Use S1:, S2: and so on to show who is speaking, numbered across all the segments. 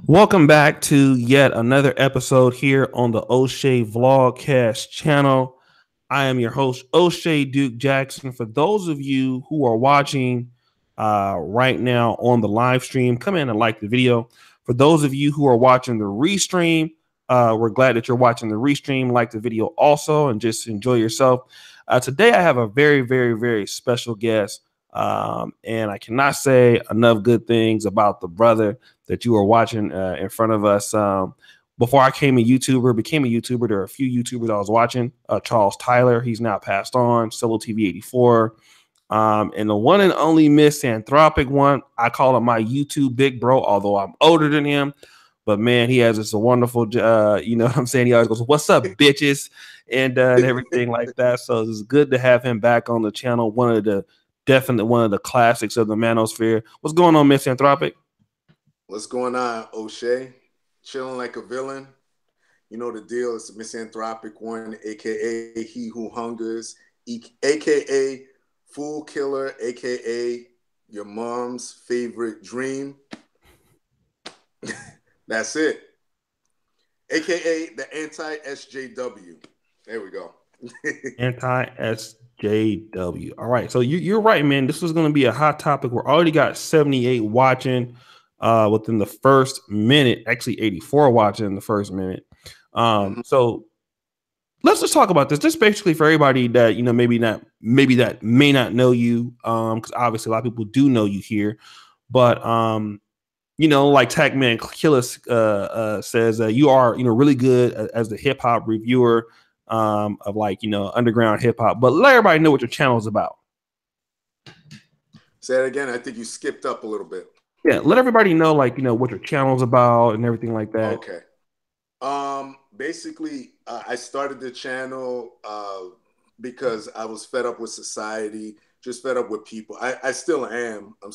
S1: Welcome back to yet another episode here on the Oshay Vlogcast Channel. I am your host, Oshay Duke Jackson. For those of you who are watching right now on the live stream, come in and like the video. For those of you who are watching the restream, we're glad that you're watching the restream. Like the video also and just enjoy yourself. Today, I have a very, very, very special guest. And I cannot say enough good things about the brother that you are watching in front of us. Before I became a YouTuber, there are a few YouTubers I was watching. Charles Tyler, he's now passed on. Solo TV 84. And the one and only Misanthropik One, I call him my YouTube big bro, although I'm older than him. But man, he has this wonderful, you know what I'm saying? He always goes, "What's up, bitches?" And everything like that. So it's good to have him back on the channel. Definitely one of the classics of the manosphere. What's going on, Misanthropik?
S2: What's going on, O'Shea? Chilling like a villain. You know the deal. It's Misanthropik One, a.k.a. He Who Hungers, a.k.a. Fool Killer, a.k.a. your mom's favorite dream. That's it. A.k.a. the anti-SJW. There we go.
S1: Anti-SJW. All right. So you're right, man. This is going to be a hot topic. We're already got 78 watching within the first minute. Actually, 84 watching in the first minute. So let's just talk about this. Just basically for everybody that maybe that may not know you, because obviously a lot of people do know you here, but like Tagman Killis says, you are really good as the hip hop reviewer of underground hip hop. But let everybody know what your channel is about.
S2: Say that again. I think you skipped up a little bit.
S1: Yeah, let everybody know what your channel is about and everything like that.
S2: Okay. Basically, I started the channel because I was fed up with society, just fed up with people. I still am. I'm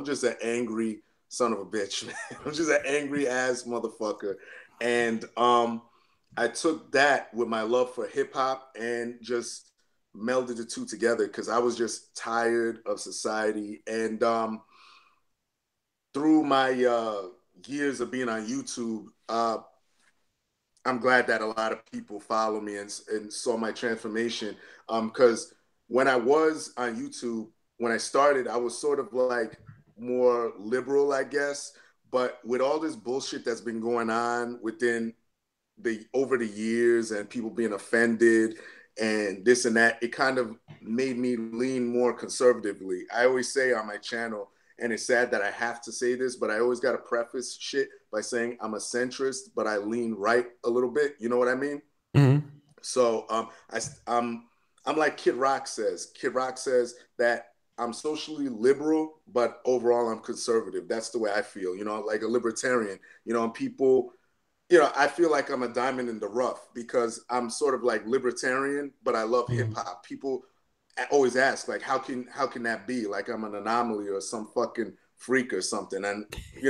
S2: just an angry son of a bitch, man. I'm just an angry ass motherfucker. And I took that with my love for hip hop and just melded the two together because I was just tired of society. And through my years of being on YouTube, I'm glad that a lot of people follow me and saw my transformation. Because when I was on YouTube, when I started, I was sort of like more liberal, I guess. But with all this bullshit that's been going on over the years and people being offended and this and that, it kind of made me lean more conservatively. I always say on my channel, and it's sad that I have to say this, but I always got to preface shit by saying I'm a centrist, but I lean right a little bit. You know what I mean?
S1: Mm-hmm.
S2: So I'm like Kid Rock says. Kid Rock says that I'm socially liberal, but overall I'm conservative. That's the way I feel. Like a libertarian. And people, I feel like I'm a diamond in the rough because I'm sort of like libertarian, but I love hip hop. People always ask, like, how can that be? Like I'm an anomaly or some fucking freak or something. And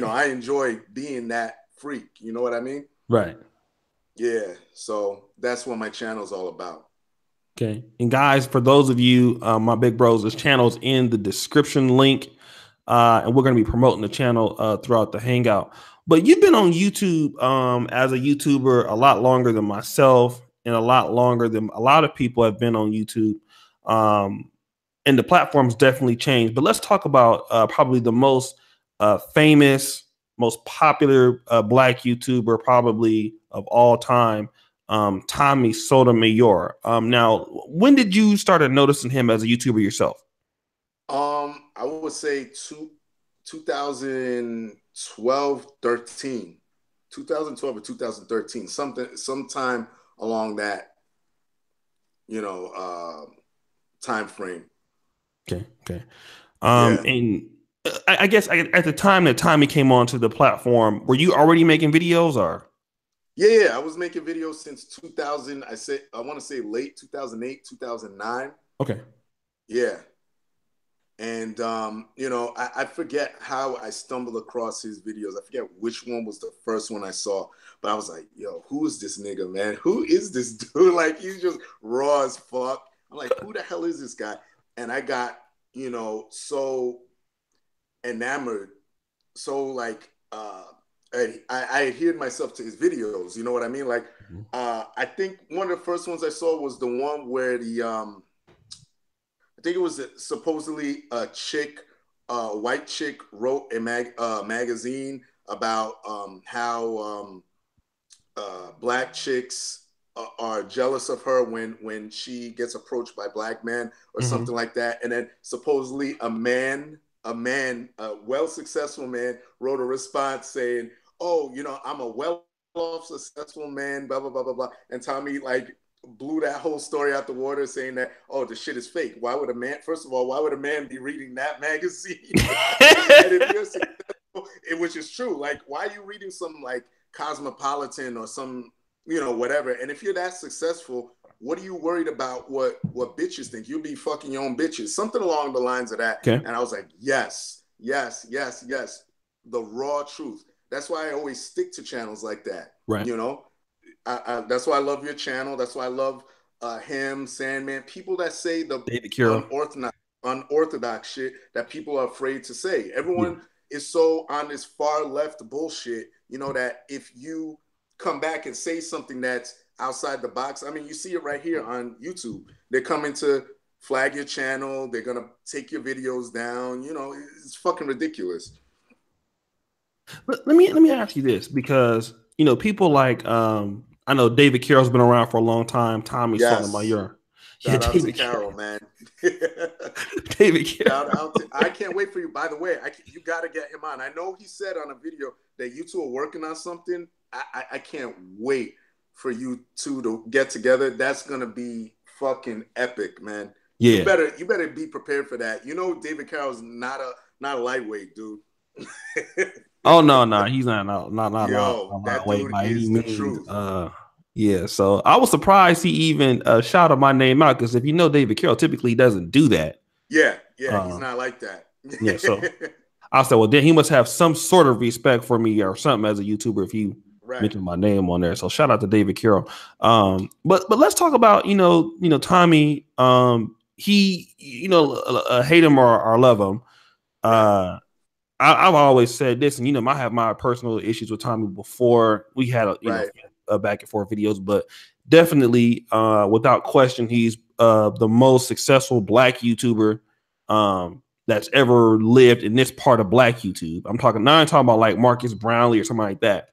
S2: I enjoy being that freak. You know what I mean?
S1: Right.
S2: Yeah. So that's what my channel's all about.
S1: Okay. And guys, for those of you, my big bros, this channel's in the description link. And we're going to be promoting the channel throughout the Hangout. But you've been on YouTube as a YouTuber a lot longer than myself and a lot longer than a lot of people have been on YouTube. And the platform's definitely changed. But let's talk about probably the most famous, most popular Black YouTuber probably of all time, Tommy Sotomayor. Now, when did you start noticing him as a YouTuber yourself?
S2: I would say 2012, 13. 2012 or 2013, sometime along that, time frame.
S1: Okay. And I guess at the time that Tommy came onto the platform, were you already making videos or?
S2: Yeah, I was making videos since 2000. I want to say late 2008, 2009.
S1: Okay.
S2: Yeah. And, I forget how I stumbled across his videos. I forget which one was the first one I saw, but I was like, yo, who is this nigga, man? Who is this dude? Like, he's just raw as fuck. I'm like, who the hell is this guy? And I got, so enamored, so like I adhered myself to his videos. You know what I mean? Like,
S1: Mhm.
S2: I think one of the first ones I saw was the one where I think it was supposedly a chick, white chick wrote a magazine about how black chicks are jealous of her when she gets approached by black men or
S1: Mhm.
S2: something like that. And then supposedly a well successful man, wrote a response saying, "Oh, I'm a well off successful man, blah blah blah blah blah." And Tommy like blew that whole story out the water, saying that, "Oh, the shit is fake. Why would a man? First of all, why would a man be reading that magazine?" And if you're successful, which is true, like, why are you reading some like Cosmopolitan or some, whatever? And if you're that successful, what are you worried about what bitches think? You'll be fucking your own bitches, something along the lines of that.
S1: Okay.
S2: And I was like, yes, yes, yes, yes, the raw truth. That's why I always stick to channels like that.
S1: Right.
S2: You know, that's why I love your channel. That's why I love him, Sandman, people that say the
S1: David Carroll.
S2: unorthodox shit that people are afraid to say.
S1: Yeah.
S2: Everyone is so on this far left bullshit, that if you come back and say something that's outside the box, I mean, you see it right here on YouTube. They're coming to flag your channel. They're gonna take your videos down. It's fucking ridiculous.
S1: Let me ask you this, because people like I know David Carroll's been around for a long time. Tommy
S2: Yes.
S1: Sotomayor. Yeah,
S2: Shout out to
S1: David Carroll.
S2: Carol, man.
S1: David Carroll.
S2: Shout out to, I can't wait for you. By the way, you got to get him on. I know he said on a video that you two are working on something. I can't wait for you two to get together. That's going to be fucking epic, man. You
S1: Yeah.
S2: better be prepared for that. David Carroll's not a lightweight, dude.
S1: Oh no, he's not
S2: Yo, that
S1: lightweight
S2: dude
S1: by any
S2: is the
S1: means.
S2: truth.
S1: Yeah. So I was surprised he even shouted my name out, because if you know David Carroll, typically he doesn't do that.
S2: Yeah, he's
S1: Uh,
S2: not like that.
S1: yeah. So I said, well, then he must have some sort of respect for me or something as a YouTuber if you
S2: Right,
S1: mentioned my name on there. So shout out to David Carroll. But let's talk about Tommy. He hate him or love him.
S2: right,
S1: I've always said this, and I have my personal issues with Tommy before we had
S2: right.
S1: back and forth videos, but definitely, without question, he's the most successful Black YouTuber that's ever lived in this part of Black YouTube. I'm talking about like Marcus Brownlee or something like that.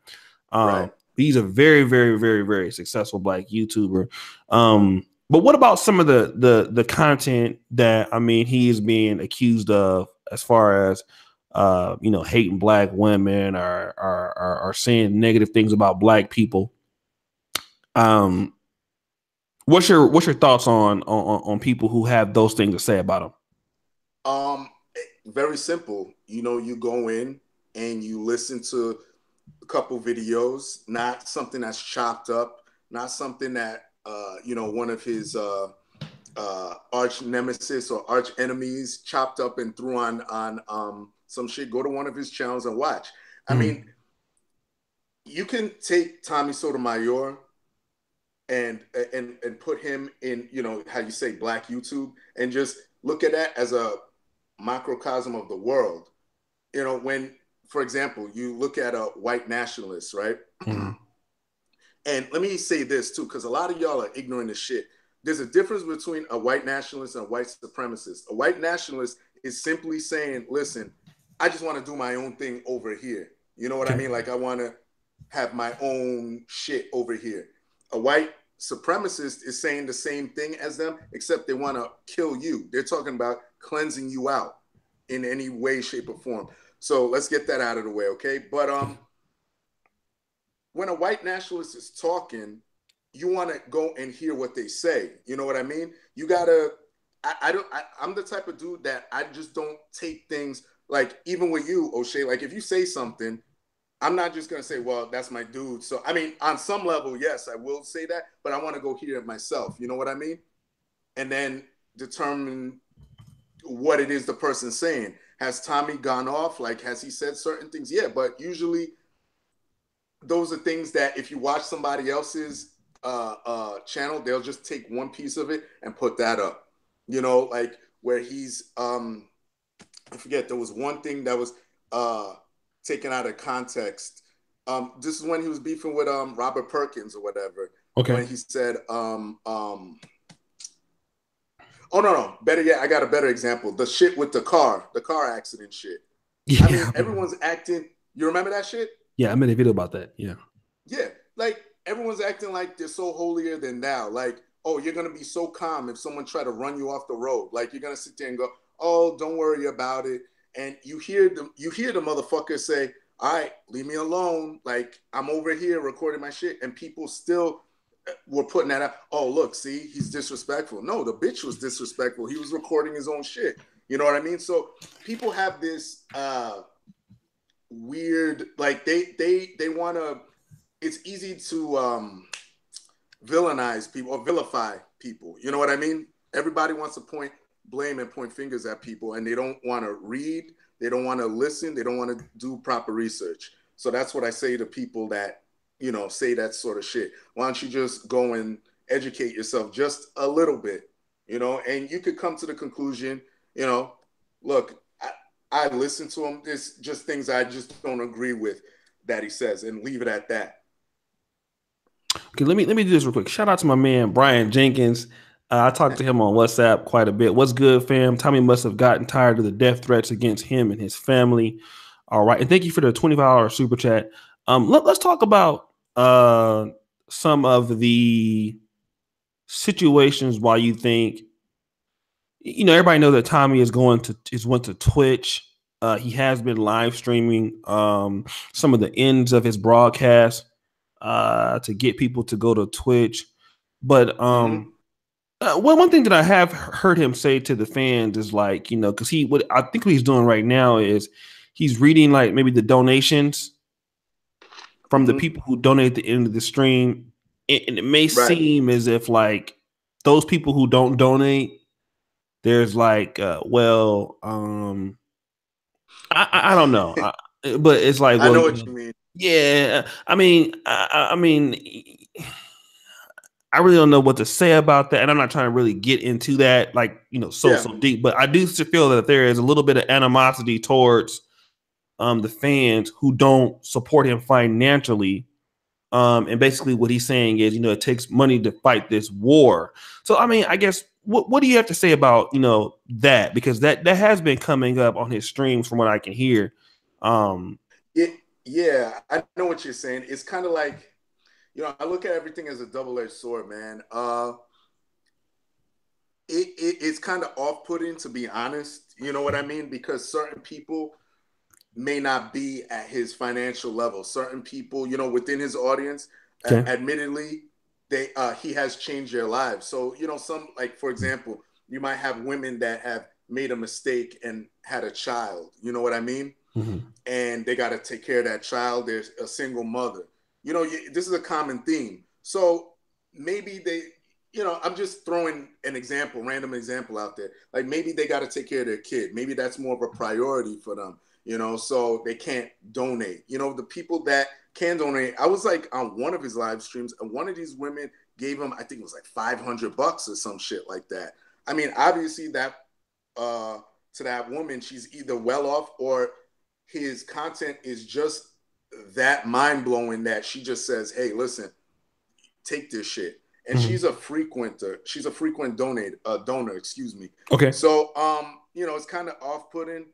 S2: Right.
S1: He's a very, very, very, very successful Black YouTuber. But what about some of the content that he is being accused of, as far as hating Black women, or saying negative things about Black people? Um, what's your thoughts on people who have those things to say about them?
S2: Um, Very simple. You go in and you listen to a couple videos, not something that's chopped up, not something that one of his arch nemesis or arch enemies chopped up and threw on some shit. Go to one of his channels and watch. I mean, you can take Tommy Sotomayor and put him in, how you say, Black YouTube, and just look at that as a microcosm of the world. When, for example, you look at a white nationalist, right?
S1: Mm-hmm.
S2: And let me say this too, because a lot of y'all are ignorant as shit. There's a difference between a white nationalist and a white supremacist. A white nationalist is simply saying, listen, I just want to do my own thing over here. You know what I
S1: Okay.
S2: mean? Like, I want to have my own shit over here. A white supremacist is saying the same thing as them, except they want to kill you. They're talking about cleansing you out in any way, shape, or form. So let's get that out of the way, okay? But when a white nationalist is talking, you want to go and hear what they say. You know what I mean? You gotta. I'm the type of dude that I just don't take things like, even with you, Oshay. Like, if you say something, I'm not just gonna say, well, that's my dude. So I mean, on some level, yes, I will say that, but I want to go hear it myself. You know what I mean? And then determine what it is the person's saying. Has Tommy gone off? Like, has he said certain things? Yeah, but usually those are things that if you watch somebody else's channel, they'll just take one piece of it and put that up. Like where he's I forget, there was one thing that was taken out of context. This is when he was beefing with Robert Perkins or whatever.
S1: Okay.
S2: When he said, oh no, better yet, I got a better example. The shit with the car accident shit.
S1: Yeah.
S2: I mean, everyone's acting. You remember that shit?
S1: Yeah, I made a video about that. Yeah.
S2: Yeah, like everyone's acting like they're so holier than thou. Like, oh, you're gonna be so calm if someone try to run you off the road. Like you're gonna sit there and go, oh, don't worry about it. And you hear the motherfucker say, all right, leave me alone. Like I'm over here recording my shit, and people still were putting that out. Oh, look, see, he's disrespectful. No, the bitch was disrespectful. He was recording his own shit. You know what I mean? So people have this weird, like they want to. It's easy to villainize people or vilify people. You know what I mean? Everybody wants to point blame and point fingers at people, and they don't want to read. They don't want to listen. They don't want to do proper research. So that's what I say to people that, say that sort of shit. Why don't you just go and educate yourself just a little bit, and you could come to the conclusion, look, I listen to him. There's just things I just don't agree with that he says, and leave it at that.
S1: Okay, let me do this real quick. Shout out to my man Brian Jenkins. I talked to him on WhatsApp quite a bit. What's good, fam? Tommy must have gotten tired of the death threats against him and his family. All right, and thank you for the $25 super chat. Let's talk about some of the situations why you think, everybody knows that Tommy went to Twitch. He has been live streaming some of the ends of his broadcast to get people to go to Twitch. But one thing that I have heard him say to the fans is like, because what I think what he's doing right now is he's reading like maybe the donations from the people who donate at the end of the stream. And it may seem as if like those people who don't donate, there's like, I don't know. But it's like,
S2: I know what you mean.
S1: Yeah. I mean, I really don't know what to say about that. And I'm not trying to really get into that, like, so deep. But I do feel that there is a little bit of animosity towards the fans who don't support him financially. And basically what he's saying is, it takes money to fight this war. So, I mean, I guess, what do you have to say about, that? Because that has been coming up on his streams from what I can hear.
S2: Yeah, I know what you're saying. It's kind of like, I look at everything as a double-edged sword, man. It's kind of off-putting, to be honest. You know what I mean? Because certain people may not be at his financial level. Certain people, within his audience, admittedly, he has changed their lives. So, some, like, for example, you might have women that have made a mistake and had a child. You know what I mean? Mm-hmm. And they got to take care of that child. There's a single mother. This is a common theme. So maybe they, I'm just throwing an example, random example out there. Like maybe they got to take care of their kid. Maybe that's more of a priority for them, so they can't donate. The people that can donate, I was like on one of his live streams, and one of these women gave him, I think it was like $500 or some shit like that. I mean, obviously that, to that woman, she's either well off or his content is just that mind-blowing that she just says, hey, listen, take this shit. And she's a frequent donor, excuse me.
S1: Okay.
S2: So it's kind of off-putting.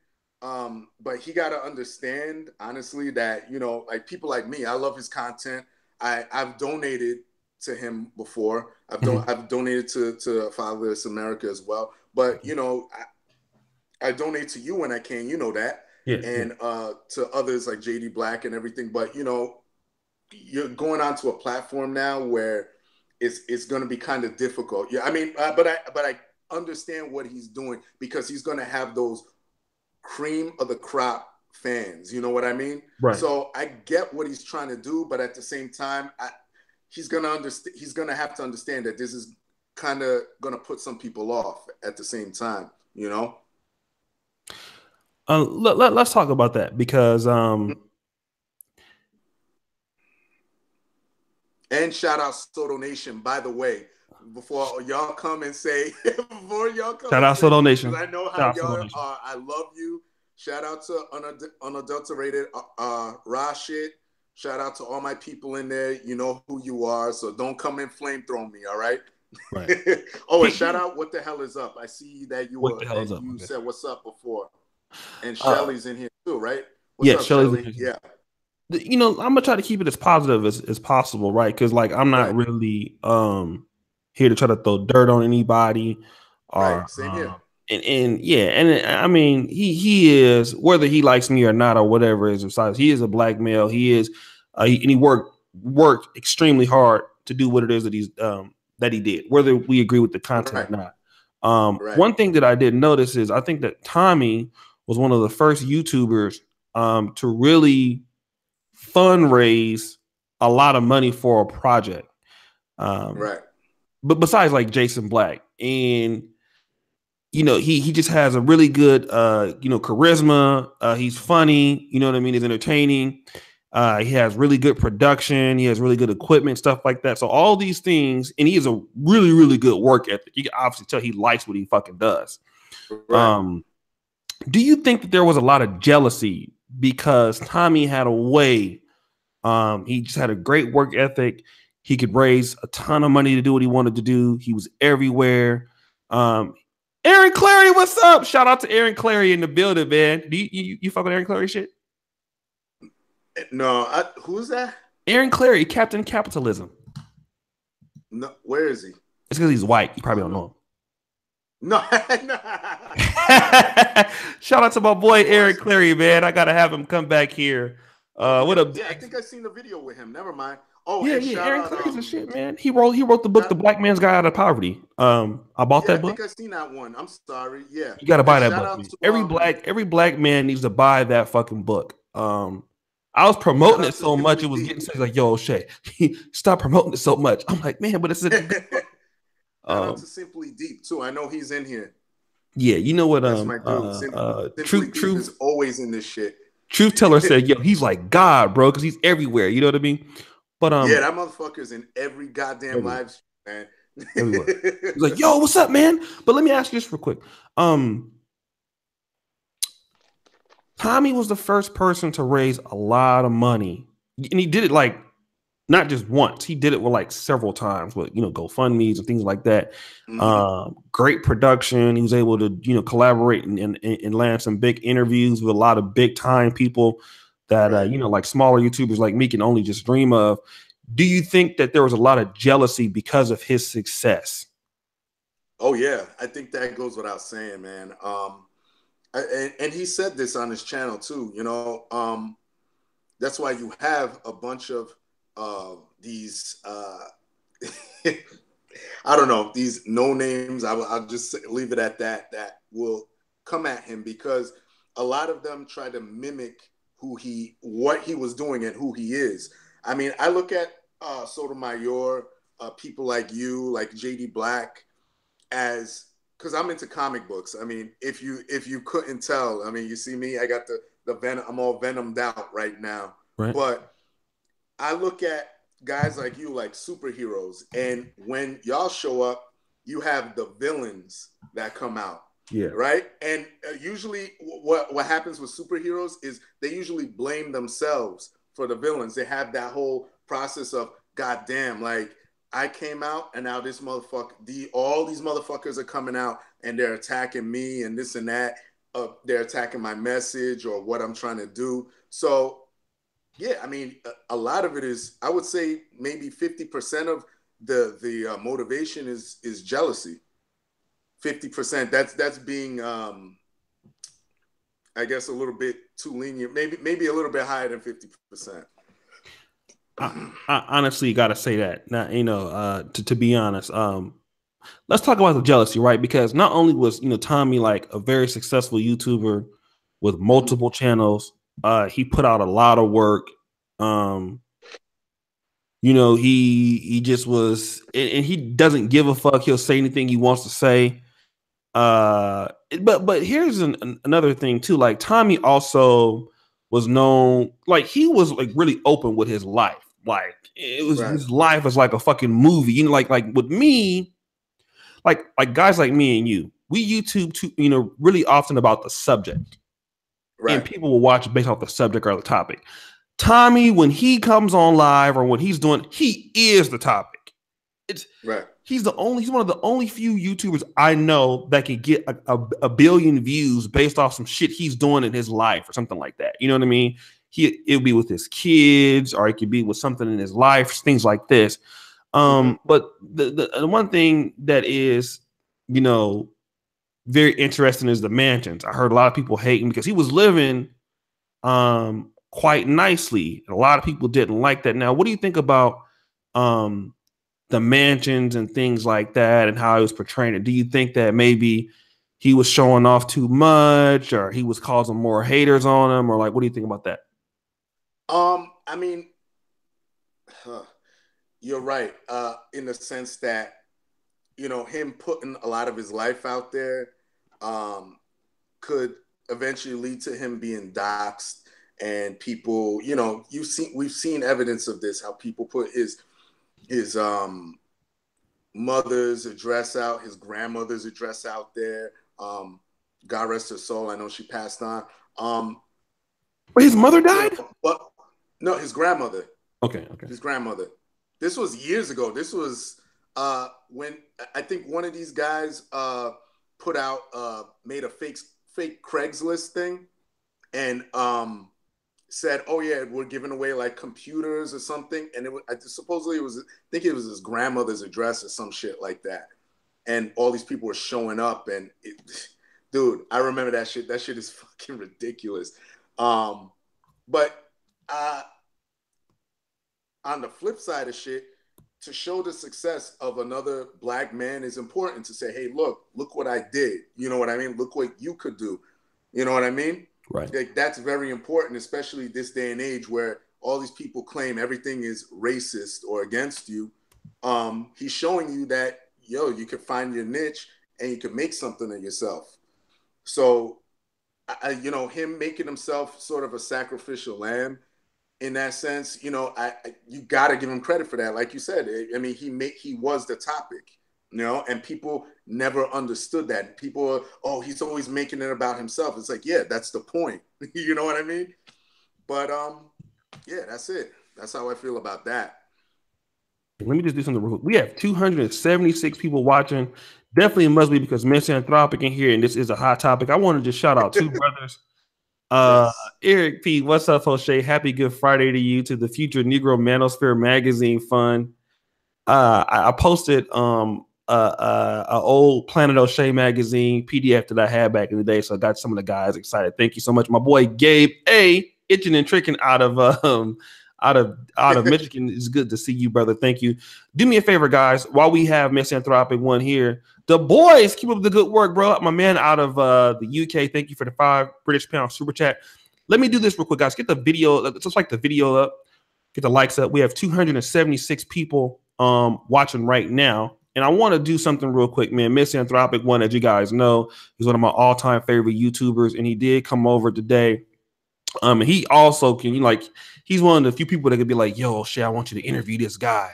S2: But he got to understand, honestly, that, like people like me, I love his content. I've donated to him before. I've donated to Fatherless America as well. But, I donate to you when I can, that. Yeah, and to others like JD Black and everything. But, you're going onto a platform now where it's going to be kind of difficult. Yeah, I mean, but I understand what he's doing because he's going to have those cream of the crop fans. You know what I mean?
S1: Right.
S2: So I get what he's trying to do, but at the same time, he's going to understand. He's going to have to understand that this is kind of going to put some people off at the same time.
S1: Let's talk about that because
S2: and shout out Soto Nation, by the way, before y'all come and say
S1: shout out Soto Nation.
S2: I know how y'all are. I love you. Shout out to unadulterated raw shit. Shout out to all my people in there. You know who you are, so don't come in flamethrow me, all right?
S1: Right.
S2: Oh, and shout out, what the hell is up? I see that
S1: What the hell is up?
S2: you said what's up before. And
S1: Uh,
S2: Shelly's in here too, right? What's
S1: yeah,
S2: up,
S1: Shelly's
S2: Shelly? Yeah.
S1: you know, I'm gonna try to keep it as positive as possible, right? Because like I'm not
S2: Right.
S1: really here to try to throw dirt on anybody or
S2: Right. Same here.
S1: and yeah, and I mean he is, whether he likes me or not or whatever is besides, he is a black male. He is and he worked extremely hard to do what it is that he did, whether we agree with the content or not.
S2: Right.
S1: One thing that I did notice is I think that Tommy was one of the first YouTubers to really fundraise a lot of money for a project.
S2: Right.
S1: But besides like Jason Black, and you know, he just has a really good you know, charisma. He's funny, you know what I mean? He's entertaining. He has really good production. He has really good equipment, stuff like that. So all these things, and he has a really, really good work ethic. You can obviously tell he likes what he fucking does.
S2: Right.
S1: Do you think that there was a lot of jealousy because Tommy had a way? He just had a great work ethic. He could raise a ton of money to do what he wanted to do. He was everywhere. Aaron Clary, what's up? Shout out to Aaron Clary in the building, man. Do you fuck with Aaron Clary shit?
S2: No, who's that?
S1: Aaron Clary, Captain Capitalism.
S2: No, where is he?
S1: It's because he's white. You probably don't know him.
S2: No.
S1: Shout out to my boy Aaron Clary, man. I gotta have him come back here. What up?
S2: Yeah, I think I seen the video with him. Never mind. Oh,
S1: yeah. Aaron Clary's a shit, man. He wrote the book, The Black Man's Guide Out of Poverty. I bought that book.
S2: I think I seen that one. I'm sorry. Yeah,
S1: you gotta buy that book. Every black man needs to buy that fucking book. I was promoting it so much, it was getting like, yo, Shay, stop promoting it so much. I'm like, man, but it's a
S2: shout out to Simply Deep too. I know he's in here.
S1: Yeah, you know what?
S2: That's my dude. Simply Deep is always in this shit.
S1: Truth Teller said, yo, he's like God, bro, because he's everywhere. You know what I mean? But
S2: yeah, that motherfucker's in every goddamn live stream, man.
S1: Everywhere. He's like, yo, what's up, man? But let me ask you this real quick. Tommy was the first person to raise a lot of money, and he did it like not just once. He did it with like several times with, you know, GoFundMe's and things like that. Great production. He was able to, you know, collaborate and land some big interviews with a lot of big time people that you know, like smaller YouTubers like me can only just dream of. Do you think that there was a lot of jealousy because of his success?
S2: Oh yeah, I think that goes without saying, man. And he said this on his channel too. You know, that's why you have a bunch of these I don't know, these no names. I'll just leave it at that. That will come at him because a lot of them try to mimic what he was doing and who he is. I mean, I look at Sotomayor, people like you, like JD Black, as, because I'm into comic books. I mean, if you couldn't tell, I mean, you see me, I got the venom, I'm all venomed out right now.
S1: Right.
S2: But I look at guys like you like superheroes, and when y'all show up, you have the villains that come out.
S1: Yeah.
S2: Right. And usually what happens with superheroes is they usually blame themselves for the villains. They have that whole process of, God damn, like, I came out and now this motherfucker, all these motherfuckers are coming out and they're attacking me and this and that. They're attacking my message or what I'm trying to do. So, yeah, I mean, a lot of it is, I would say maybe 50% of the motivation is jealousy. 50%. That's being, I guess, a little bit too lenient. Maybe a little bit higher than 50%.
S1: I honestly got to say that. Now, you know, to be honest, let's talk about the jealousy, right? Because not only was, you know, Tommy like a very successful YouTuber with multiple channels, he put out a lot of work. You know, he just was, and he doesn't give a fuck. He'll say anything he wants to say. But here's another thing too. Like Tommy also was known, like he was like really open with his life. Like it was his life was like a fucking movie. You know, like with me, like guys like me and you, we YouTube too, you know, really often about the subject. Right. And people will watch based off the subject or the topic. Tommy, when he comes on live or what he's doing, he is the topic. It's
S2: right.
S1: He's one of the only few YouTubers I know that can get a billion views based off some shit he's doing in his life or something like that. You know what I mean? It'll be with his kids, or it could be with something in his life, things like this. But the one thing that is, you know, very interesting is the mansions. I heard a lot of people hating because he was living quite nicely, and a lot of people didn't like that. Now, what do you think about the mansions and things like that and how he was portraying it? Do you think that maybe he was showing off too much, or he was causing more haters on him, or like, what do you think about that?
S2: I mean, you're right. In the sense that, him putting a lot of his life out there could eventually lead to him being doxxed, and people, we've seen evidence of this, how people put his mother's address out, his grandmother's address out there. God rest her soul. I know she passed on.
S1: But his mother died?
S2: But no, his grandmother.
S1: Okay.
S2: His grandmother. This was years ago. This was when I think one of these guys made a fake Craigslist thing, and said, "Oh yeah, we're giving away like computers or something," and supposedly it was, I think it was his grandmother's address or some shit like that, and all these people were showing up, and dude, I remember that shit. That shit is fucking ridiculous. But on the flip side of shit, to show the success of another black man is important. To say, "Hey, look what I did." You know what I mean? Look what you could do. You know what I mean?
S1: Right.
S2: Like, that's very important, especially this day and age where all these people claim everything is racist or against you. He's showing you that, you can find your niche and you can make something of yourself. So, him making himself sort of a sacrificial lamb in that sense, you got to give him credit for that. Like you said, I mean, he was the topic. And people never understood that. People, he's always making it about himself. It's like, yeah, that's the point. You know what I mean? But yeah, that's it. That's how I feel about that.
S1: Let me just do something real quick. We have 276 people watching. Definitely must be because Misanthropik in here, and this is a hot topic. I want to just shout out two brothers.
S2: Yes.
S1: Eric P, what's up, Oshay? Happy Good Friday to you, to the Future Negro Manosphere Magazine Fund. I posted a old Planet O'Shea magazine PDF that I had back in the day, so I got some of the guys excited. Thank you so much, my boy Gabe A, itching and tricking out of Michigan. It's good to see you, brother. Thank you. Do me a favor, guys, while we have Misanthropik One here, the boys, keep up the good work, bro. My man out of the UK, thank you for the £5 super chat. Let me do this real quick, guys. Get the video, just like the video up, get the likes up. We have 276 people watching right now. And I want to do something real quick, man. Misanthropik One, as you guys know, is one of my all-time favorite YouTubers, and he did come over today. He also he's one of the few people that could be like, "Yo, Shay, I want you to interview this guy."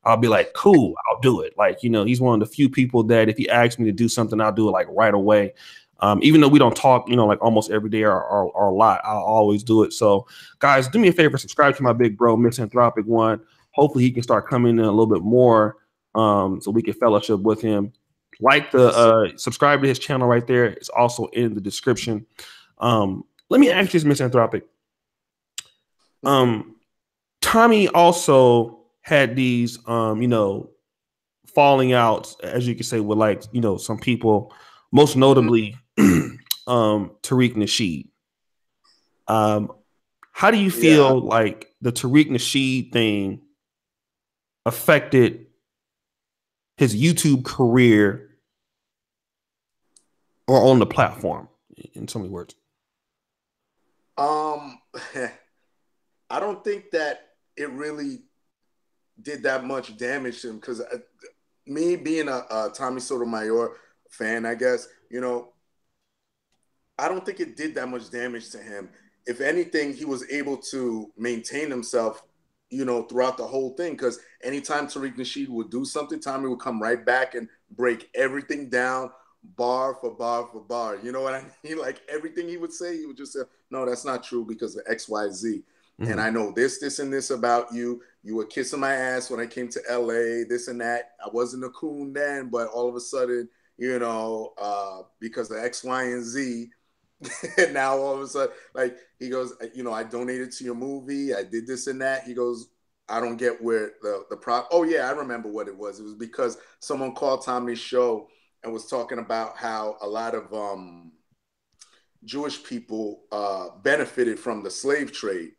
S1: I'll be like, "Cool, I'll do it." Like, he's one of the few people that if he asks me to do something, I'll do it like right away. Even though we don't talk, like almost every day or a lot, I'll always do it. So, guys, do me a favor, subscribe to my big bro, Misanthropik One. Hopefully, he can start coming in a little bit more, so we can fellowship with him. Like subscribe to his channel right there. It's also in the description. Let me ask you this, Misanthropik. Tommy also had these, falling outs, as you could say, with some people, most notably Tariq Nasheed. How do you feel like the Tariq Nasheed thing affected his YouTube career or on the platform, in so many words?
S2: I don't think that it really did that much damage to him, because me being a Tommy Sotomayor fan, I guess, I don't think it did that much damage to him. If anything, he was able to maintain himself, throughout the whole thing, because anytime Tariq Nasheed would do something, Tommy would come right back and break everything down, bar for bar for bar. You know what I mean? Like, everything he would say, he would just say, "No, that's not true because of X, Y, Z." and I know this, and this about you. You were kissing my ass when I came to LA, this and that. I wasn't a coon then, but all of a sudden, because of X, Y, and Z, and now all of a sudden, like he goes, I donated to your movie. I did this and that. He goes, I don't get where the prop. Oh yeah, I remember what it was. It was because someone called Tommy's show and was talking about how a lot of Jewish people benefited from the slave trade.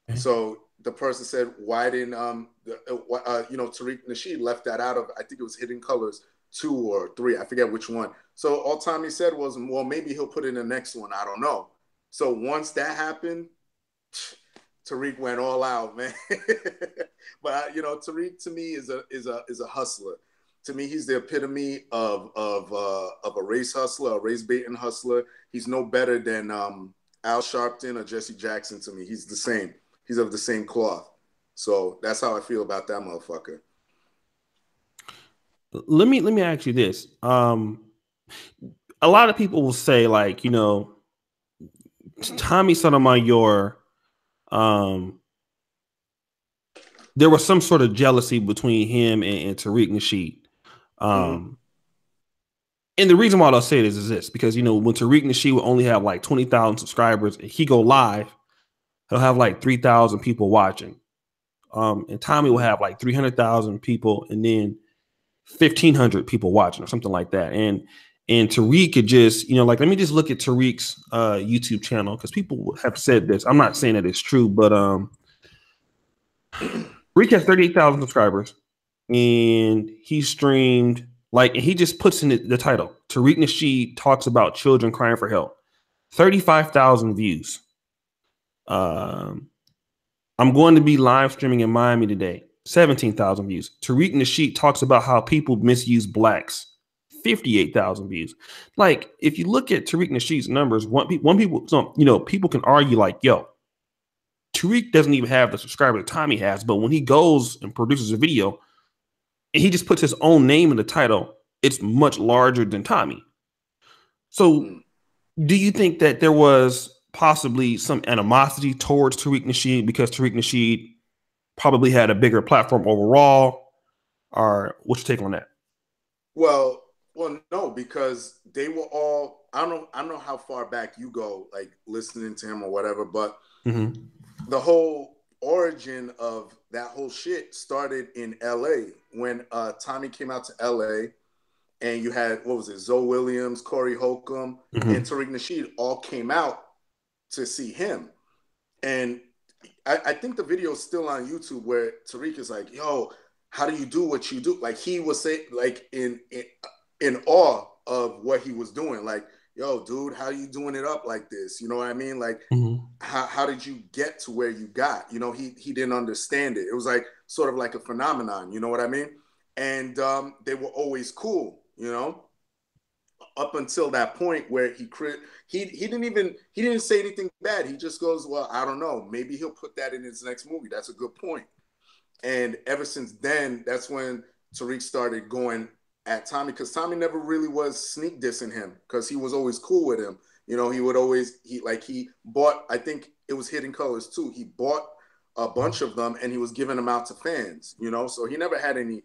S1: Okay.
S2: So the person said, why didn't Tariq Nasheed left that out of, I think it was Hidden Colors 2 or 3, I forget which one. So all Tommy said was, well, maybe he'll put in the next one. I don't know. So once that happened, Tariq went all out, man. But Tariq to me is a hustler. To me, he's the epitome of a race hustler, a race baiting hustler. He's no better than Al Sharpton or Jesse Jackson to me. He's the same. He's of the same cloth. So that's how I feel about that motherfucker.
S1: Let me ask you this. A lot of people will say, like, Tommy Sotomayor, there was some sort of jealousy between him and Tariq Nasheed. And the reason why I'll say this is this, because, when Tariq Nasheed will only have like 20,000 subscribers and he go live, he'll have like 3,000 people watching. And Tommy will have like 300,000 people and then 1,500 people watching or something like that. And Tariq could just, let me just look at Tariq's YouTube channel, because people have said this. I'm not saying that it's true, but Tariq has 38,000 subscribers and he streamed, and he just puts in the title, Tariq Nasheed talks about children crying for help. 35,000 views. I'm going to be live streaming in Miami today. 17,000 views. Tariq Nasheed talks about how people misuse blacks. 58,000 views. Like, if you look at Tariq Nasheed's numbers, people can argue like, yo, Tariq doesn't even have the subscribers that Tommy has, but when he goes and produces a video and he just puts his own name in the title, it's much larger than Tommy. So do you think that there was possibly some animosity towards Tariq Nasheed because Tariq Nasheed probably had a bigger platform overall? Or what's your take on that?
S2: Well, no, because they were all, I don't know how far back you go, like listening to him or whatever, but the whole origin of that whole shit started in LA when Tommy came out to LA, and you had, what was it, Zoe Williams, Corey Holcomb, and Tariq Nasheed all came out to see him. And I think the video is still on YouTube where Tariq is like, yo, how do you do what you do? Like, he was saying, like, in awe of what he was doing. Like, yo, dude, how are you doing it up like this? You know what I mean? Like, how did you get to where you got? He didn't understand it. It was like sort of like a phenomenon. You know what I mean? And they were always cool, up until that point where he didn't say anything bad. He just goes, well, I don't know. Maybe he'll put that in his next movie. That's a good point. And ever since then, that's when Tariq started going at Tommy, because Tommy never really was sneak dissing him, because he was always cool with him. He would always, he bought, I think it was Hidden Colors too. He bought a bunch of them and he was giving them out to fans, so he never had any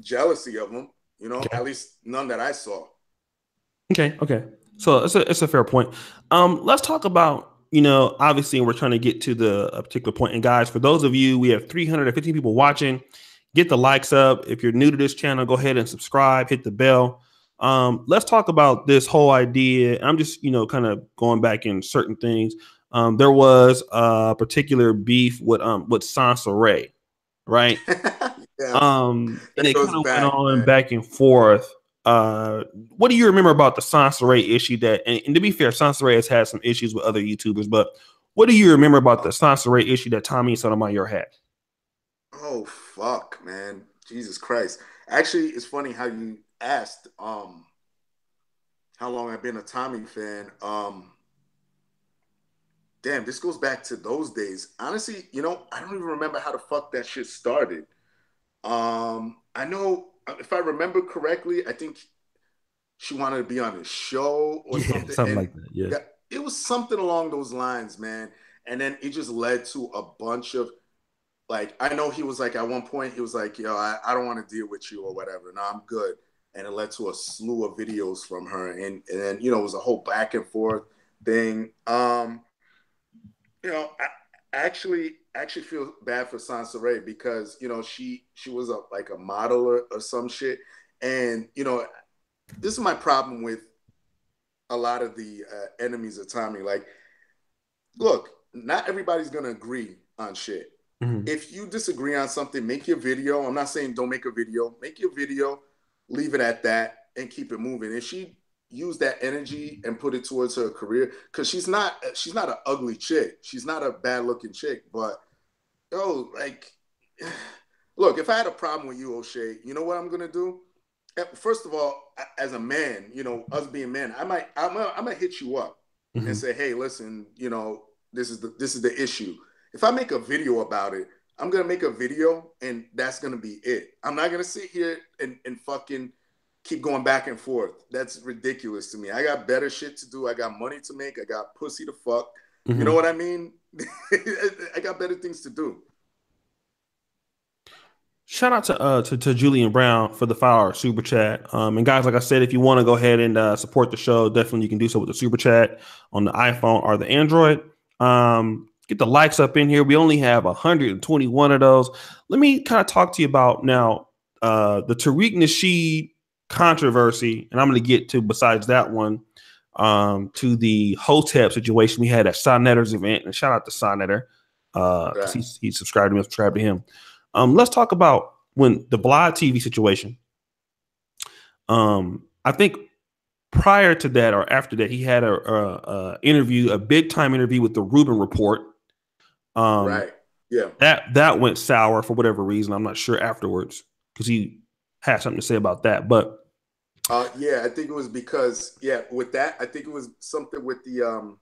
S2: jealousy of them, at least none that I saw. Okay.
S1: So it's a fair point. Let's talk about, obviously we're trying to get to a particular point. And guys, for those of you, we have 315 people watching. Get the likes up. If you're new to this channel, go ahead and subscribe, hit the bell. Let's talk about this whole idea. I'm just, kind of going back in certain things. There was a particular beef with Sansa Ray, right?
S2: Yeah.
S1: And it kind of went on back and forth. What do you remember about the Sansa Ray issue? And to be fair, Sansa Ray has had some issues with other YouTubers, but what do you remember about the Sansa Ray issue that Tommy Sotomayor had?
S2: Oh fuck, man. Jesus Christ. Actually, it's funny how you asked how long I've been a Tommy fan. Damn, this goes back to those days. Honestly, I don't even remember how the fuck that shit started. I know, if I remember correctly, I think she wanted to be on a show or something.
S1: Something like that. Yeah.
S2: It was something along those lines, man. And then it just led to a bunch of, like, I know he was like, at one point, he was like, yo, I don't want to deal with you or whatever. No, I'm good. And it led to a slew of videos from her. And then, you know, it was a whole back and forth thing. You know, I actually feel bad for Sansaray because, you know, she was like a model or some shit. And, you know, this is my problem with a lot of the enemies of Tommy. Like, look, not everybody's going to agree on shit. Mm-hmm. If you disagree on something, make your video. I'm not saying don't make a video. Make your video, leave it at that, and keep it moving. If she used that energy and put it towards her career, because she's not an ugly chick. She's not a bad looking chick. But like, look, if I had a problem with you, Oshay, you know what I'm gonna do? First of all, as a man, you know, us being men, I'm gonna hit you up mm-hmm. and say, hey, listen, you know, this is the issue. If I make a video about it, I'm gonna make a video and that's gonna be it. I'm not gonna sit here and fucking keep going back and forth. That's ridiculous to me. I got better shit to do. I got money to make. I got pussy to fuck. Mm-hmm. You know what I mean? I got better things to do.
S1: Shout out to Julian Brown for the $5 super chat. And guys, like I said, if you want to go ahead and support the show, definitely you can do so with the super chat on the iPhone or the Android. Get the likes up in here. We only have 121 of those. Let me kind of talk to you about now the Tariq Nasheed controversy, and I'm going to get to, besides that one, to the Hotep situation we had at Sonetter's event. And shout out to Sonetter because he subscribed to me, subscribed to him. Let's talk about when the BLTV situation. I think prior to that or after that, he had a interview, a big time interview with the Rubin Report.
S2: Right. Yeah.
S1: That went sour for whatever reason. I'm not sure afterwards because he had something to say about that. But
S2: yeah, I think it was because with that, I think it was something with the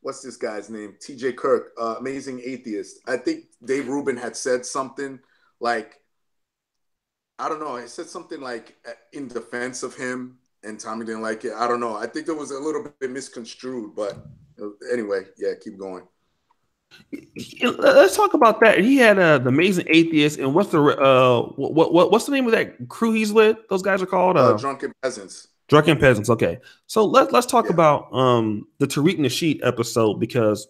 S2: what's this guy's name? TJ Kirk, Amazing Atheist. I think Dave Rubin had said something like, I don't know. He said something like in defense of him, and Tommy didn't like it. I don't know. I think there was a little bit misconstrued, but anyway, yeah, keep going.
S1: Let's talk about that. He had the Amazing Atheist, and what's the what's the name of that crew he's with? Those guys are called
S2: Drunken Peasants.
S1: Drunken Peasants. Okay, so let's talk about the Tariq Nasheed episode, because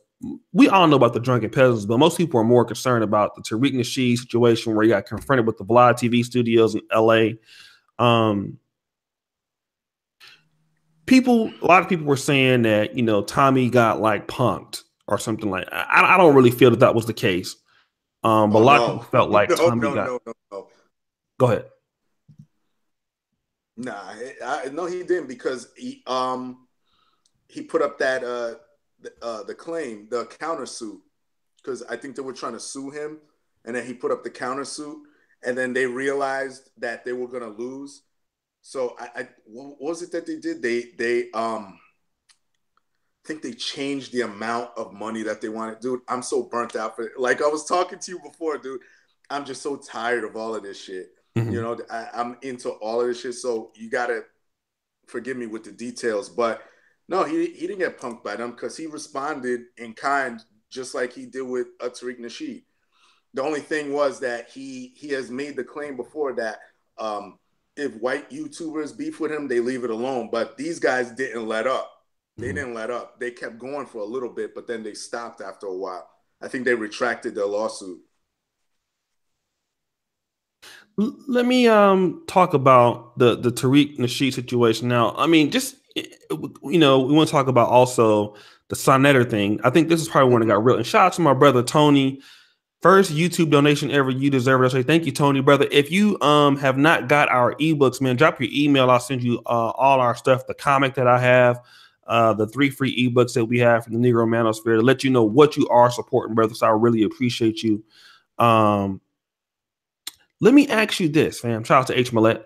S1: we all know about the Drunken Peasants, but most people are more concerned about the Tariq Nasheed situation where he got confronted with the BLTV studios in LA. A lot of people were saying that, you know, Tommy got like punked or something like that. I don't really feel that was the case. But a lot of people felt like Tommy got.
S2: No.
S1: Go ahead.
S2: Nah, no, he didn't, because he put up that the claim, the countersuit, because I think they were trying to sue him, and then he put up the countersuit, and then they realized that they were gonna lose. So what was it that they did? They think they changed the amount of money that they wanted. Dude, I'm so burnt out for it. Like I was talking to you before, dude. I'm just so tired of all of this shit. Mm-hmm. You know, I'm into all of this shit. So you gotta forgive me with the details. But no, he didn't get punked by them because he responded in kind, just like he did with Tariq Nasheed. The only thing was that he has made the claim before that if white YouTubers beef with him, they leave it alone. But these guys didn't let up. They didn't let up. They kept going for a little bit, but then they stopped after a while. I think they retracted their lawsuit.
S1: Let me talk about the Tariq Nasheed situation now. I mean, just, you know, we want to talk about also the Sonetter thing. I think this is probably when it got real. And shout out to my brother Tony. First YouTube donation ever. You deserve it. I say thank you, Tony, brother. If you have not got our ebooks, man, drop your email. I'll send you all our stuff, the comic that I have, the 3 free ebooks that we have from the Negro Manosphere, to let you know what you are supporting, brother. So I really appreciate you. Let me ask you this, fam. Shout out to H. Millette.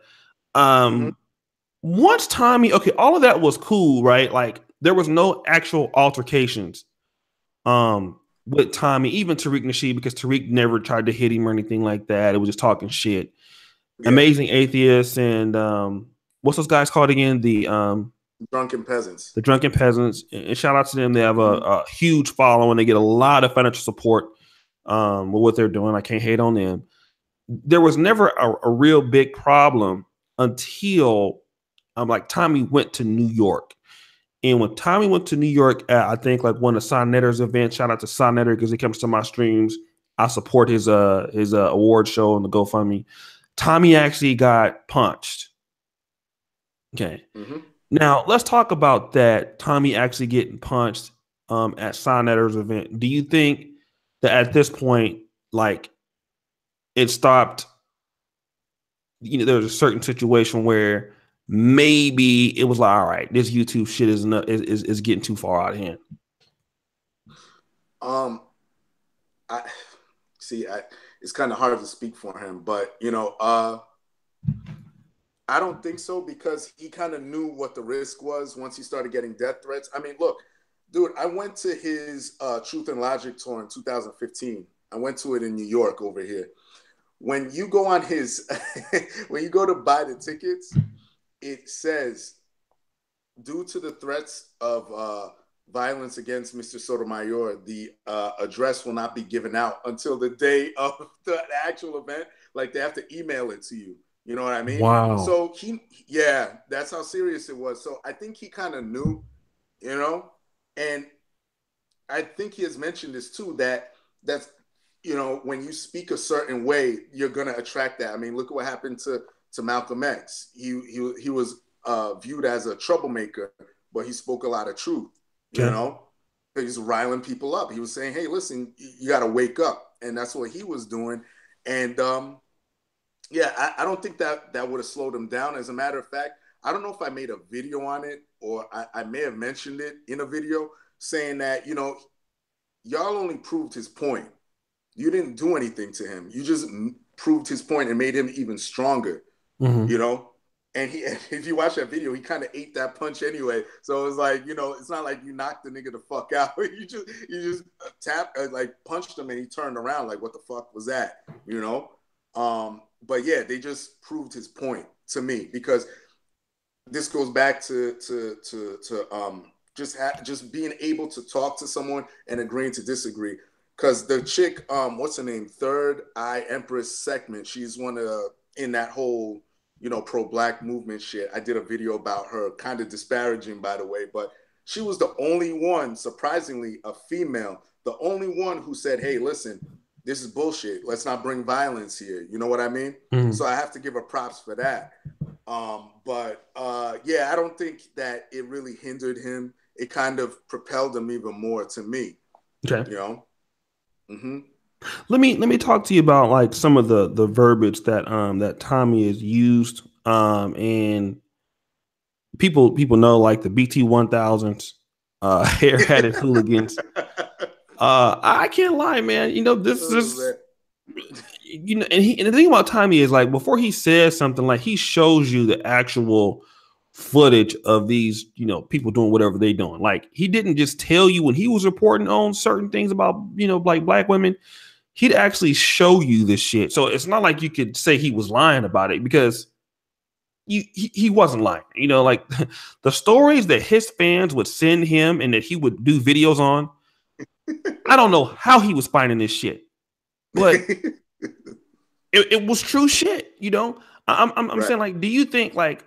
S1: Once Tommy, okay, all of that was cool, right? Like there was no actual altercations with Tommy, even Tariq Nasheed, because Tariq never tried to hit him or anything like that. It was just talking shit. Yeah. Amazing Atheist and what's those guys called again? The
S2: Drunken peasants.
S1: The Drunken Peasants. And shout out to them. They have
S2: Mhm.
S1: a huge following. They get a lot of financial support with what they're doing. I can't hate on them. There was never a real big problem until like Tommy went to New York. And when Tommy went to New York at, I think, like one of Sonnetter's events, shout out to Sonnetter because he comes to my streams. I support his award show on the GoFundMe. Tommy actually got punched. Okay.
S2: Mm-hmm.
S1: Now let's talk about that. Tommy actually getting punched at Sonnetter's event. Do you think that at this point, like, it stopped? You know, there was a certain situation where maybe it was like, all right, this YouTube shit is getting too far out of hand.
S2: I see. It's kind of hard to speak for him, but I don't think so because he kind of knew what the risk was once he started getting death threats. I mean, look, dude, I went to his Truth and Logic tour in 2015. I went to it in New York over here. When you go on his, when you go to buy the tickets, it says, due to the threats of violence against Mr. Sotomayor, the address will not be given out until the day of the actual event. Like they have to email it to you. You know what I mean?
S1: Wow.
S2: So that's how serious it was. So I think he kind of knew, and I think he has mentioned this too, that's, when you speak a certain way, you're going to attract that. I mean, look at what happened to Malcolm X. He was viewed as a troublemaker, but he spoke a lot of truth, He's riling people up. He was saying, hey, listen, you got to wake up. And that's what he was doing. And I don't think that would have slowed him down. As a matter of fact, I don't know if I made a video on it or I may have mentioned it in a video saying that, y'all only proved his point. You didn't do anything to him. You just proved his point and made him even stronger, And if you watch that video, he kind of ate that punch anyway. So it was like, it's not like you knocked the nigga the fuck out. you just punched him and he turned around like, what the fuck was that? But yeah, they just proved his point to me because this goes back to just being able to talk to someone and agreeing to disagree. Because the chick, what's her name? Third Eye Empress Segment. She's one of in that whole, pro-black movement shit. I did a video about her, kind of disparaging, by the way, but she was the only one, surprisingly, a female, the only one who said, hey, listen, this is bullshit. Let's not bring violence here. You know what I mean? Mm-hmm. So I have to give her props for that. I don't think that it really hindered him. It kind of propelled him even more to me.
S1: Okay.
S2: Mm-hmm.
S1: Let me talk to you about like some of the verbiage that that Tommy has used. And people know like the BT 1000s, hair-hatted hooligans. I can't lie, man. This is and the thing about Tommy is like before he says something, like he shows you the actual footage of these, people doing whatever they're doing. Like he didn't just tell you when he was reporting on certain things about, like black women. He'd actually show you this shit. So it's not like you could say he was lying about it because he wasn't lying. Like the stories that his fans would send him and that he would do videos on. I don't know how he was finding this shit, but it was true shit. I'm right. Saying, like, do you think like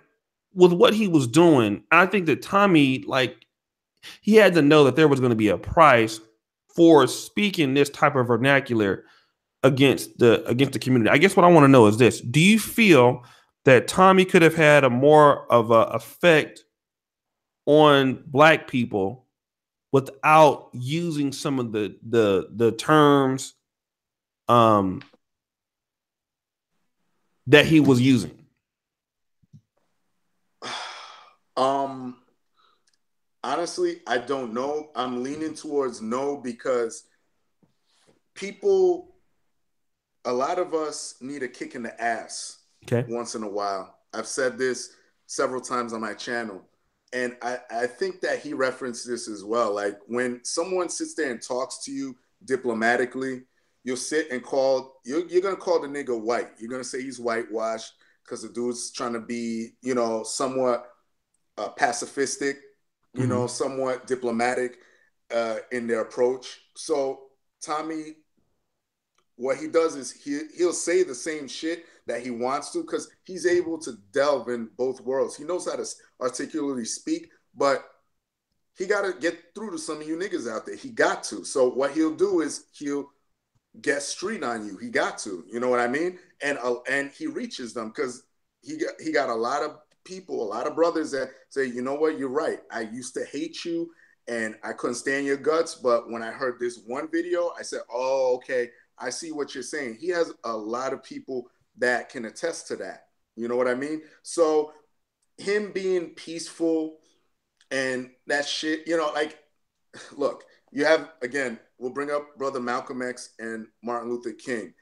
S1: with what he was doing, I think that Tommy, like, he had to know that there was going to be a price for speaking this type of vernacular against the community. I guess what I want to know is this: do you feel that Tommy could have had a more of a effect on black people without using some of the terms that he was using?
S2: Honestly, I don't know. I'm leaning towards no because a lot of us need a kick in the ass once in a while. I've said this several times on my channel. And I think that he referenced this as well. Like when someone sits there and talks to you diplomatically, you'll sit and you're going to call the nigga white. You're going to say he's whitewashed because the dude's trying to be, somewhat pacifistic, you know, somewhat diplomatic in their approach. So Tommy, what he does is he'll say the same shit that he wants to, because he's able to delve in both worlds. He knows how to articulately speak, but he got to get through to some of you niggas out there. He got to. So what he'll do is he'll get street on you. He got to. You know what I mean? And he reaches them, because he got a lot of people, a lot of brothers that say, you know what, you're right. I used to hate you and I couldn't stand your guts, but when I heard this one video, I said, oh, okay, I see what you're saying. He has a lot of people that can attest to that. You know what I mean? So him being peaceful and that shit, you know, like, look, you have, again, we'll bring up Brother Malcolm X and Martin Luther King.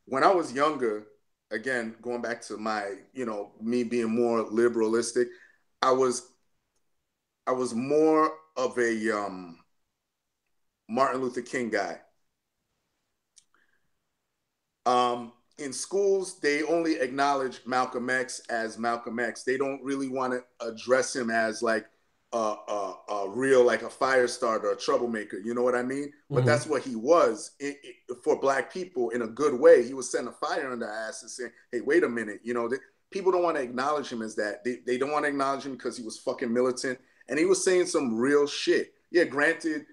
S2: When I was younger, again, going back to my, you know, me being more liberalistic, I was more of a Martin Luther King guy. In schools, they only acknowledge Malcolm X as Malcolm X. They don't really want to address him as like a real, like a fire starter, a troublemaker. You know what I mean? But that's what he was for Black people in a good way. He was setting a fire under our asses, saying, hey, wait a minute. You know, people don't want to acknowledge him as that. They don't want to acknowledge him because he was fucking militant. And he was saying some real shit. Yeah, granted,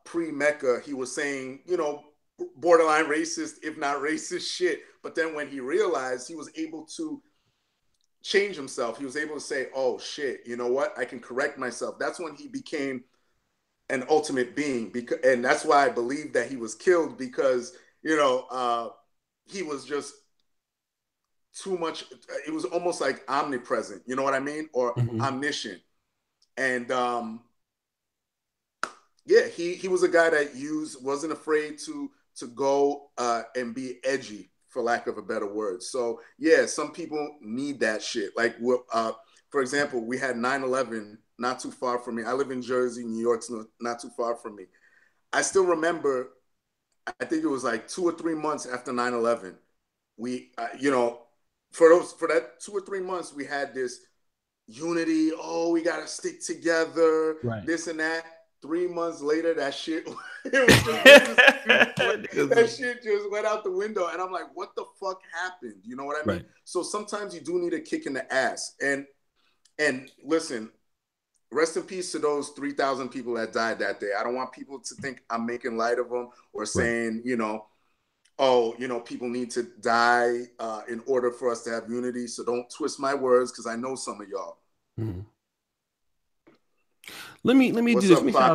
S2: pre-Mecca, he was saying, you know, borderline racist, if not racist shit. But then when he realized, he was able to change himself. He was able to say, oh shit, you know what? I can correct myself. That's when he became an ultimate being. And that's why I believe that he was killed, because, you know, he was just too much. It was almost like omnipresent, you know what I mean? Or omniscient. And yeah, he was a guy that wasn't afraid to go and be edgy, for lack of a better word. So yeah, some people need that shit. Like, for example, we had 9/11 not too far from me. I live in Jersey, New York's not too far from me. I still remember, I think it was like 2 or 3 months after 9/11, we, you know, for that 2 or 3 months, we had this unity. Oh, we gotta stick together, right? This and that. 3 months later, that shit, that shit just went out the window. And I'm like, what the fuck happened? You know what I mean? Right. So sometimes you do need a kick in the ass. And listen, rest in peace to those 3,000 people that died that day. I don't want people to think I'm making light of them or saying, you know, oh, you know, people need to die in order for us to have unity. So don't twist my words, because I know some of y'all.
S1: Let me do this. Let me shout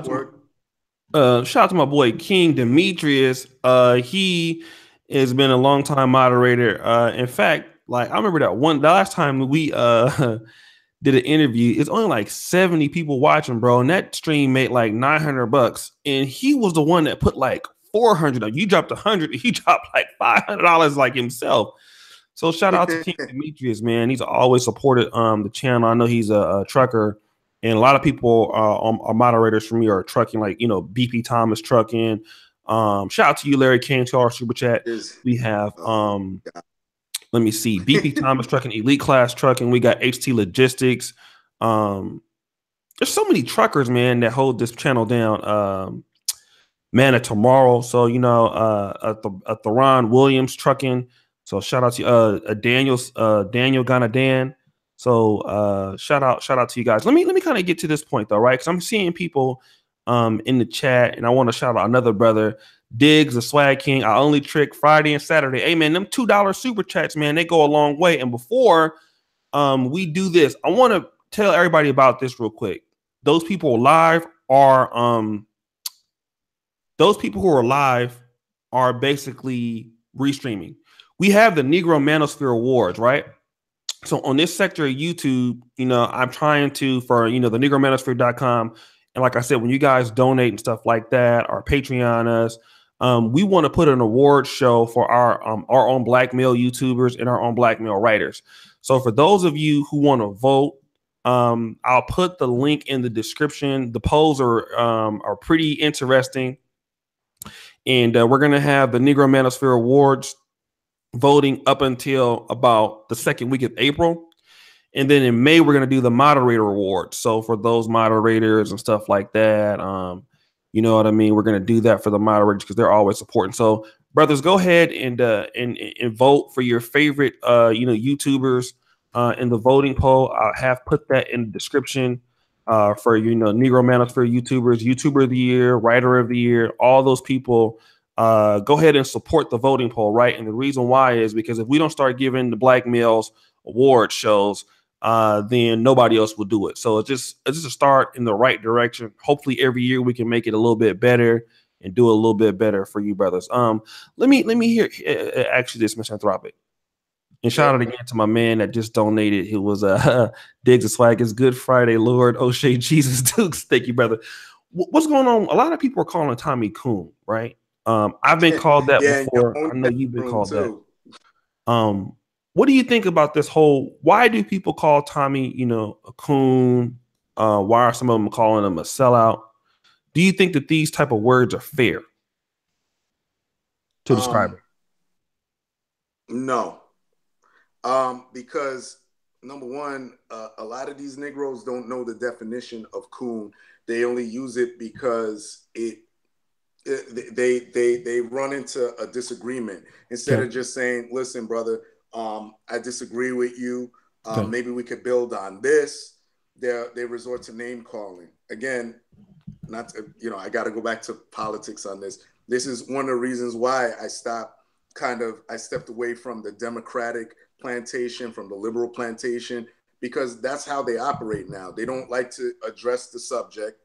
S1: out to my boy King Demetrius. He has been a long time moderator. In fact, like I remember the last time we did an interview, it's only like 70 people watching, bro, and that stream made like $900, and he was the one that put like 400. You dropped 100, he dropped like $500 like himself. So shout out to King Demetrius, man. He's always supported the channel. I know he's a trucker. And a lot of people are moderators for me are trucking, like, you know, BP Thomas trucking. Shout out to you, Larry Kane, to our super chat. We have, let me see, BP Thomas trucking, Elite Class trucking. We got HT Logistics. There's so many truckers, man, that hold this channel down. Man of Tomorrow. So, you know, Theron Williams trucking. So shout out to Daniel Ganadan. So shout out to you guys. Let me kind of get to this point though, right? Because I'm seeing people in the chat, and I want to shout out another brother, Diggs, the Swag King. I only trick Friday and Saturday. Hey man, them $2 super chats, man, they go a long way. And before we do this, I want to tell everybody about this real quick. Those people live are those people who are live are basically restreaming. We have the Negro Manosphere Awards, right? So on this sector of YouTube, you know, I'm trying to, for, you know, the negromanosphere.com. And like I said, when you guys donate and stuff like that, or Patreon us, we want to put an award show for our own Black male YouTubers and our own Black male writers. So for those of you who want to vote, I'll put the link in the description. The polls are pretty interesting. And we're going to have the Negro Manosphere Awards voting up until about the second week of April. And then in May, we're going to do the moderator awards. So for those moderators and stuff like that, you know what I mean? We're going to do that for the moderators because they're always supporting. So brothers, go ahead and vote for your favorite, YouTubers in the voting poll. I have put that in the description for, Negro Manosphere YouTubers, YouTuber of the Year, Writer of the Year, all those people. Go ahead and support the voting poll, right? And the reason why is because if we don't start giving the black males award shows, then nobody else will do it. So it's just a start in the right direction. Hopefully every year we can make it a little bit better and do a little bit better for you brothers. Let me hear actually this, Misanthropik. And shout out again to my man that just donated. It was Diggs and Swag. It's Good Friday, Lord O'Shea Jesus Dukes. Thank you, brother. What's going on? A lot of people are calling Tommy Coon, right? I've been called that before. I know you've been called that. What do you think about this whole? Why do people call Tommy, a coon? Why are some of them calling him a sellout? Do you think that these type of words are fair to describe it?
S2: No, because number one, a lot of these Negroes don't know the definition of coon. They only use it because they run into a disagreement instead of just saying, "Listen, brother, I disagree with you. Maybe we could build on this." They resort to name calling again. Not to, I got to go back to politics on this. This is one of the reasons why I stepped away from the Democratic plantation, from the liberal plantation, because that's how they operate now. They don't like to address the subject,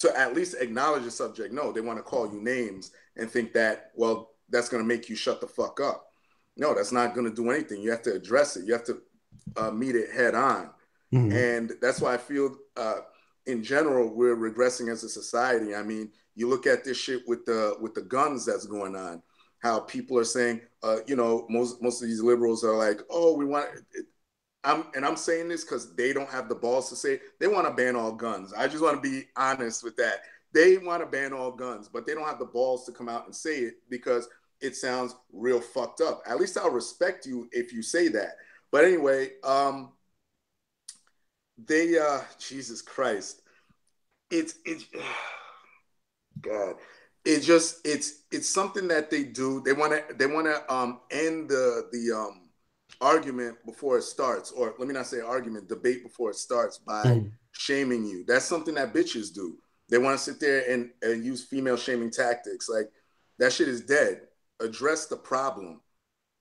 S2: to at least acknowledge the subject. No, they want to call you names and think that, well, that's going to make you shut the fuck up. No, that's not going to do anything. You have to address it. You have to meet it head on. Mm-hmm. And that's why I feel in general, we're regressing as a society. I mean, you look at this shit with the guns that's going on, how people are saying, most of these liberals are like, oh, we want it. I'm saying this because they don't have the balls to say it. They want to ban all guns. I just want to be honest with that. They want to ban all guns, but they don't have the balls to come out and say it because it sounds real fucked up. At least I'll respect you if you say that. But anyway, Jesus Christ, it's God. It's something that they do. They want to end the argument before it starts, or let me not say argument, debate before it starts by shaming you. That's something that bitches do. They want to sit there and use female shaming tactics. Like, that shit is dead. Address the problem.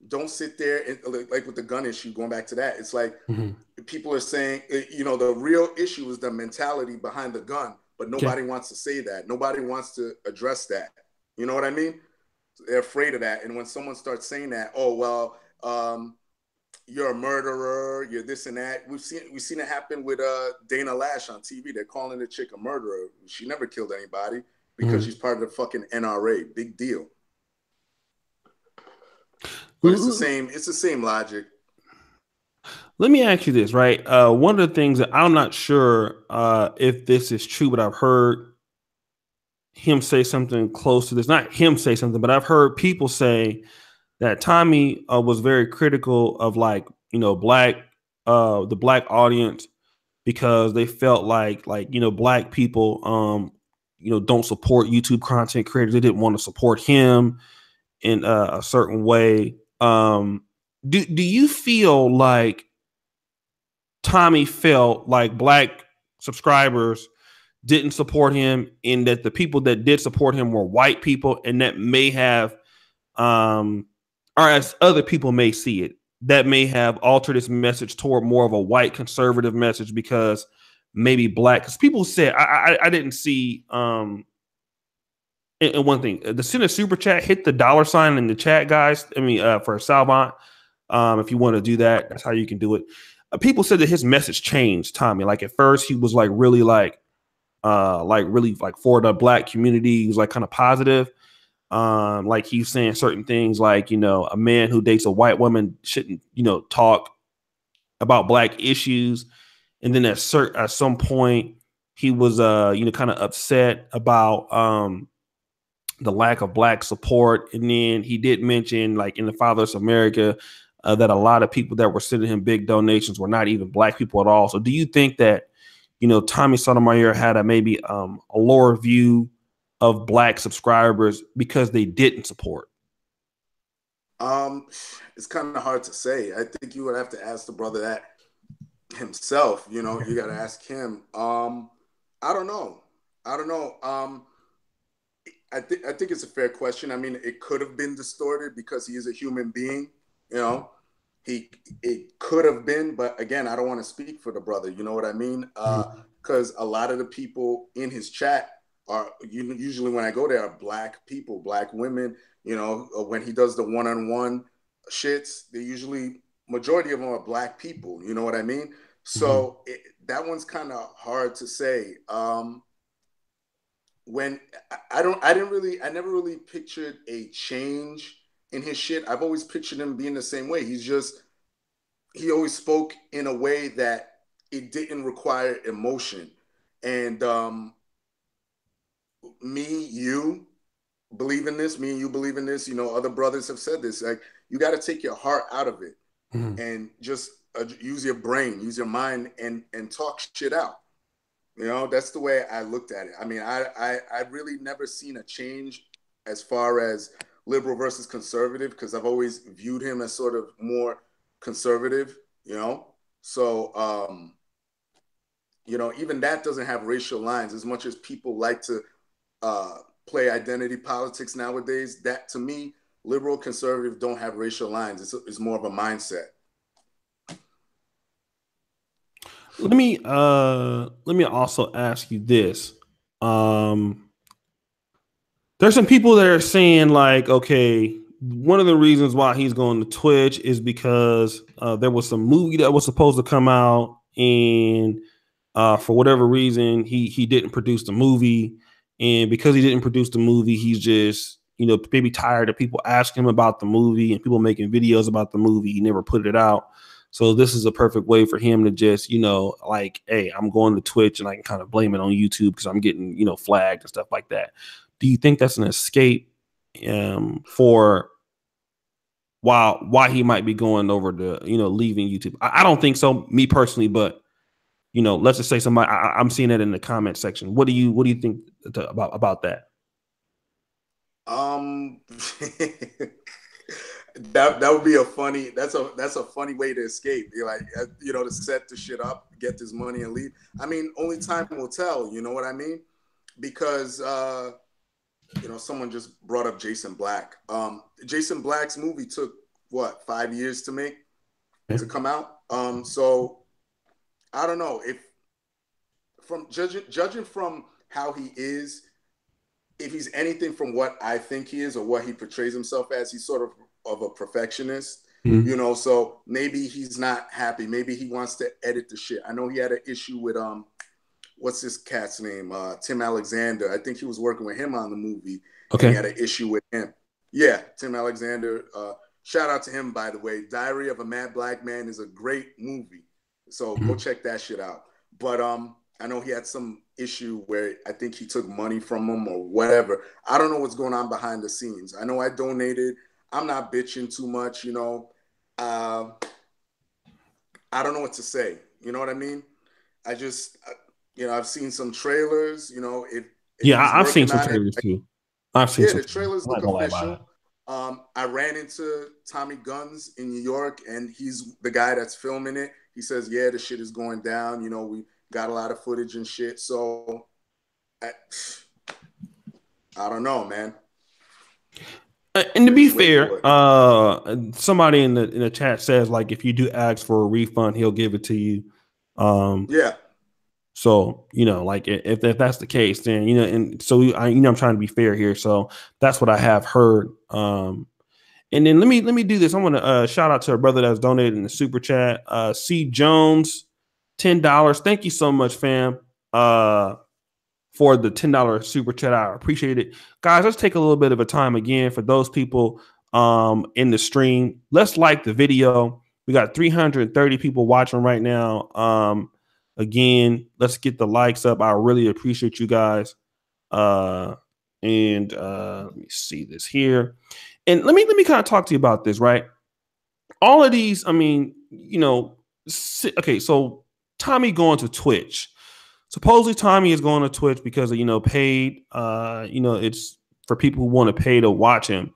S2: Don't sit there and, like with the gun issue, going back to that, it's like people are saying, the real issue is the mentality behind the gun, but nobody wants to say that. Nobody wants to address that. You know what I mean? They're afraid of that. And when someone starts saying that, oh, well, you're a murderer, you're this and that. We've seen it happen with Dana Lash on TV. They're calling the chick a murderer. She never killed anybody because she's part of the fucking NRA. Big deal. But it's the same logic.
S1: Let me ask you this, right? One of the things that I'm not sure if this is true, but I've heard him say something close to this. Not him say something, but I've heard people say that Tommy was very critical of the black audience because they felt like black people don't support YouTube content creators. They didn't want to support him in a certain way. Do you feel like Tommy felt like black subscribers didn't support him, in that the people that did support him were white people, and that may have or as other people may see it, that may have altered his message toward more of a white conservative message because maybe black, because people said I didn't see and one thing, the Senate super chat, hit the $ in the chat, guys. I mean, for Salvant, if you want to do that, that's how you can do it. People said that his message changed, Tommy. Like, at first he was really for the black community. He was kind of positive. Like, he's saying certain things like, a man who dates a white woman shouldn't, talk about black issues. And then at some point he was, kind of upset about, the lack of black support. And then he did mention, like, in the Fathers of America, that a lot of people that were sending him big donations were not even black people at all. So do you think that, you know, Tommy Sotomayor had maybe a lower view of black subscribers because they didn't support?
S2: It's kind of hard to say. I think you would have to ask the brother that himself. You know, you got to ask him. I don't know. I think it's a fair question. I mean, it could have been distorted because he is a human being. You know, it could have been, but again, I don't want to speak for the brother. You know what I mean? Because a lot of the people in his chat are usually, when I go there, are black people, black women. You know, when he does the one-on-one shits, they usually, majority of them are black people. You know what I mean? So that one's kind of hard to say. When I never really pictured a change in his shit. I've always pictured him being the same way. He always spoke in a way that it didn't require emotion. And you believe in this, me and you believe in this, you know, other brothers have said this, like, you got to take your heart out of it and just use your brain, use your mind, and talk shit out. You know, that's the way I looked at it. I mean, I really never seen a change as far as liberal versus conservative, because I've always viewed him as sort of more conservative, you know? So, you know, even that doesn't have racial lines. As much as people like to play identity politics nowadays, that, to me, liberal, conservative don't have racial lines. It's more of a mindset.
S1: Let me also ask you this. There's some people that are saying, like, okay, one of the reasons why he's going to Twitch is because there was some movie that was supposed to come out, and for whatever reason, he didn't produce the movie. And because he didn't produce the movie, he's just, you know, maybe tired of people asking him about the movie and people making videos about the movie. He never put it out. So this is a perfect way for him to just, you know, like, hey, I'm going to Twitch and I can kind of blame it on YouTube because I'm getting, you know, flagged and stuff like that. Do you think that's an escape for why he might be going over to, you know, leaving YouTube? I don't think so, me personally, but, you know, let's just say somebody, I'm seeing it in the comment section. What do you think about that?
S2: That would be a funny, that's a funny way to escape. You're like, you know, to set the shit up, get this money and leave. I mean, only time will tell, you know what I mean? Because you know, someone just brought up Jason Black. Jason Black's movie took what, 5 years to make, to come out. So I don't know, if from judging from how he is, if he's anything from what I think he is or what he portrays himself as, he's sort of a perfectionist, you know, so maybe he's not happy. Maybe he wants to edit the shit. I know he had an issue with, what's this cat's name? Tim Alexander. I think he was working with him on the movie. Okay. And he had an issue with him. Yeah, Tim Alexander. Shout out to him, by the way. Diary of a Mad Black Man is a great movie. So go check that shit out. But I know he had some issue where I think he took money from him or whatever. I don't know what's going on behind the scenes. I know I donated. I'm not bitching too much, you know. I don't know what to say. You know what I mean? I just, you know, I've seen some trailers, you know.
S1: I've seen some trailers too. I've seen
S2: the trailers look official. I ran into Tommy Guns in New York, and he's the guy that's filming it. He says, yeah, the shit is going down. You know, we got a lot of footage and shit. So I don't know, man.
S1: And to be fair, somebody in the chat says, like, if you do ask for a refund, he'll give it to you.
S2: Yeah.
S1: So, you know, like, if that's the case, then, you know, and so I'm trying to be fair here. So that's what I have heard. And then let me do this. I want to shout out to a brother that's donated in the super chat. C Jones, $10. Thank you so much, fam. For the $10 super chat. I appreciate it. Guys, let's take a little bit of a time again for those people in the stream. Let's like the video. We got 330 people watching right now. Again, let's get the likes up. I really appreciate you guys. Let me see this here. And let me kind of talk to you about this, right? all of these, I mean, okay, so Tommy going to Twitch. Supposedly Tommy is going to Twitch because of, paid, it's for people who want to pay to watch him.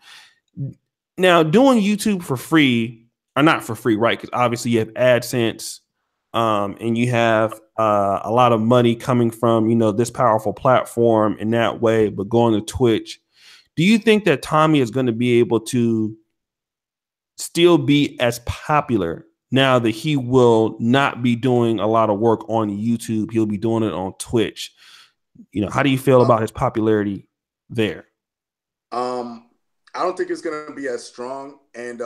S1: Now, doing YouTube for free, or not for free, right? Because obviously you have AdSense, and you have a lot of money coming from, this powerful platform in that way, but going to Twitch. Do you think that Tommy is going to be able to still be as popular now that he will not be doing a lot of work on YouTube? He'll be doing it on Twitch. How do you feel about his popularity there?
S2: I don't think it's gonna be as strong. And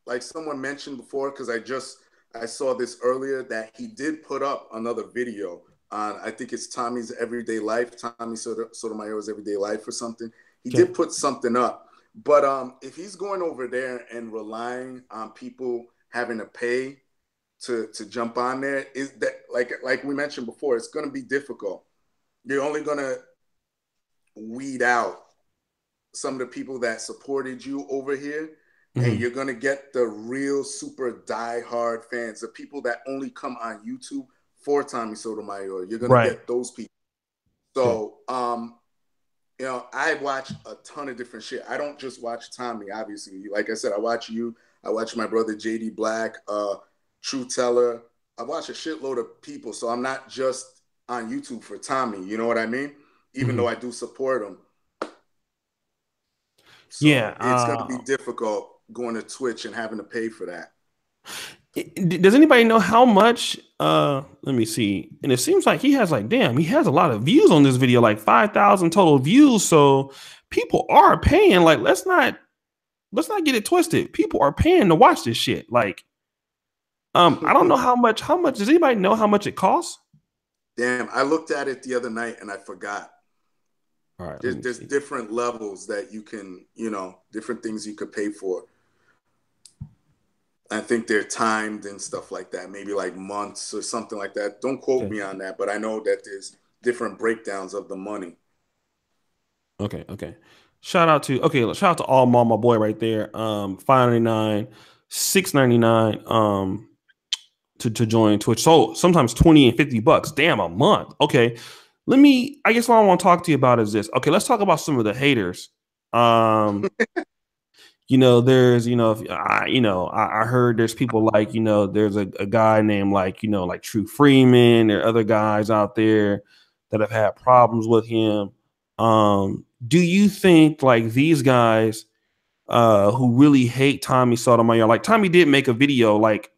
S2: like someone mentioned before, because I saw this earlier that he did put up another video on, I think it's Tommy's Everyday Life, Tommy Sotomayor's Everyday Life or something. He did put something up. But if he's going over there and relying on people having to pay to jump on there, is that like we mentioned before, it's gonna be difficult. You're only gonna weed out some of the people that supported you over here, and you're gonna get the real super diehard fans, the people that only come on YouTube for Tommy Sotomayor. You're gonna get those people. So, I watch a ton of different shit. I don't just watch Tommy, obviously. Like I said, I watch you. I watch my brother JD Black, True Teller. I watch a shitload of people, so I'm not just on YouTube for Tommy. You know what I mean? Even though I do support him. So it's going to be difficult going to Twitch and having to pay for that.
S1: Does anybody know how much? Let me see. And it seems like he has he has a lot of views on this video, like 5,000 total views. So people are paying. Like, let's not get it twisted. People are paying to watch this shit. Like, I don't know how much. How much does anybody know how much it costs?
S2: Damn, I looked at it the other night and I forgot.
S1: All right,
S2: there's different levels that you can, different things you could pay for. I think they're timed and stuff like that, maybe like months or something like that. Don't quote me on that, but I know that there's different breakdowns of the money.
S1: Okay. Shout out to All Mall, my boy right there. $5.99, $6.99 to join Twitch. So sometimes 20 and $50. Damn, a month. Okay. I guess what I want to talk to you about is this. Okay, let's talk about some of the haters. There's, I heard there's people like, there's a guy named like True Freeman. There are other guys out there that have had problems with him. Do you think like these guys who really hate Tommy Sotomayor, like Tommy did make a video, like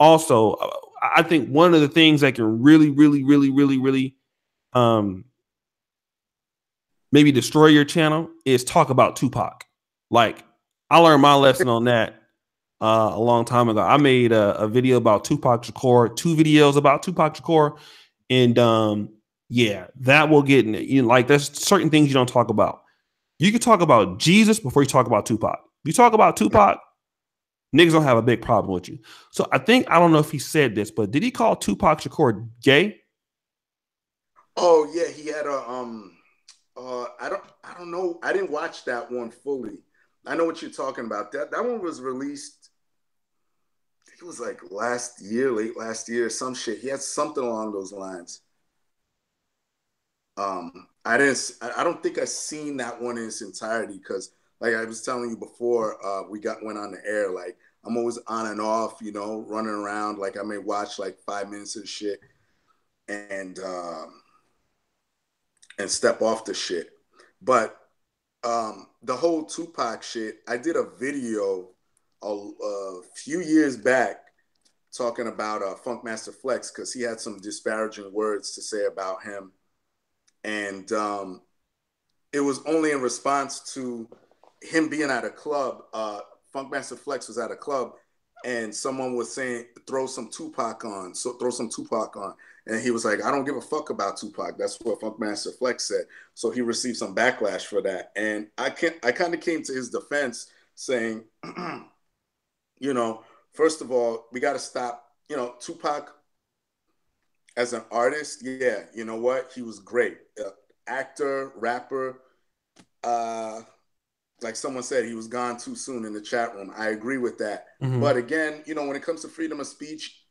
S1: also, I think one of the things that can really, really, really, really, really maybe destroy your channel is talk about Tupac. Like, I learned my lesson on that a long time ago. I made a video about Tupac Shakur, 2 videos about Tupac Shakur, and yeah, that will get like there's certain things you don't talk about. You can talk about Jesus before you talk about Tupac. You talk about Tupac, niggas don't have a big problem with you. So I don't know if he said this, but did he call Tupac Shakur gay?
S2: Oh yeah, he had a I don't know. I didn't watch that one fully. I know what you're talking about. That one was released, I think it was like late last year, some shit. He had something along those lines. I don't think I seen that one in its entirety because, like I was telling you before, we went on the air. Like I'm always on and off, running around. Like I may watch like 5 minutes of shit and step off the shit. But the whole Tupac shit, I did a video a few years back talking about Funkmaster Flex because he had some disparaging words to say about him. And it was only in response to him being at a club. Funkmaster Flex was at a club and someone was saying, throw some Tupac on. So throw some Tupac on. And he was like, I don't give a fuck about Tupac. That's what Funkmaster Flex said. So he received some backlash for that. And I kind of came to his defense saying, first of all, we got to stop, Tupac as an artist. Yeah, you know what? He was great. Actor, rapper, like someone said, he was gone too soon in the chat room. I agree with that.
S1: Mm-hmm.
S2: But again, you know, when it comes to freedom of speech,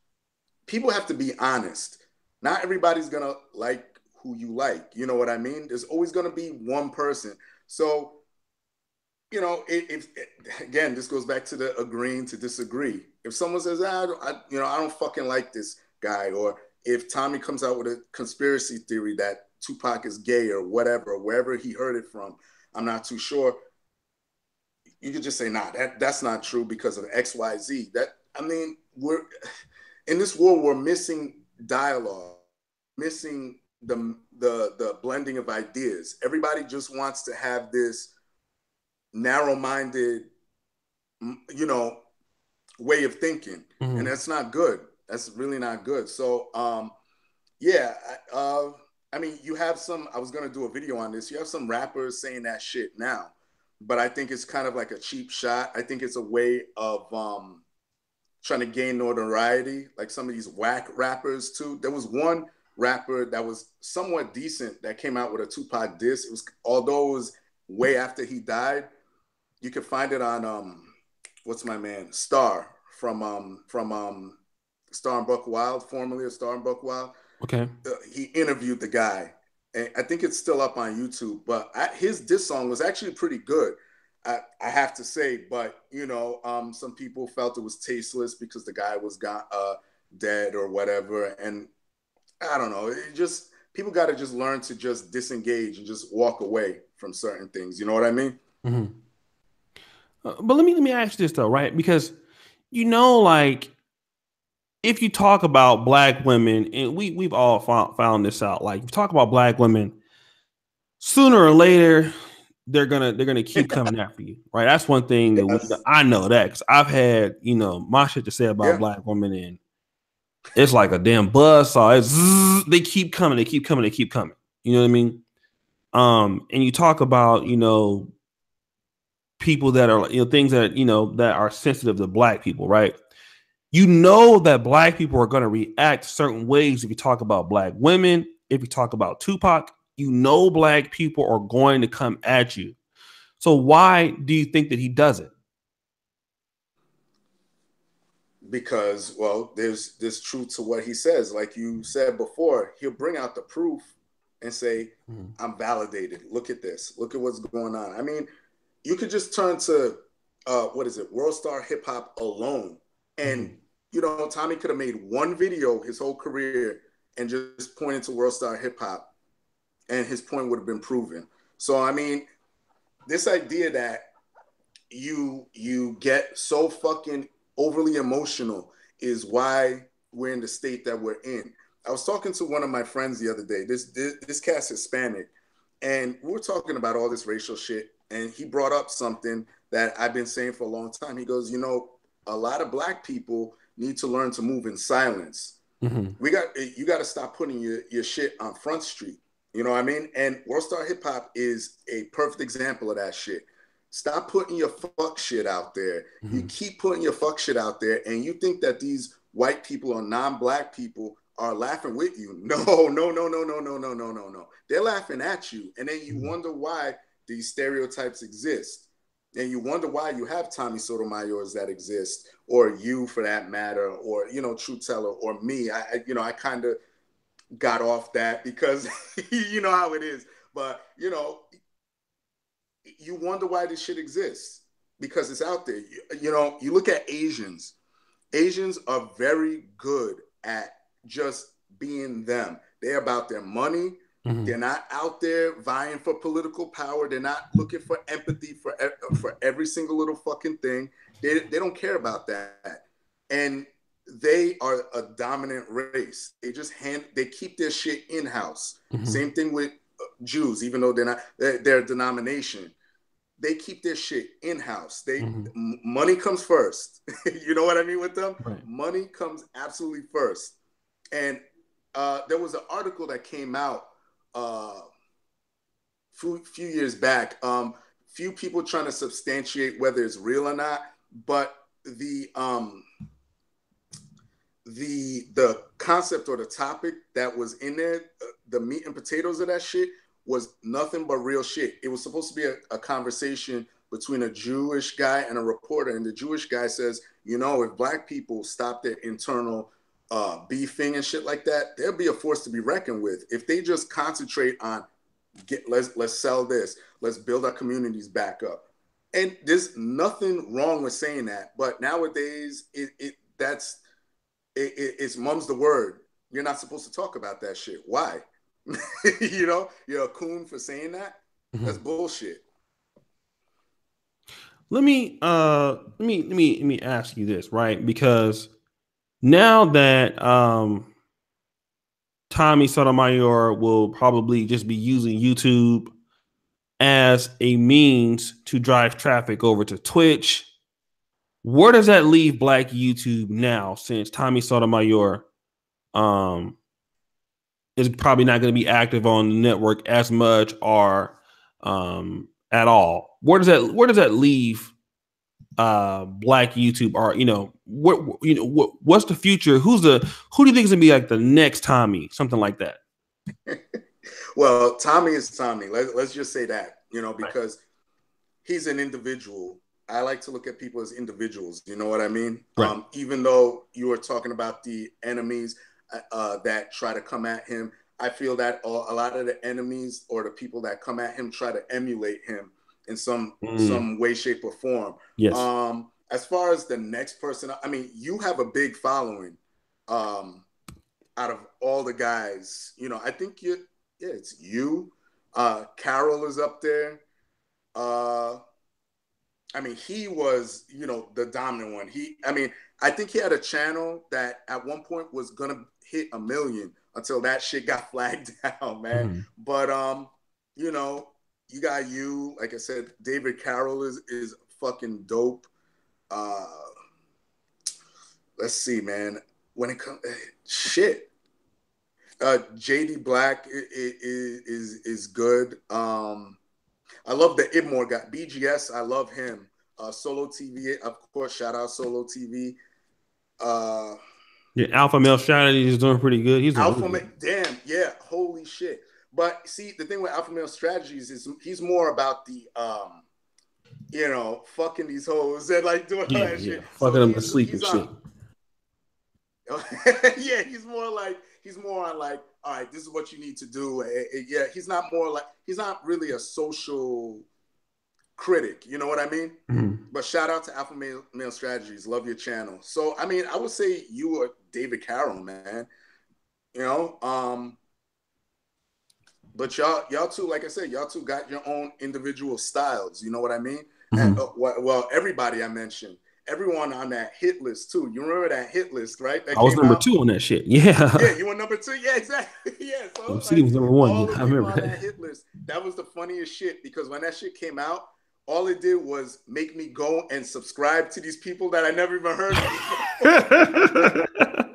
S2: people have to be honest. Not everybody's going to like who you like. You know what I mean? There's always going to be one person. So, you know, again, this goes back to the agreeing to disagree. If someone says, I don't fucking like this guy, or if Tommy comes out with a conspiracy theory that Tupac is gay or whatever, wherever he heard it from, I'm not too sure. You could just say, nah, that's not true because of X, Y, Z. We're in this world, we're missing dialogue, missing the blending of ideas. Everybody just wants to have this narrow-minded, you know, way of thinking, and that's not good. That's really not good. So, yeah, I mean, you have some. I was gonna do a video on this. You have some rappers saying that shit now, but I think it's kind of like a cheap shot. I think it's a way of trying to gain notoriety, like some of these whack rappers too. There was one rapper that was somewhat decent that came out with a Tupac diss. It was, although it was way after he died. You can find it on what's my man Star from Star and Buck Wild, formerly of Star and Buck Wild.
S1: Okay.
S2: He interviewed the guy, and I think it's still up on YouTube. But his diss song was actually pretty good. I have to say, but you know, some people felt it was tasteless because the guy was dead or whatever, and I don't know. It just, people got to just learn to just disengage and just walk away from certain things. You know what I mean?
S1: Mm-hmm. But let me ask you this though, right? Because you know, like if you talk about black women, and we've all found this out, like if you talk about black women, sooner or later they're gonna keep coming after you, right? That's one thing that I know that because I've had, you know, my shit to say about black women, and it's like a damn buzzsaw. They keep coming, they keep coming, they keep coming. You know what I mean? And you talk about, you know, people that are, you know, things that, you know, that are sensitive to black people, right? You know that black people are going to react certain ways if you talk about black women, if you talk about Tupac, you know black people are going to come at you. So why do you think that he does it?
S2: Because, well, there's truth to what he says. Like you said before, he'll bring out the proof and say, I'm validated. Look at this. Look at what's going on. I mean, you could just turn to, what is it, World Star Hip Hop alone. And, you know, Tommy could have made one video his whole career and just pointed to World Star Hip Hop, and his point would have been proven. So, I mean, this idea that you get so fucking overly emotional is why we're in the state that we're in. I was talking to one of my friends the other day. This cat's Hispanic, and we were talking about all this racial shit, and he brought up something that I've been saying for a long time. He goes, you know, a lot of black people need to learn to move in silence. You got to stop putting your shit on Front Street. You know what I mean? And Worldstar Hip Hop is a perfect example of that shit. Stop putting your fuck shit out there. You keep putting your fuck shit out there, and you think that these white people or non-black people are laughing with you. No. They're laughing at you. And then you wonder why these stereotypes exist. And you wonder why you have Tommy Sotomayors that exist, or you for that matter, or, you know, True Teller, or me. I kind of got off that because you know how it is. But, you know, you wonder why this shit exists because it's out there. You know, you look at Asians. Asians are very good at just being them. They're about their money. They're not out there vying for political power. They're not looking for empathy for every single little fucking thing. They don't care about that. And they are a dominant race. They keep their shit in-house. Same thing with Jews, even though they're a denomination. They keep their shit in-house. Money comes first. You know what I mean with them?
S1: Right.
S2: Money comes absolutely first. And there was an article that came out few years back. Few people trying to substantiate whether it's real or not, but the concept or the topic that was in there, the meat and potatoes of that shit was nothing but real shit. It was supposed to be a conversation between a Jewish guy and a reporter. And the Jewish guy says, you know, if black people stop their internal beefing and shit like that, they'll be a force to be reckoned with. If they just concentrate on let's sell this, let's build our communities back up. And there's nothing wrong with saying that, but nowadays it's mum's the word. You're not supposed to talk about that shit. Why? You know, you're a coon for saying that. That's bullshit.
S1: Let me ask you this, right? Because now that Tommy Sotomayor will probably just be using YouTube as a means to drive traffic over to Twitch, where does that leave Black YouTube now, since Tommy Sotomayor is probably not going to be active on the network as much or at all? Where does that leave Black YouTube? Or what's the future? Who do you think is gonna be like the next Tommy? Something like that.
S2: Well, Tommy is Tommy. Let's just say that, because he's an individual. I like to look at people as individuals. You know what I mean?
S1: Right.
S2: Even though you were talking about the enemies that try to come at him, I feel that a lot of the enemies or the people that come at him try to emulate him in some way, shape, or form.
S1: Yes.
S2: As far as the next person, I mean, you have a big following out of all the guys. I think it's you. Carol is up there. I mean, he was, the dominant one. I think he had a channel that at one point was gonna hit 1 million until that shit got flagged down, man. But you got you, like I said, David Carroll is fucking dope. Let's see, man. When it comes, shit. JD Black is good. I love the Ibmore guy. BGS, I love him. Solo TV, of course, shout out Solo TV.
S1: Yeah, Alpha Male Strategy is doing pretty good. He's
S2: Alpha Male, damn, yeah, holy shit. But see, the thing with Alpha Male Strategies is he's more about the fucking these hoes and like doing all that shit.
S1: Fucking them to sleep and shit.
S2: Yeah, he's more on like, all right, this is what you need to do. Yeah, he's not really a social critic. You know what I mean? But shout out to Alpha Male Strategies. Love your channel. So, I mean, I would say you are David Carroll, man. But y'all two, like I said, y'all two got your own individual styles. You know what I mean? And, well, everybody I mentioned, everyone on that hit list too. You remember that hit list, right?
S1: I was number 2 on that shit. Yeah.
S2: Yeah, you were number 2. Yeah, exactly. Yeah. So
S1: City was number 1.
S2: All the people on that hit list. That was the funniest shit because when that shit came out, all it did was make me go and subscribe to these people that I never even heard of.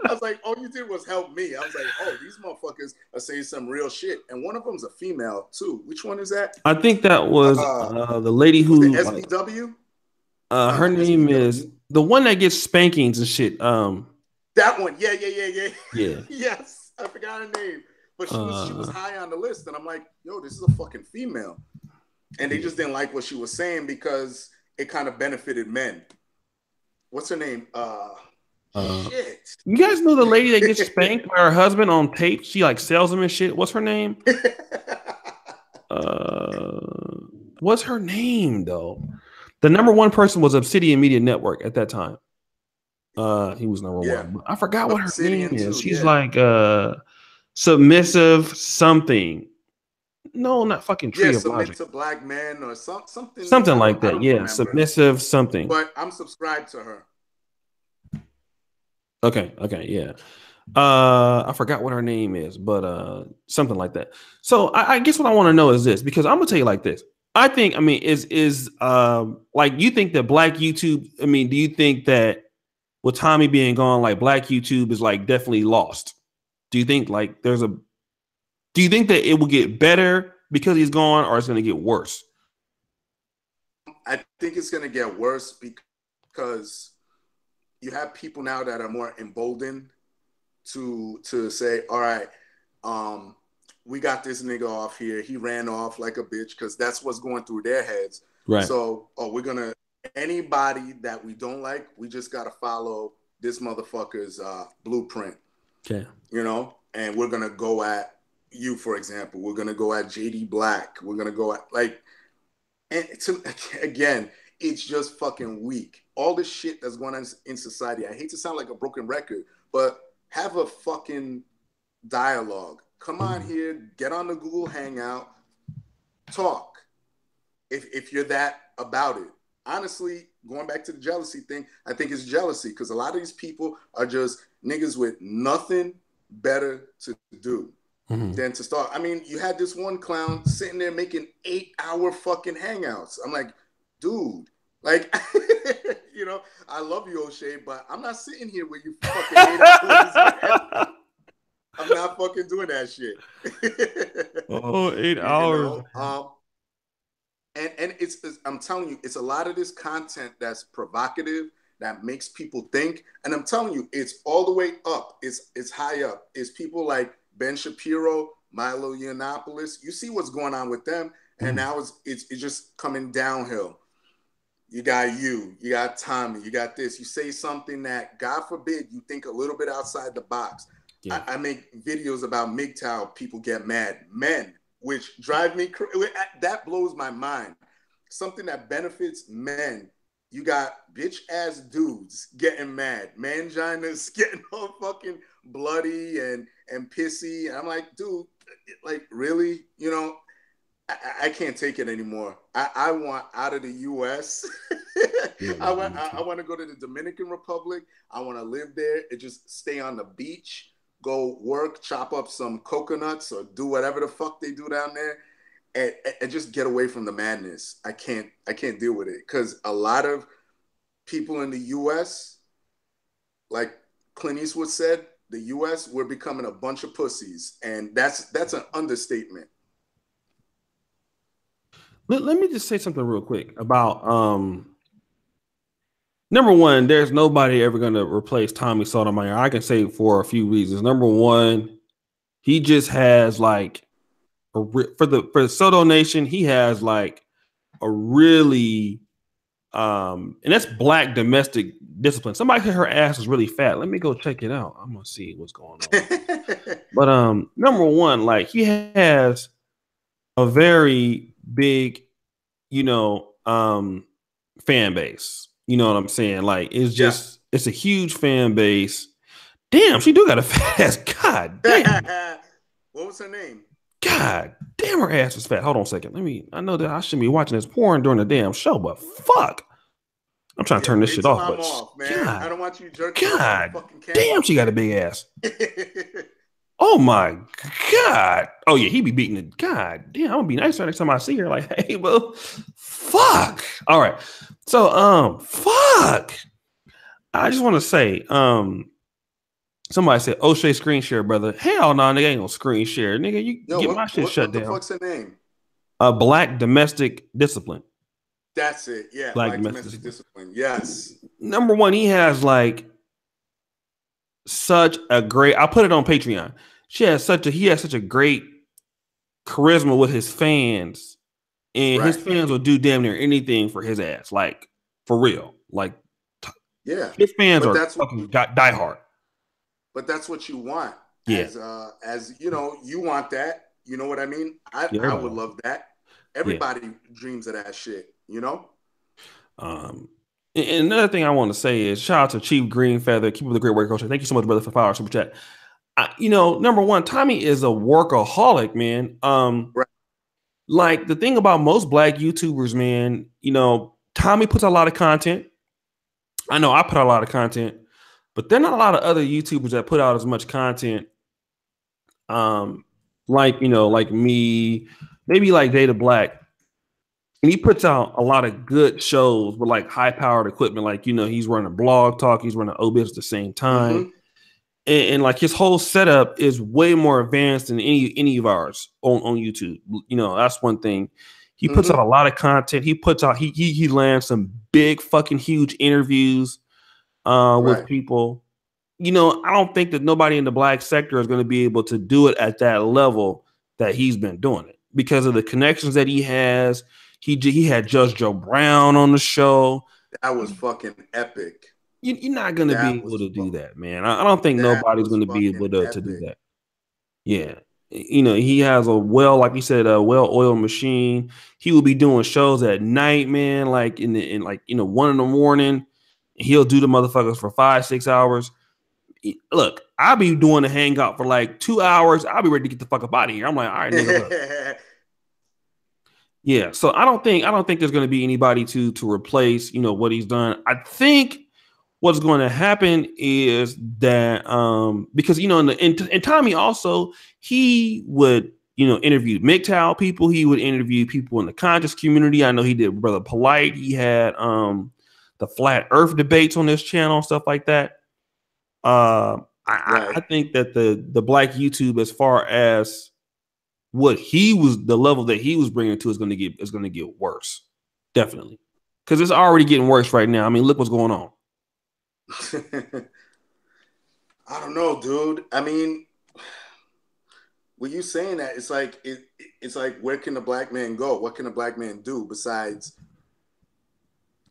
S2: I was like, all you did was help me. I was like, oh, these motherfuckers are saying some real shit. And one of them's a female too. Which one is that?
S1: I think that was the lady who
S2: the SBW.
S1: Her name is the one that gets spankings and shit.
S2: That one. Yeah.
S1: Yeah.
S2: Yes. I forgot her name. But she was high on the list. And I'm like, yo, this is a fucking female. And they just didn't like what she was saying because it kind of benefited men. What's her name? Shit.
S1: You guys know the lady that gets spanked by her husband on tape? She like sells them and shit. What's her name? What's her name though? The number 1 person was Obsidian Media Network at that time. He was number 1. But I forgot what her name is. She's like submissive something. No, not fucking Tree of Logic.
S2: Submit to Black Men or something.
S1: Something like that. Yeah, remember. Submissive something.
S2: But I'm subscribed to her.
S1: Okay, yeah. I forgot what her name is, but something like that. So I guess what I want to know is this, because I'm gonna tell you like this. I think, I mean, is like, you think that Black YouTube, I mean, do you think that with Tommy being gone, like Black YouTube is like definitely lost? Do you think like do you think that it will get better because he's gone, or it's going to get worse?
S2: I think it's going to get worse because you have people now that are more emboldened to say, all right, we got this nigga off here. He ran off like a bitch, because that's what's going through their heads.
S1: Right.
S2: So, anybody that we don't like, we just gotta follow this motherfucker's blueprint.
S1: Okay.
S2: You know, and we're gonna go at you, for example. We're gonna go at JD Black. We're gonna go at again, it's just fucking weak. All this shit that's going on in society. I hate to sound like a broken record, but have a fucking dialogue. Come on here, get on the Google Hangout, talk. If you're that about it. Honestly, going back to the jealousy thing, I think it's jealousy because a lot of these people are just niggas with nothing better to do than to start. I mean, you had this one clown sitting there making 8-hour fucking hangouts. I'm like, dude, like, you know, I love you, O'Shea, but I'm not sitting here with you fucking 8 hours. I'm not fucking doing that shit.
S1: 8 hours.
S2: You know? And it's I'm telling you, it's a lot of this content that's provocative, that makes people think. And I'm telling you, it's all the way up. It's high up. It's people like Ben Shapiro, Milo Yiannopoulos. You see what's going on with them, and now it's just coming downhill. You got Tommy, you got this. You say something that, God forbid, you think a little bit outside the box. Yeah. I make videos about MGTOW, people get mad. Men, which drive me crazy. That blows my mind. Something that benefits men. You got bitch ass dudes getting mad. Manginas getting all fucking bloody and pissy. And I'm like, dude, like, really? You know, I can't take it anymore. I want out of the U.S. I want to go to the Dominican Republic. I want to live there and just stay on the beach, go work, chop up some coconuts or do whatever the fuck they do down there, and just get away from the madness. I can't deal with it because a lot of people in the U.S., like Clint Eastwood said, the U.S., we're becoming a bunch of pussies, and that's an understatement.
S1: Let me just say something real quick about number one, there's nobody ever going to replace Tommy Sotomayor. I can say for a few reasons. Number one, he just has like for the Soto Nation, he has like a really and that's black domestic discipline. Somebody said her ass is really fat. Let me go check it out. I'm gonna see what's going on. But number one, like he has a very big, you know, fan base. You know what I'm saying? Like it's just it's a huge fan base. Damn, she do got a fat ass. God damn.
S2: What was her name?
S1: God damn, her ass is fat. Hold on a second. I know that I shouldn't be watching this porn during the damn show, but fuck. I'm trying to turn this shit off.
S2: I'm off, man. God, I don't want you jerking
S1: God fucking damn, she got a big ass. Oh my God. Oh yeah, he be beating it. God damn, I'm gonna be nicer next time I see her. Like, hey, well, fuck. All right. So fuck. I just want to say, somebody said O'Shea screen share, brother. Hell no, nigga ain't no screen share. Nigga, you get my shit shut down.
S2: What the fuck's her name?
S1: Black domestic discipline.
S2: That's it. Yeah, black domestic discipline. Yes.
S1: Number one, he has like such a great, I'll put it on Patreon. He has such a great charisma with his fans, and his fans will do damn near anything for his ass, like for real. Like,
S2: yeah,
S1: his fans are fucking diehard.
S2: But that's what you want. Yeah. As you know, you want that. You know what I mean? I would love that. Everybody dreams of that shit, you know?
S1: And another thing I want to say is shout out to Chief Greenfeather. Keep up the great work, Coach. Thank you so much, brother, for $5 super chat. You know, number one, Tommy is a workaholic, man. Like the thing about most black YouTubers, man, you know, Tommy puts a lot of content. I know I put out a lot of content, but there are not a lot of other YouTubers that put out as much content. Like, you know, like me, maybe like Data Black. And he puts out a lot of good shows with like high powered equipment. Like, you know, he's running Blog Talk, he's running Obis at the same time. And like his whole setup is way more advanced than any of ours on YouTube. You know, that's one thing. He puts out a lot of content. He puts out he lands some big fucking huge interviews with people. You know, I don't think that nobody in the black sector is going to be able to do it at that level that he's been doing it because of the connections that he has. He had Judge Joe Brown on the show.
S2: That was fucking epic.
S1: You're not gonna be able to do that, man. I don't think
S2: that
S1: nobody's
S2: was
S1: gonna be
S2: fucking
S1: able to do
S2: epic.
S1: that. Yeah. You know, he has like you said, a well-oiled machine. He will be doing shows at night, man, like in 1 a.m. He'll do the motherfuckers for 5-6 hours. Look, I'll be doing a hangout for like 2 hours. I'll be ready to get the fuck up out of here. I'm like, all right, nigga, look. Yeah, so I don't think there's going to be anybody to replace, what he's done. I think what's going to happen is that because in Tommy also, he would interview MGTOW people, he would interview people in the conscious community. I know he did Brother Polite. He had the flat earth debates on this channel, stuff like that. I think that the black YouTube, as far as the level that he was bringing to, is going to get worse, definitely, because it's already getting worse right now. I mean, look what's going on.
S2: I don't know, dude. I mean, when you saying that, it's like it's like, where can the black man go? What can a black man do besides,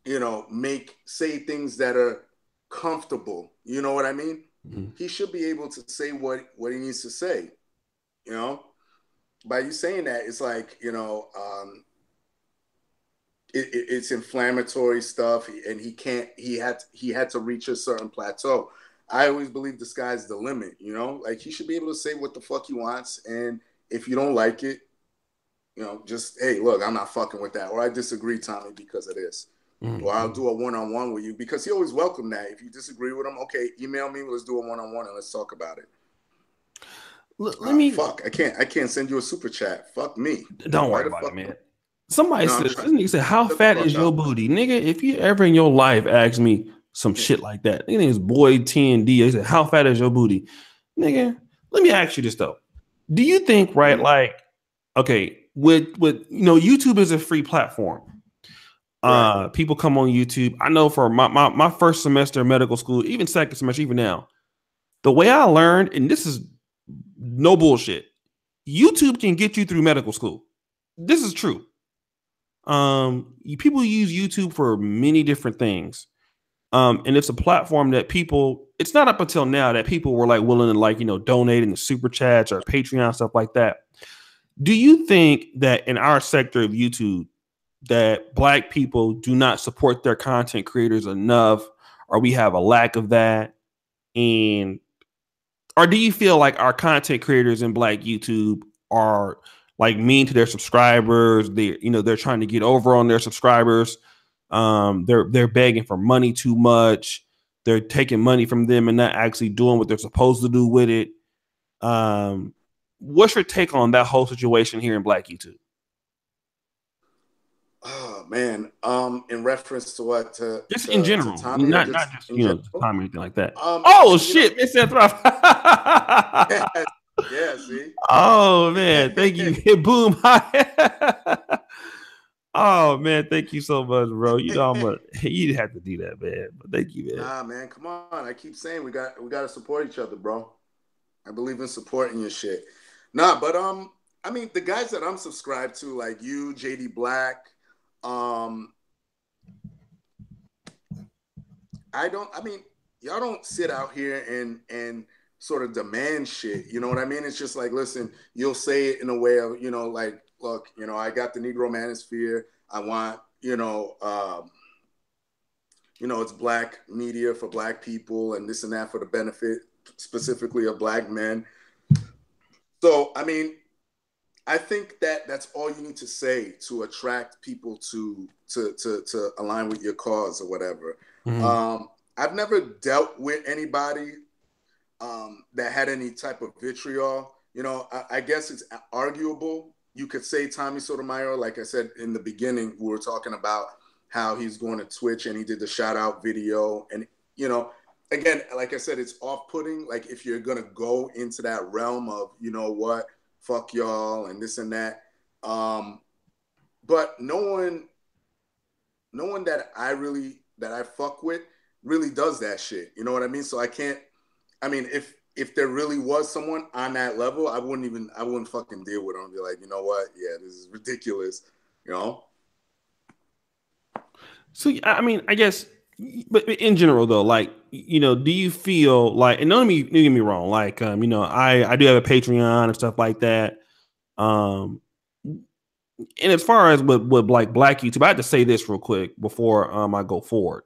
S2: say things that are comfortable? You know what I mean? Mm-hmm. He should be able to say what he needs to say. By you saying that, it's like, it's inflammatory stuff, and he had to reach a certain plateau. I always believe the sky's the limit, like he should be able to say what the fuck he wants. And if you don't like it, just, hey, look, I'm not fucking with that. Or I disagree, Tommy, because of this. Mm-hmm. Or I'll do a one-on-one with you, because he always welcomed that. If you disagree with him, okay, email me, let's do a one-on-one and let's talk about it. Fuck, I can't send you a super chat. Fuck me.
S1: Don't worry about it, man. Somebody said, how fat is your booty? Nigga, if you ever in your life ask me some shit like that, nigga name's Boy TND. He said, how fat is your booty? Nigga, let me ask you this though. Do you think, right, like, okay, with YouTube is a free platform. Right. People come on YouTube. I know for my first semester of medical school, even second semester, even now, the way I learned, and this is no bullshit, YouTube can get you through medical school. This is true. People use YouTube for many different things. And it's a platform that it's not up until now that people were like willing to donate in the super chats or Patreon, stuff like that. Do you think that in our sector of YouTube that black people do not support their content creators enough, or we have a lack of that? Or do you feel like our content creators in black YouTube are like mean to their subscribers? They're trying to get over on their subscribers. They're begging for money too much. They're taking money from them and not actually doing what they're supposed to do with it. What's your take on that whole situation here in black YouTube?
S2: Oh man, in reference to what?
S1: Just in general,
S2: Tommy,
S1: not just Tommy or anything like that. Shit, Misanthropik.
S2: Yeah, see.
S1: Oh man, thank you. Boom. Oh man, thank you so much, bro. You had to do that, man. But thank you, man.
S2: Nah, man, come on. I keep saying we got to support each other, bro. I believe in supporting your shit. Nah, but I mean, the guys that I'm subscribed to, like you, JD Black, y'all don't sit out here and sort of demand shit. You know what I mean? It's just like, listen, you'll say it in a way of, like, look, I got the Negro Manosphere. I want, it's black media for black people and this and that for the benefit specifically of black men. So, I mean, I think that's all you need to say to attract people to align with your cause or whatever. Mm-hmm. I've never dealt with anybody that had any type of vitriol. I guess it's arguable. You could say Tommy Sotomayor, like I said in the beginning, we were talking about how he's going to Twitch and he did the shout out video. And, again, like I said, it's off-putting. Like if you're going to go into that realm of, what, fuck y'all and this and that. But no one that I fuck with really does that shit. You know what I mean? So if there really was someone on that level, I wouldn't fucking deal with them and be like, you know what? Yeah, this is ridiculous.
S1: So I mean, I guess, but in general though, like, do you feel like, and don't get me wrong, like, I do have a Patreon and stuff like that. And as far as with like Black YouTube, I have to say this real quick before I go forward.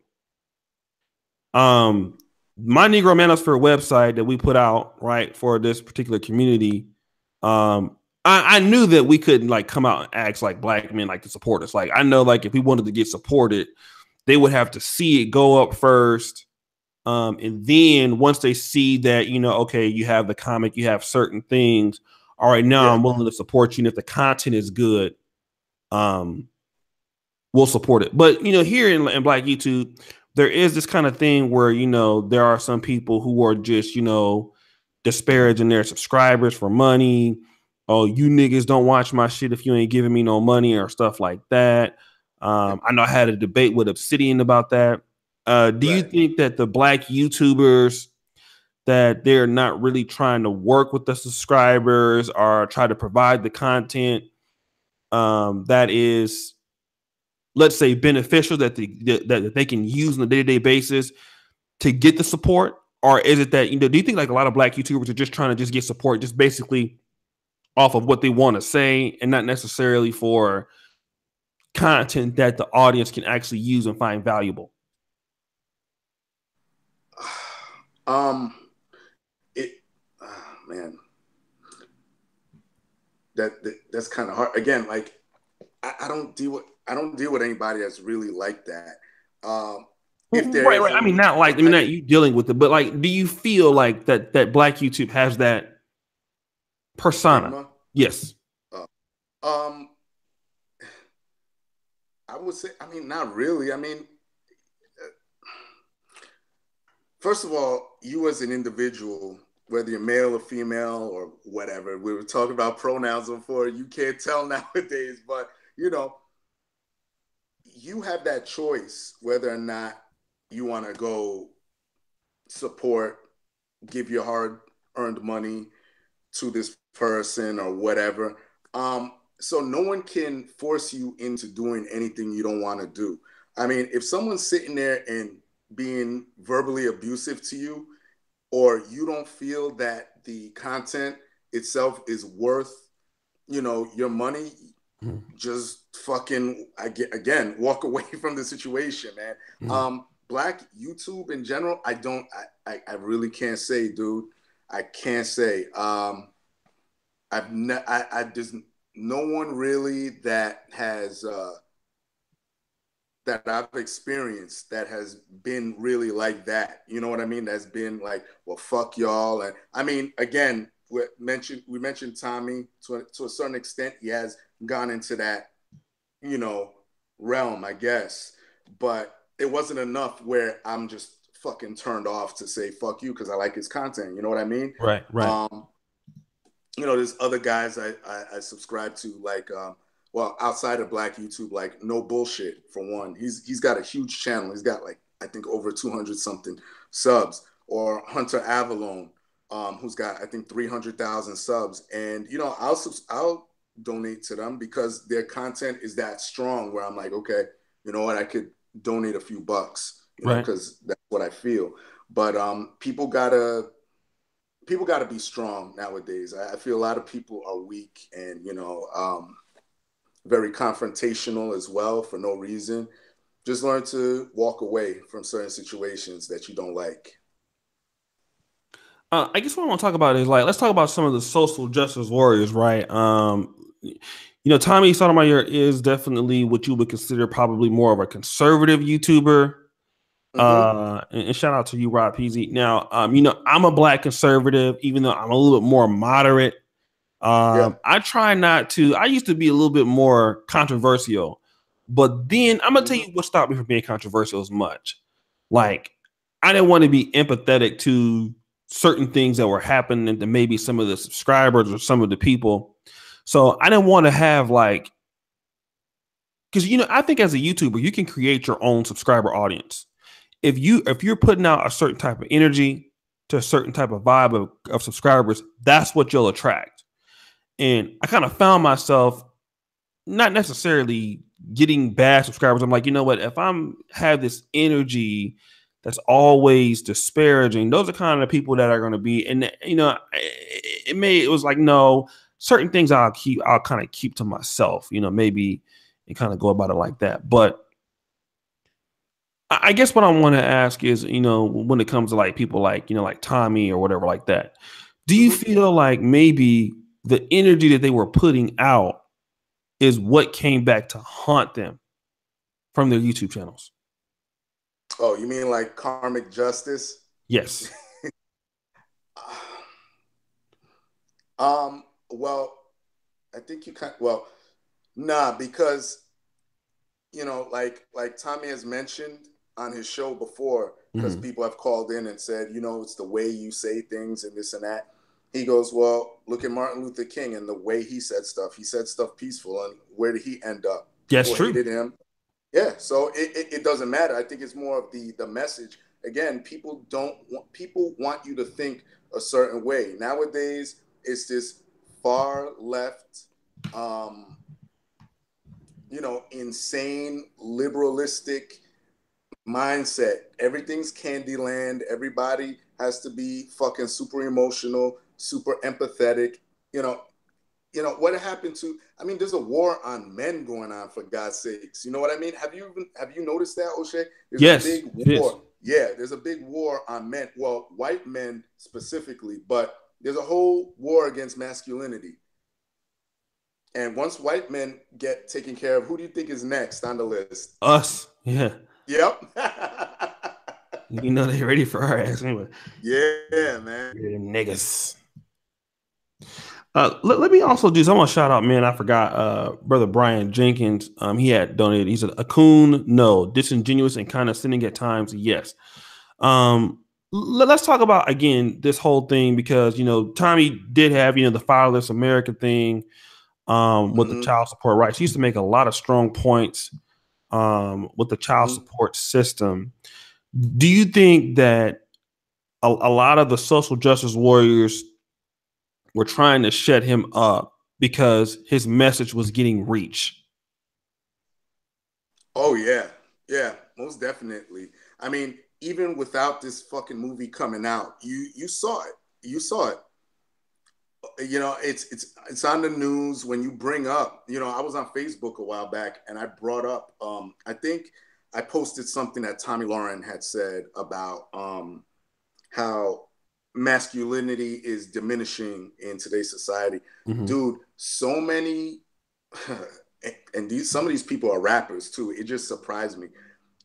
S1: My Negro Manosphere website that we put out, right, for this particular community, I knew that we couldn't like come out and ask like Black men like to support us. Like, I know, like, if we wanted to get supported, they would have to see it go up first. And then once they see that, okay, you have the comic, you have certain things. All right, now I'm willing to support you. And if the content is good, we'll support it. But, here in Black YouTube, there is this kind of thing where, there are some people who are just, disparaging their subscribers for money. Oh, you niggas don't watch my shit if you ain't giving me no money or stuff like that. I know I had a debate with Obsidian about that. Do you think that the Black YouTubers, that they're not really trying to work with the subscribers or try to provide the content that is, let's say, beneficial, that they can use on a day-to-day basis to get the support? Or is it that, do you think like a lot of Black YouTubers are just trying to just get support just basically off of what they want to say and not necessarily for content that the audience can actually use and find valuable?
S2: Man, that's kind of hard. Again, like, I don't deal with anybody that's really like that. If there
S1: right. I mean, not like, not you dealing with it, but like, do you feel like that Black YouTube has that persona? Stigma? Yes.
S2: I would say, I mean, not really. I mean, first of all, you as an individual, whether you're male or female or whatever, we were talking about pronouns before. You can't tell nowadays, but you have that choice whether or not you want to go support, give your hard-earned money to this person or whatever. So no one can force you into doing anything you don't want to do. I mean, if someone's sitting there and being verbally abusive to you, or you don't feel that the content itself is worth, your money, just fucking, again, walk away from the situation, man. Black YouTube in general, I really can't say, dude. I can't say. There's no one really that has that I've experienced that has been really like that. You know what I mean? That's been like, well, fuck y'all. And I mean, again, we mentioned Tommy to a certain extent. He has gone into that, realm, I guess. But it wasn't enough where I'm just fucking turned off to say fuck you because I like his content. You know what I mean?
S1: Right.
S2: There's other guys I subscribe to, like, well, outside of Black YouTube, like No Bullshit, for one. He's got a huge channel. He's got, like, I think over 200 something subs. Or Hunter Avalone, who's got, I think, 300,000 subs. And, I'll donate to them because their content is that strong where I'm like, okay, you know what, I could donate a few bucks, because that's what I feel. But people gotta be strong nowadays. I feel a lot of people are weak and, very confrontational as well for no reason. Just learn to walk away from certain situations that you don't like.
S1: I guess what I want to talk about is, like, let's talk about some of the social justice warriors, right? Tommy Sotomayor is definitely what you would consider probably more of a conservative YouTuber. And shout out to you, Rob Peasy. Now, I'm a Black conservative, even though I'm a little bit more moderate. I try not to. I used to be a little bit more controversial, but then I'm gonna tell you what stopped me from being controversial as much. Like, I didn't want to be empathetic to certain things that were happening to maybe some of the subscribers or some of the people. So I didn't want to have, like, because I think as a YouTuber, you can create your own subscriber audience. If you're putting out a certain type of energy to a certain type of vibe of subscribers, that's what you'll attract. And I kind of found myself not necessarily getting bad subscribers, I'm like, you know what? If I'm have this energy that's always disparaging, those are kind of the people that are going to be. And you know, it was like, no, certain things I'll kind of keep to myself. You know, maybe and kind of go about it like that. But I guess what I want to ask is, you know, when it comes to like people like, you know, like Tommy or whatever like that, do you feel like maybe the energy that they were putting out is what came back to haunt them from their YouTube channels?
S2: Oh, you mean like karmic justice?
S1: Yes.
S2: Well, I think you well, nah, because you know, like Tommy has mentioned on his show before, because people have called in and said, you know, it's the way you say things and this and that. He goes, well, look at Martin Luther King and the way he said stuff. He said stuff peaceful, and where did he end up? People hated him. Yeah, so it doesn't matter. I think it's more of the message. Again, people want you to think a certain way. Nowadays, it's this far left, you know, insane liberalistic mindset. Everything's Candyland. Everybody has to be fucking super emotional, super empathetic. You know, what happened to? I mean, there's a war on men going on, for God's sakes. You know what I mean? Have you noticed that, Oshay? There's a big war. Yeah, there's a big war on men. Well, white men specifically, but there's a whole war against masculinity. And once white men get taken care of, who do you think is next on the list?
S1: Us. Yeah.
S2: Yep.
S1: You know they're ready for our ass anyway.
S2: Yeah, man.
S1: Yeah, niggas. Let me also do. I want to shout out, man. I forgot, brother Brian Jenkins. He had donated. He said, "A coon, no, disingenuous and condescending at times, yes." Let's talk about again this whole thing, because you know Tommy did have, you know, the fatherless America thing, with the child support rights. He used to make a lot of strong points, with the child support system. Do you think that a lot of the social justice warriors were trying to shut him up because his message was getting reach?
S2: Oh yeah, yeah, most definitely. I mean, even without this fucking movie coming out, you saw it. You saw it. You know, it's on the news when you bring up. You know, I was on Facebook a while back and I brought up. I think I posted something that Tommy Lauren had said about how masculinity is diminishing in today's society. Dude, so many and some of these people are rappers too. It just surprised me.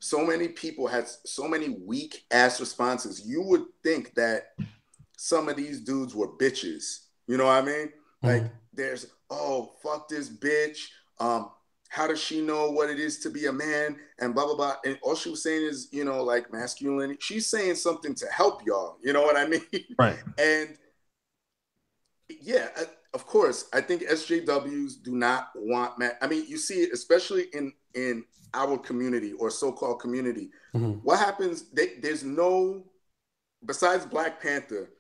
S2: So many people had so many weak ass responses. You would think that some of these dudes were bitches. You know what I mean? Like there's, oh, fuck this bitch. How does she know what it is to be a man? And blah blah blah. And all she was saying is, you know, like masculinity. She's saying something to help y'all. You know what I mean?
S1: Right.
S2: And yeah, of course, I think SJWs do not want man. I mean, you see it especially in our community or so-called community. What happens? There's no, besides Black Panther,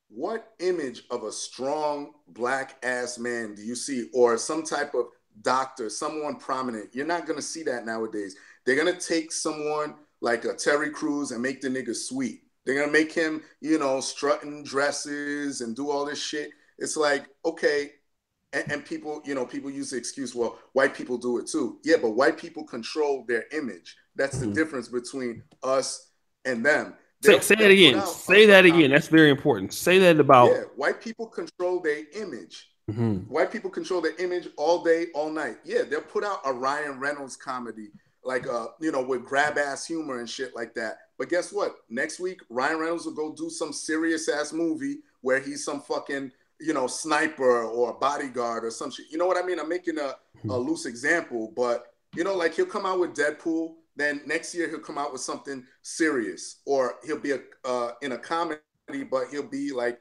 S2: what image of a strong black ass man do you see, or some type of doctor, someone prominent? You're not gonna see that nowadays. They're gonna take someone like a Terry Crews and make the nigga sweet. They're gonna make him, you know, strutting dresses and do all this shit. It's like, okay, and people, you know, people use the excuse, well, white people do it too. Yeah, but white people control their image. That's the difference between us and them.
S1: Say that again. Say that again. That's very important. Say that about.
S2: Yeah, white people control their image. White people control their image all day, all night. Yeah, they'll put out a Ryan Reynolds comedy, like you know, with grab ass humor and shit like that. But guess what? Next week, Ryan Reynolds will go do some serious ass movie where he's some fucking, you know, sniper or a bodyguard or some shit. You know what I mean? I'm making a loose example, but you know, like he'll come out with Deadpool. Then next year he'll come out with something serious, or he'll be in a comedy, but he'll be like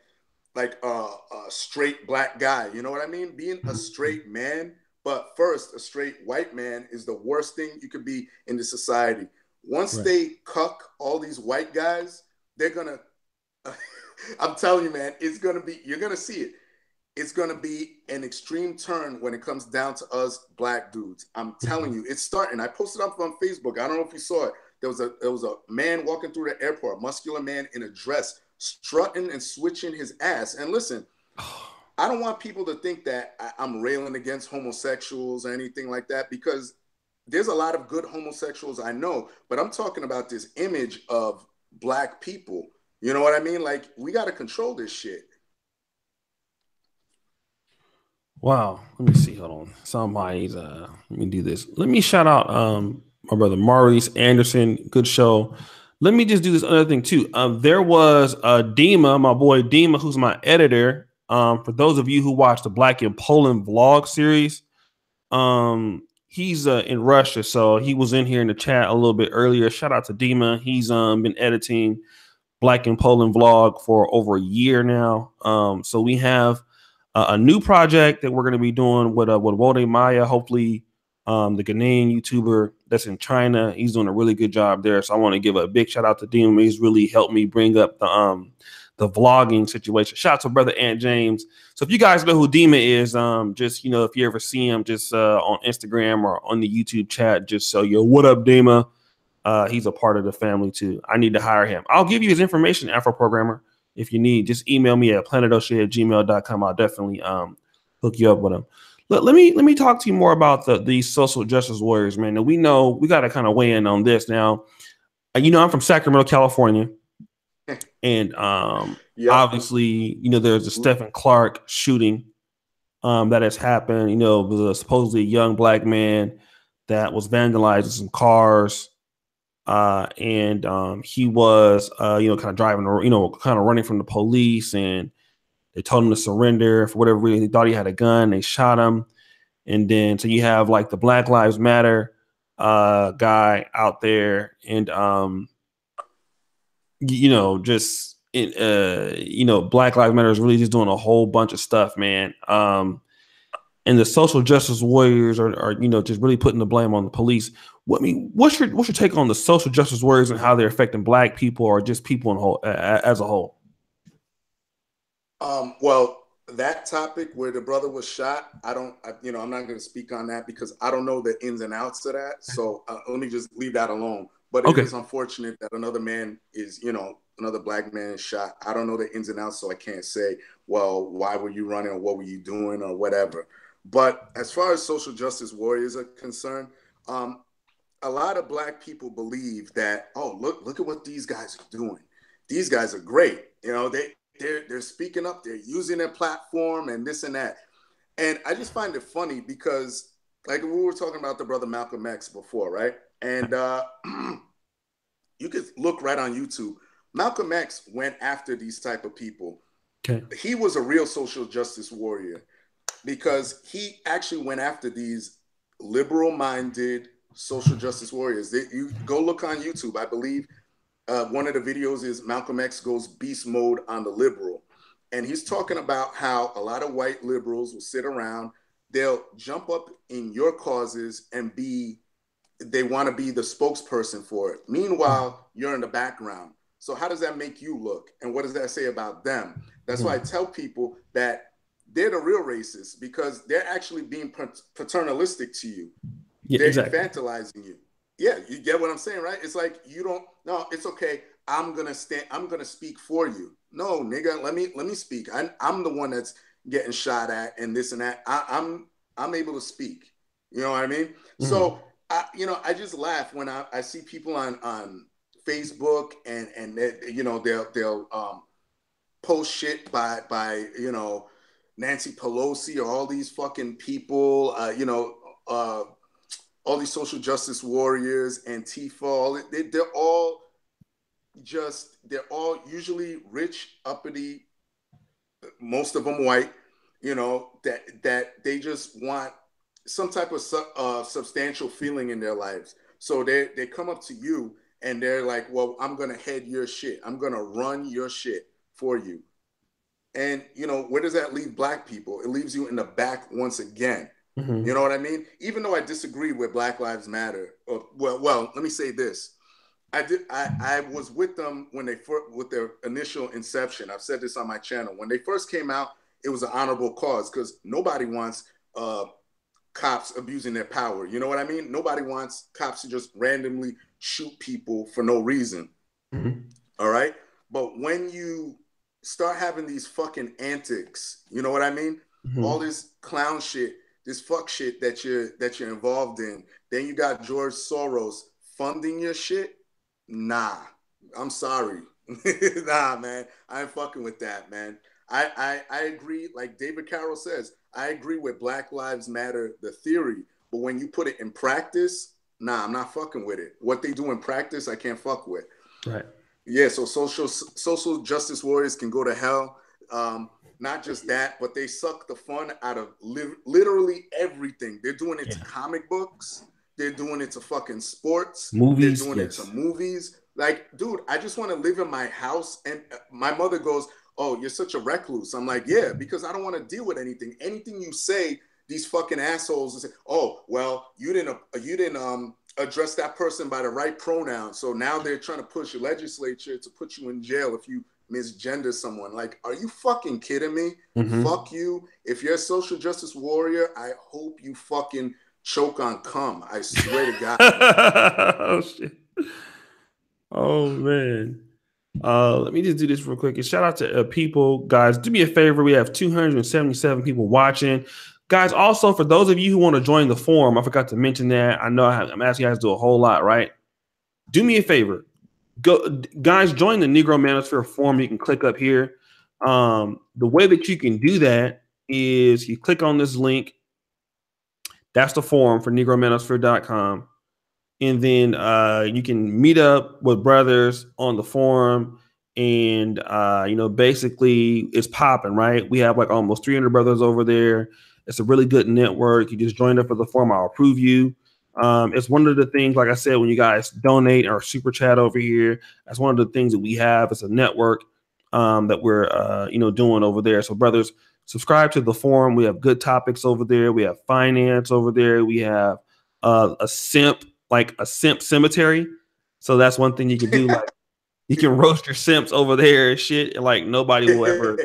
S2: a straight black guy. You know what I mean? Being a straight man, but first a straight white man is the worst thing you could be in the society. Once they cuck all these white guys, they're gonna. I'm telling you, man, it's gonna be. You're gonna see it. it's going to be an extreme turn when it comes down to us black dudes. I'm telling you, it's starting. I posted up on Facebook. I don't know if you saw it. There was a man walking through the airport, a muscular man in a dress, strutting and switching his ass. And listen, I don't want people to think that I'm railing against homosexuals or anything like that, because there's a lot of good homosexuals I know, but I'm talking about this image of black people. You know what I mean? Like, we got to control this shit.
S1: Wow. Let me see. Hold on. Somebody's let me do this. Let me shout out my brother Maurice Anderson. Good show. Let me just do this other thing too. There was Dima, my boy Dima, who's my editor. For those of you who watch the Black in Poland vlog series, he's in Russia, so he was in here in the chat a little bit earlier. Shout out to Dima. He's been editing Black in Poland vlog for over a year now. So we have a new project that we're going to be doing with Wode Maya. Hopefully, the Ghanaian YouTuber that's in China, he's doing a really good job there. So I want to give a big shout out to Dima. He's really helped me bring up the vlogging situation. Shout out to brother Ant James. So if you guys know who Dima is, just if you ever see him, just on Instagram or on the YouTube chat, just so what up, Dima. He's a part of the family too. I need to hire him. I'll give you his information, Afro Programmer. If you need, just email me at planetoshay@gmail.com. I'll definitely hook you up with him. Let me talk to you more about these social justice warriors, man. And we know we got to kind of weigh in on this now. I'm from Sacramento, California, and obviously, there's a Stephen Clark shooting that has happened. It was supposedly a young black man that was vandalizing some cars. And he was, kind of driving, kind of running from the police, and they told him to surrender for whatever reason. They thought he had a gun. They shot him. And then, so you have like the Black Lives Matter guy out there, and Black Lives Matter is really just doing a whole bunch of stuff, man. And the social justice warriors are just really putting the blame on the police. What's your take on the social justice warriors and how they're affecting black people or just people in whole, as a whole?
S2: Well, that topic where the brother was shot, I'm not going to speak on that because I don't know the ins and outs of that. So let me just leave that alone. But it is unfortunate that another black man is shot. I don't know the ins and outs, so I can't say, well, why were you running or what were you doing or whatever. But as far as social justice warriors are concerned, a lot of black people believe that, oh, look at what these guys are doing. These guys are great. They're speaking up, they're using their platform and this and that. And I just find it funny because, like, we were talking about the brother Malcolm X before, right? And you could look right on YouTube. Malcolm X went after these type of people. Okay. He was a real social justice warrior because he actually went after these liberal-minded social justice warriors. You go look on YouTube. I believe one of the videos is Malcolm X goes beast mode on the liberal. And he's talking about how a lot of white liberals will sit around, they'll jump up in your causes and they want to be the spokesperson for it. Meanwhile, you're in the background. So how does that make you look? And what does that say about them? That's why I tell people that they're the real racists, because they're actually being paternalistic to you. Yeah, they're infantilizing you. Yeah, you get what I'm saying, right? It's like, no, it's okay. I'm gonna speak for you. No, nigga, let me speak. I'm the one that's getting shot at and this and that. I'm able to speak. You know what I mean? So I just laugh when I see people on Facebook and they'll post shit by Nancy Pelosi or all these fucking people, all these social justice warriors, Antifa, they're all usually rich, uppity, most of them white, that they just want some type of substantial feeling in their lives. So they come up to you and they're like, well, I'm going to head your shit. I'm going to run your shit for you. And, where does that leave black people? It leaves you in the back once again. You know what I mean? Even though I disagree with Black Lives Matter, well, let me say this. I was with them when with their initial inception. I've said this on my channel. When they first came out it was an honorable cause, because nobody wants cops abusing their power. You know what I mean? Nobody wants cops to just randomly shoot people for no reason. Mm-hmm. All right? But when you start having these fucking antics, you know what I mean? Mm-hmm. All this clown shit, this fuck shit that you're involved in. Then you got George Soros funding your shit. Nah, I'm sorry. Nah, man, I ain't fucking with that, man. I agree. Like David Carroll says, I agree with Black Lives Matter, the theory, but when you put it in practice, nah, I'm not fucking with it. What they do in practice, I can't fuck with.
S1: Right.
S2: Yeah. So social justice warriors can go to hell. Not just that, but they suck the fun out of literally everything. They're doing it to comic books. They're doing it to fucking sports.
S1: Movies.
S2: They're doing it to movies. Like, dude, I just want to live in my house. And my mother goes, "Oh, you're such a recluse." I'm like, yeah, because I don't want to deal with anything. Anything you say, these fucking assholes say, "Oh, well, you didn't address that person by the right pronoun. So now they're trying to push your legislature to put you in jail if you misgender someone." Like, are you fucking kidding me? Mm-hmm. Fuck you. If you're a social justice warrior, I hope you fucking choke on cum. I swear to God.
S1: Oh, shit. Oh, man. Let me just do this real quick. And shout out to people, guys. Do me a favor. We have 277 people watching. Guys, also, for those of you who want to join the forum, I forgot to mention that. I know I'm asking you guys to do a whole lot, right? Do me a favor. Go, guys, join the Negro Manosphere forum. You can click up here. The way that you can do that is you click on this link. That's the forum for negromanosphere.com. And then you can meet up with brothers on the forum. And, basically it's popping, right? We have like almost 300 brothers over there. It's a really good network. You just joined up for the forum. I'll approve you. It's one of the things, like I said, when you guys donate or super chat over here, that's one of the things that we have. It's a network that we're, doing over there. So brothers, subscribe to the forum. We have good topics over there. We have finance over there. We have a simp cemetery. So that's one thing you can do. Like, you can roast your simps over there and shit. And like nobody will ever,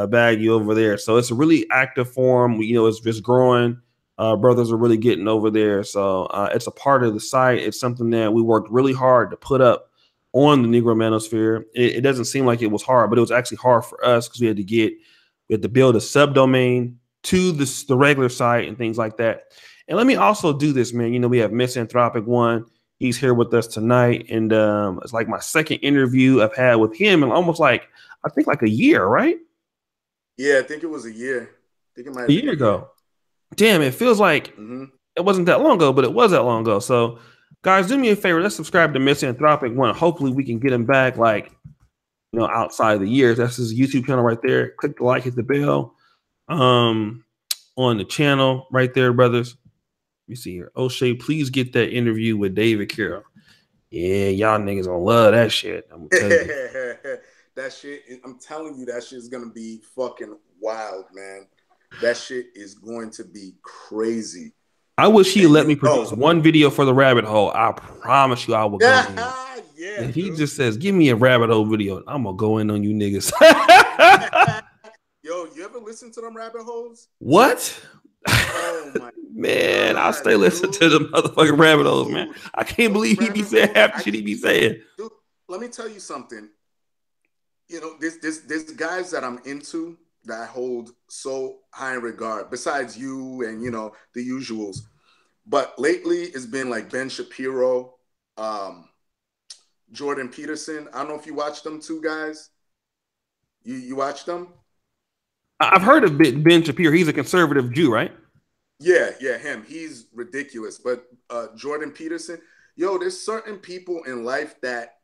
S1: bag you over there. So it's a really active forum. It's just growing. Brothers are really getting over there. So it's a part of the site. It's something that we worked really hard to put up on the Negro Manosphere. It doesn't seem like it was hard, but it was actually hard for us because we had to build a subdomain to the regular site and things like that. And let me also do this, man. We have Misanthropik One. He's here with us tonight. And it's like my second interview I've had with him in almost I think a year, right?
S2: Yeah, I think it was a year. I think it might have
S1: been a year ago. Damn, it feels like it wasn't that long ago, but it was that long ago. So, guys, do me a favor. Let's subscribe to Misanthropik One. Hopefully, we can get him back, outside of the years. That's his YouTube channel right there. Click the like, hit the bell on the channel right there, brothers. Let me see here. Oshay, please get that interview with David Carroll. Yeah, y'all niggas gonna love that shit. I'm gonna tell you.
S2: That shit, I'm telling you, that shit is gonna be fucking wild, man. That shit is going to be crazy.
S1: I wish he let me produce one video for the rabbit hole. I promise you I will go in.
S2: Yeah,
S1: if he just says, give me a rabbit hole video, I'm gonna go in on you niggas.
S2: Yo, you ever listen to them rabbit holes?
S1: What?
S2: Oh my
S1: man, I'll stay listening to the motherfucking rabbit holes, man. I can't believe he be saying half the shit he be saying.
S2: Dude, let me tell you something. There's guys that I'm into that I hold so high in regard, besides you and the usuals. But lately it's been like Ben Shapiro, Jordan Peterson. I don't know if you watch them two guys. You watch them?
S1: I've heard of Ben Shapiro. He's a conservative Jew, right?
S2: Yeah, him. He's ridiculous. But Jordan Peterson, there's certain people in life that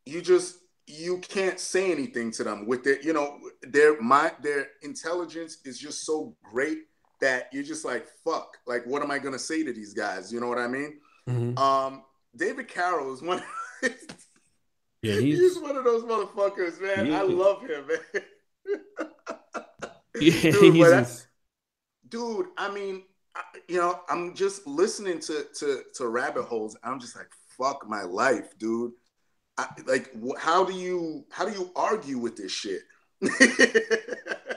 S2: you can't say anything to them with their intelligence is just so great that you're just like, fuck, like, what am I gonna say to these guys? You know what I mean? Mm-hmm. David Carroll is one. Yeah, he's one of those motherfuckers, man. Yeah. I love him, man. Dude, I mean, I'm just listening to rabbit holes. I'm just like, fuck my life, dude. How do you argue with this shit?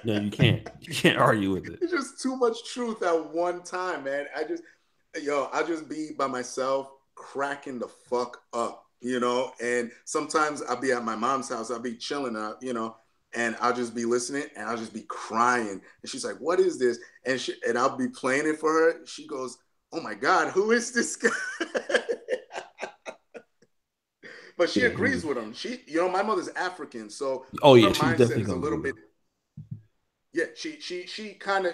S1: No, you can't. You can't argue with it.
S2: It's just too much truth at one time, man. I'll just be by myself, cracking the fuck up, And sometimes I'll be at my mom's house, I'll be chilling, and I'll just be listening, and I'll just be crying. And she's like, "What is this?" And I'll be playing it for her. She goes, "Oh my God, who is this guy?" But she agrees with him. My mother's African, so
S1: oh yeah,
S2: her
S1: she's
S2: mindset
S1: definitely
S2: is a
S1: gonna
S2: little
S1: agree.
S2: bit. Yeah,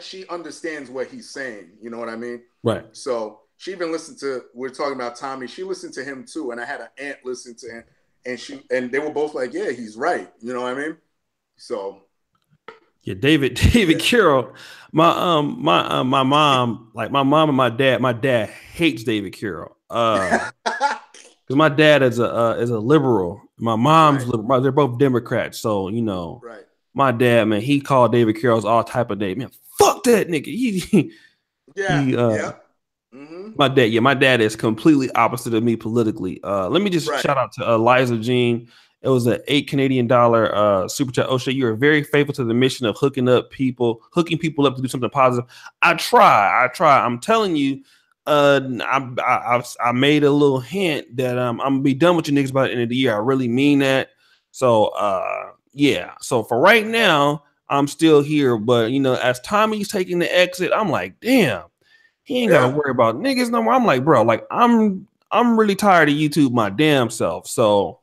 S2: she understands what he's saying. You know what I mean?
S1: Right.
S2: So she even listened to. We're talking about Tommy. She listened to him too, and I had an aunt listen to him, and they were both like, "Yeah, he's right." You know what I mean? So.
S1: Yeah, David Carroll. My mom, like my mom and my dad hates David Carroll. Because my dad is a liberal. My mom's
S2: Right.
S1: liberal. They're both Democrats. So,
S2: Right.
S1: my dad, man, he called David Carroll's all type of name. Man, fuck that nigga.
S2: Yeah.
S1: He
S2: Yep. Mm-hmm.
S1: my dad is completely opposite of me politically. Let me just
S2: Right.
S1: shout out to Liza Jean. It was an $8 Canadian super chat. Oshay, you are very faithful to the mission of hooking people up to do something positive. I try. I'm telling you, I made a little hint that I'm gonna be done with you niggas by the end of the year. I really mean that. So yeah. So for right now, I'm still here, but as Tommy's taking the exit, I'm like, damn. He ain't got to
S2: Yeah.
S1: worry about niggas no more. I'm like, bro, like I'm really tired of YouTube my damn self. So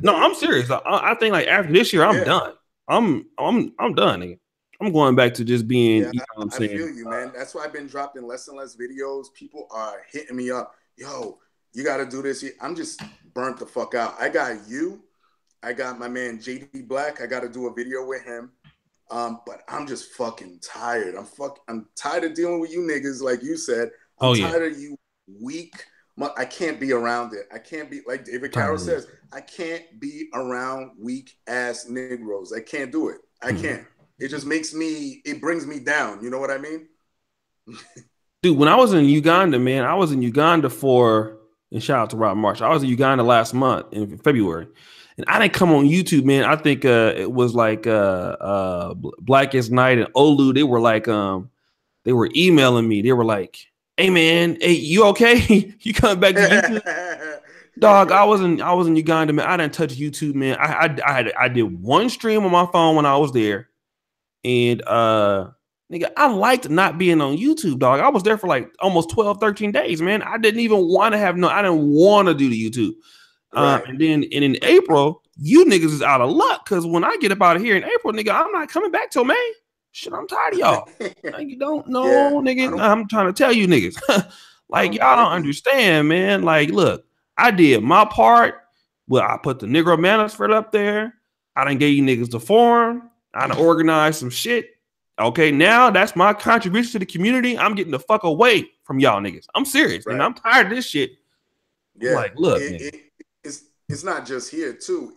S1: no, I'm serious. I think like after this year, I'm
S2: Yeah.
S1: done. I'm done, nigga. I'm going back to just being,
S2: Yeah.
S1: what I'm
S2: I
S1: saying.
S2: feel you, man. That's why I've been dropping less and less videos. People are hitting me up. Yo, you got to do this. I'm just burnt the fuck out. I got you. I got my man JD Black. I got to do a video with him. But I'm just fucking tired. I'm tired of dealing with you niggas, like you said. I'm
S1: Oh yeah,
S2: tired of you weak. I can't be around it. I can't be like David Carroll
S1: tired of
S2: says. I can't be around weak ass Negroes. I can't do it. I
S1: it.
S2: can't. It just it brings me down. You know what I mean?
S1: Dude, when I was in Uganda, man, I was in Uganda and shout out to Rob Marsh. I was in Uganda last month in February, and I didn't come on YouTube, man. I think it was like Blackest Night and Olu. They were emailing me. They were like, "Hey man, hey, you okay? You coming back to YouTube?" Dog, I was in Uganda, man. I didn't touch YouTube, man. I did one stream on my phone when I was there, and nigga, I liked not being on YouTube, dog. I was there for like almost 12, 13 days, man. I didn't want to do the YouTube.
S2: Right.
S1: And in April, you niggas is out of luck because when I get up out of here in April, nigga, I'm not coming back till May. Shit, I'm tired of y'all. Like, you don't
S2: Yeah.
S1: know,
S2: I
S1: nigga.
S2: don't.
S1: I'm trying to tell you niggas.
S2: I
S1: Like,
S2: don't
S1: y'all don't
S2: blame you.
S1: understand, man. Like, look, I did my part. Well, I put the Negro Manosphere up there. I done gave you niggas the forum. I done organized some shit. Okay, now that's my contribution to the community. I'm getting the fuck away from y'all niggas. I'm serious, and
S2: Right.
S1: I'm tired of this shit. I'm
S2: Yeah.
S1: like, look, man.
S2: It's not just here too.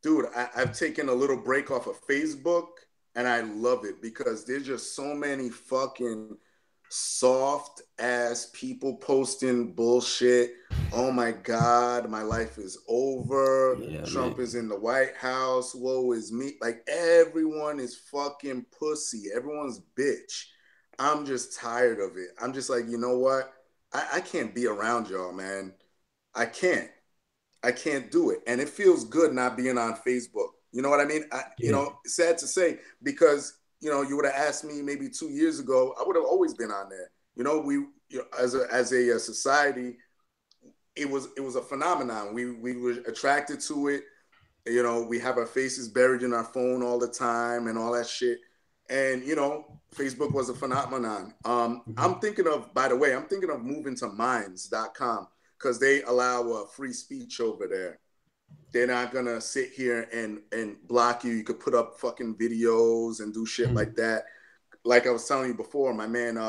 S2: Dude, I've taken a little break off of Facebook, and I love it because there's just so many fucking soft ass people posting bullshit. Oh my God, my life is over.
S1: Yeah,
S2: Trump
S1: man.
S2: is in the White House. Woe is me. Like everyone is fucking pussy. Everyone's bitch. I'm just tired of it. I'm just like, you know what? I can't be around y'all, man. I can't. I can't do it. And it feels good not being on Facebook. You know what I mean?
S1: Yeah.
S2: Sad to say, because, you would have asked me maybe 2 years ago, I would have always been on there. As a society, it was a phenomenon. We were attracted to it. We have our faces buried in our phone all the time and all that shit. And, Facebook was a phenomenon. I'm thinking of, by the way, I'm thinking of moving to minds.com because they allow free speech over there. They're not gonna sit here and block you. You could put up fucking videos and do shit like that. Like I was telling you before, my man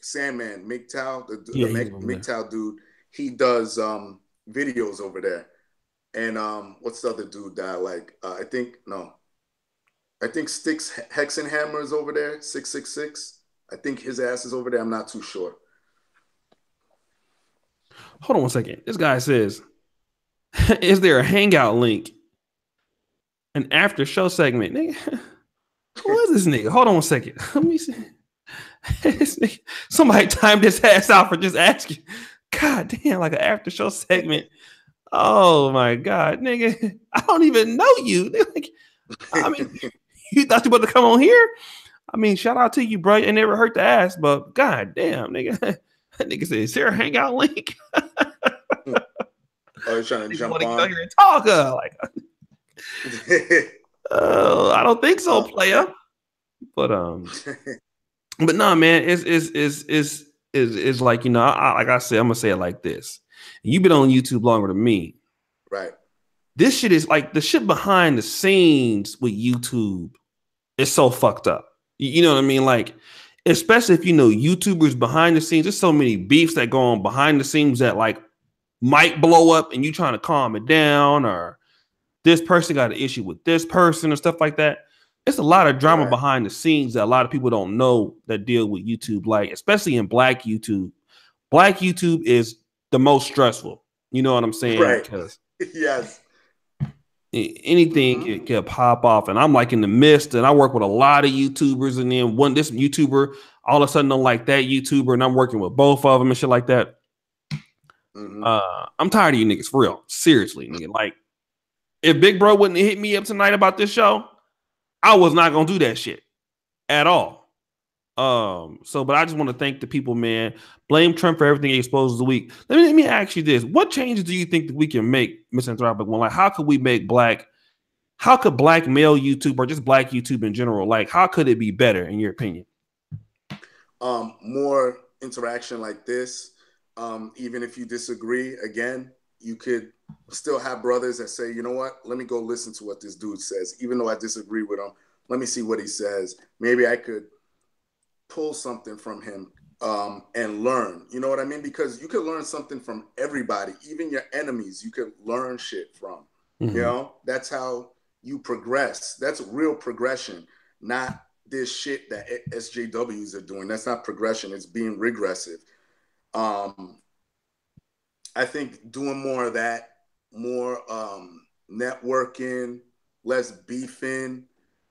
S2: Sandman MGTOW, the
S1: Yeah, he's over there.
S2: MGTOW dude, he does videos over there. And what's the other dude that I like? I think Sticks Hexenhammer is over there, 666. I think his ass is over there. I'm not too sure.
S1: Hold on one second. This guy says, is there a hangout link? An after show segment, nigga. Who is this nigga? Hold on 1 second. Let me see. This nigga, somebody timed this ass out for just asking. God damn, like an after show segment. Oh my god, nigga. I don't even know you. Like, I mean, you thought you were about to come on here? I mean, shout out to you, bro. It never hurt to ask, but god damn, nigga. That nigga said, is there a hangout link?
S2: Oh, you're trying to jump on?
S1: Go here and talk, like, I don't think so, player. But but no, man, it's like, you know, like I said, I'm gonna say it like this. You've been on YouTube longer than me,
S2: right?
S1: This shit is like the shit behind the scenes with YouTube is so fucked up. You know what I mean? Like, especially if you know YouTubers behind the scenes, there's so many beefs that go on behind the scenes that like might blow up and you trying to calm it down, or this person got an issue with this person or stuff like that. It's a lot of drama behind the scenes that a lot of people don't know that deal with YouTube, like especially in Black YouTube. Black YouTube is the most stressful. You know what I'm saying?
S2: Right.
S1: Because
S2: yes.
S1: Anything can pop off, and I'm like in the midst, and I work with a lot of YouTubers, and then this YouTuber all of a sudden don't like that YouTuber, and I'm working with both of them and shit like that. I'm tired of you niggas, for real. Seriously, nigga. Like, if Big Bro wouldn't hit me up tonight about this show, I was not gonna do that shit at all. But I just want to thank the people, man. Blame Trump for everything he exposes the week. Let me ask you this: what changes do you think that we can make, Misanthropik One? Like, how could we make black male YouTube, or just Black YouTube in general, like, how could it be better in your opinion?
S2: More interaction like this. Even if you disagree, again, you could still have brothers that say, you know what, let me go listen to what this dude says. Even though I disagree with him, let me see what he says. Maybe I could pull something from him and learn. You know what I mean? Because you could learn something from everybody, even your enemies. You could learn shit from. You know, that's how you progress. That's real progression, not this shit that SJWs are doing. That's not progression. It's being regressive. I think doing more of that, more networking, less beefing,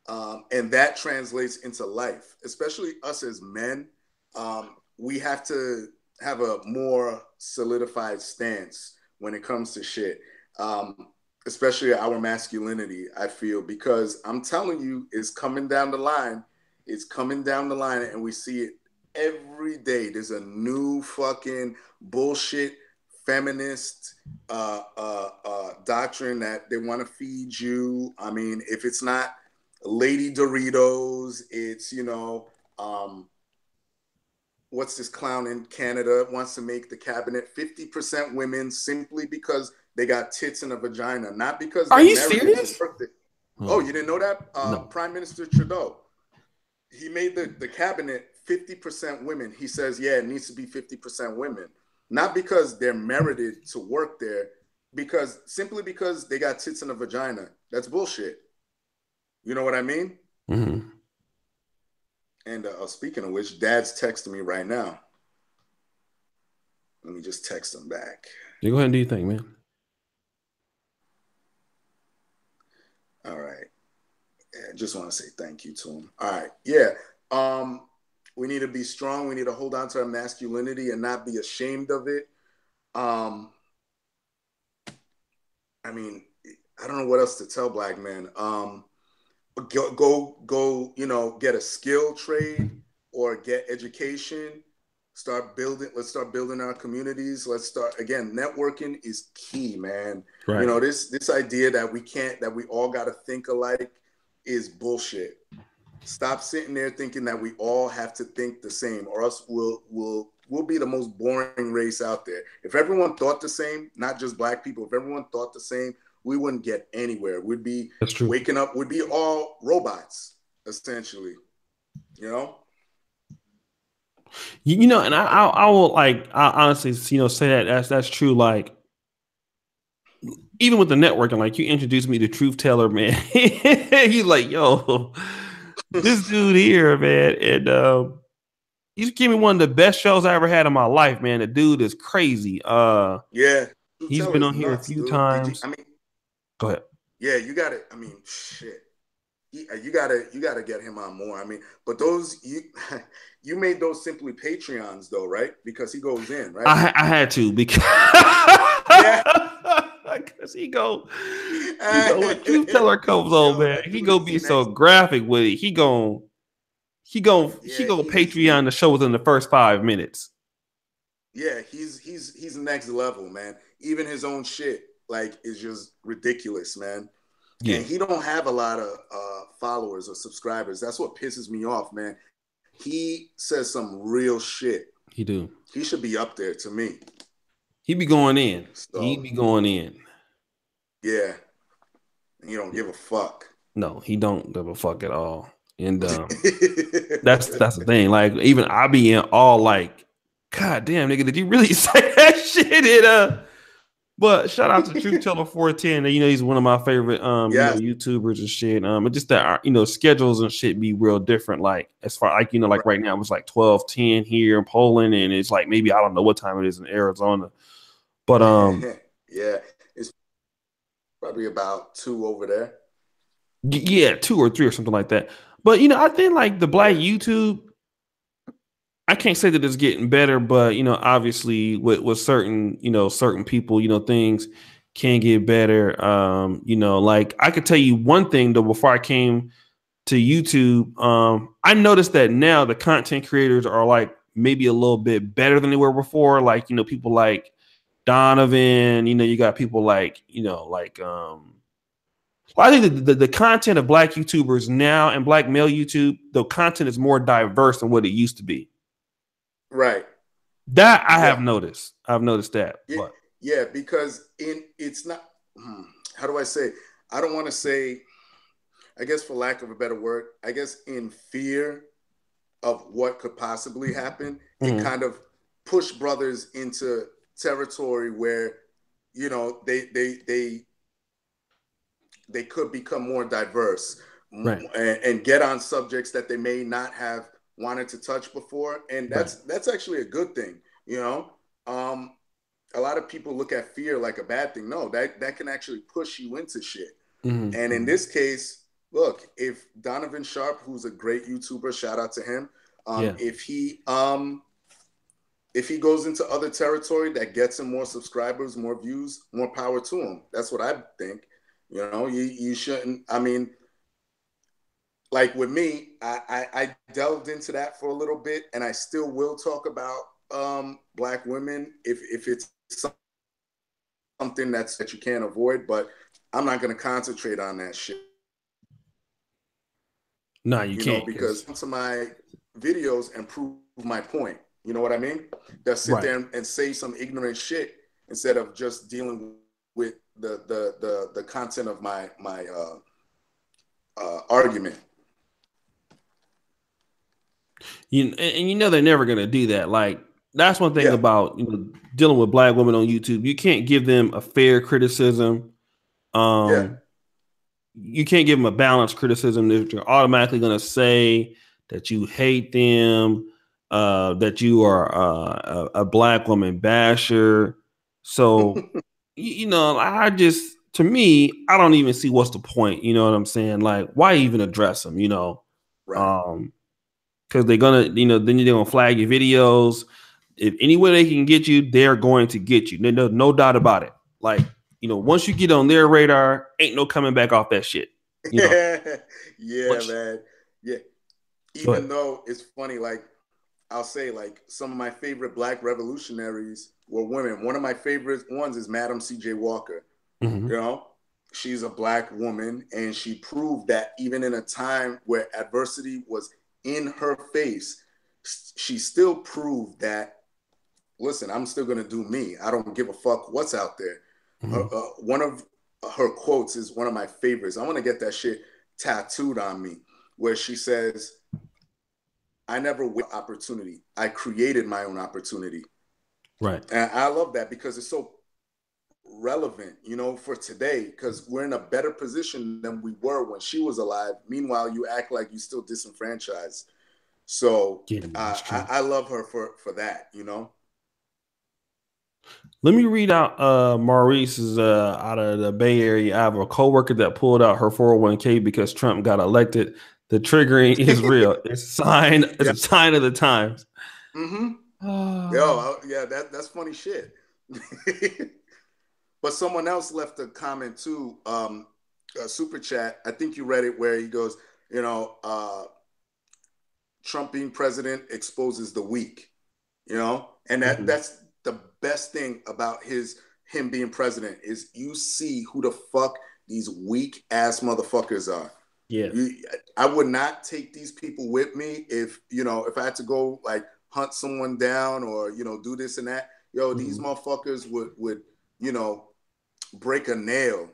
S2: and that translates into life, especially us as men. We have to have a more solidified stance when it comes to shit, especially our masculinity, I feel, because I'm telling you, it's coming down the line. It's coming down the line, and we see it every day. There's a new fucking bullshit feminist doctrine that they want to feed you. I mean, if it's not Lady Doritos, it's, you know, what's this clown in Canada wants to make the cabinet 50% women simply because they got tits and a vagina, not because
S1: are you serious?
S2: Oh, you didn't know that?
S1: No.
S2: Prime Minister Trudeau, he made the cabinet 50% women. He says, yeah, it needs to be 50% women, not because they're merited to work there, simply because they got tits and a vagina. That's bullshit. You know what I mean?
S1: Mm-hmm.
S2: And speaking of which, Dad's texting me right now. Let me just text him back.
S1: You go ahead and do your thing, man.
S2: All right. Yeah, I just want to say thank you to him. All right. Yeah. We need to be strong. We need to hold on to our masculinity and not be ashamed of it. I mean, I don't know what else to tell Black men. Go, you know, get a skill trade or get education. Let's start building our communities. Let's start, again, networking is key, man. Right. You know, this idea that we all got to think alike is bullshit. Stop sitting there thinking that we all have to think the same, or else we'll be the most boring race out there. If everyone thought the same, not just Black people, if everyone thought the same, we wouldn't get anywhere. We'd be waking up, we'd be all robots, essentially. You know?
S1: You know, and I will, like, I honestly, you know, say that's true. Like, even with the networking, like, you introduced me to Truth Teller, man. He's like, yo, this dude here, man, and he's giving me one of the best shows I ever had in my life, man. The dude is crazy.
S2: Yeah,
S1: he's been on here a few times.
S2: I mean,
S1: go ahead.
S2: Yeah, you got to. I mean, shit. You gotta get him on more. I mean, but those you made those simply Patreons though, right? Because he goes in, right?
S1: I had to because
S2: Yeah.
S1: because when Truth Teller comes on,
S2: Yo,
S1: man,
S2: that
S1: he
S2: dude
S1: gonna
S2: is
S1: be so
S2: next.
S1: graphic with it. He
S2: Yeah,
S1: gonna Patreon the show within the first 5 minutes.
S2: yeah, he's next level, man. Even his own shit like is just ridiculous, man.
S1: Yeah,
S2: And he don't have a lot of followers or subscribers. That's what pisses me off, man. He says some real shit.
S1: he do.
S2: He should be up there to me.
S1: He be going in. He
S2: So
S1: be going in.
S2: yeah, he don't give a fuck.
S1: No, he don't give a fuck at all. And that's the thing. Like even I be in all like, God damn, nigga, did you really say that shit? But shout out to Truth Teller 410. You know, he's one of my favorite
S2: Yes.
S1: YouTubers and shit. But just that schedules and shit be real different. Like as far like like right now it's like 12:10 here in Poland, and it's like maybe I don't know what time it is in Arizona. But
S2: yeah, it's probably about 2 over there.
S1: yeah, 2 or 3 or something like that. But I think like the black YouTube, I can't say that it's getting better, but obviously with certain certain people, things can get better. Like I could tell you one thing though before I came to YouTube, I noticed that now the content creators are like maybe a little bit better than they were before. Like people like Donovan. You got people like well, I think the content of black YouTubers now and black male YouTube, the content is more diverse than what it used to be.
S2: Right.
S1: That I
S2: Yeah.
S1: have noticed. I've noticed that.
S2: Yeah,
S1: But
S2: yeah, because it's not how do I say? I don't want to say, I guess for lack of a better word, I guess in fear of what could possibly happen, it kind of pushed brothers into territory where, they could become more diverse
S1: right,
S2: and get on subjects that they may not have wanted to touch before, and
S1: right,
S2: that's actually a good thing. You know, a lot of people look at fear like a bad thing. No, that can actually push you into shit. And in this case, look, if Donovan Sharp, who's a great YouTuber, shout out to him,
S1: yeah,
S2: if he goes into other territory that gets him more subscribers, more views, more power to him. That's what I think. You shouldn't. I mean, like with me, I delved into that for a little bit, and I still will talk about black women if it's something that you can't avoid. But I'm not going to concentrate on that shit.
S1: no, you can't
S2: Because to my videos and prove my point. You know what I mean? Just sit
S1: right.
S2: there and say some ignorant shit instead of just dealing with the content of my argument.
S1: And they're never gonna do that. Like that's one thing
S2: Yeah.
S1: about dealing with black women on YouTube. You can't give them a fair criticism.
S2: Yeah.
S1: You can't give them a balanced criticism. They're automatically gonna say that you hate them, that you are a black woman basher. So to me, I don't even see what's the point. You know what I'm saying? Like, why even address them?
S2: Right.
S1: Because they're gonna, then they're gonna flag your videos. If any way they can get you, they're going to get you. No doubt about it. Like, once you get on their radar, ain't no coming back off that shit.
S2: Yeah, man. Yeah. Even
S1: But
S2: though it's funny, like I'll say, like some of my favorite black revolutionaries were women. One of my favorite ones is Madam C.J. Walker. She's a black woman, and she proved that even in a time where adversity was in her face, she still proved that, listen, I'm still going to do me. I don't give a fuck what's out there. One of her quotes is one of my favorites. I want to get that shit tattooed on me, where she says, I never wait for opportunity. I created my own opportunity.
S1: right.
S2: And I love that because it's so relevant, for today, because we're in a better position than we were when she was alive. Meanwhile, you act like you still disenfranchised. So
S1: Yeah, that's true.
S2: I love her for that,
S1: Let me read out Maurice's out of the Bay Area. I have a coworker that pulled out her 401k because Trump got elected. The triggering is real. It's a sign. It's a sign of the times.
S2: Yeah, that's funny shit. But someone else left a comment too, a super chat. I think you read it, where he goes, Trump being president exposes the weak, and that's the best thing about him being president is you see who the fuck these weak ass motherfuckers are.
S1: Yeah.
S2: I would not take these people with me if I had to go like hunt someone down or do this and that. These motherfuckers would break a nail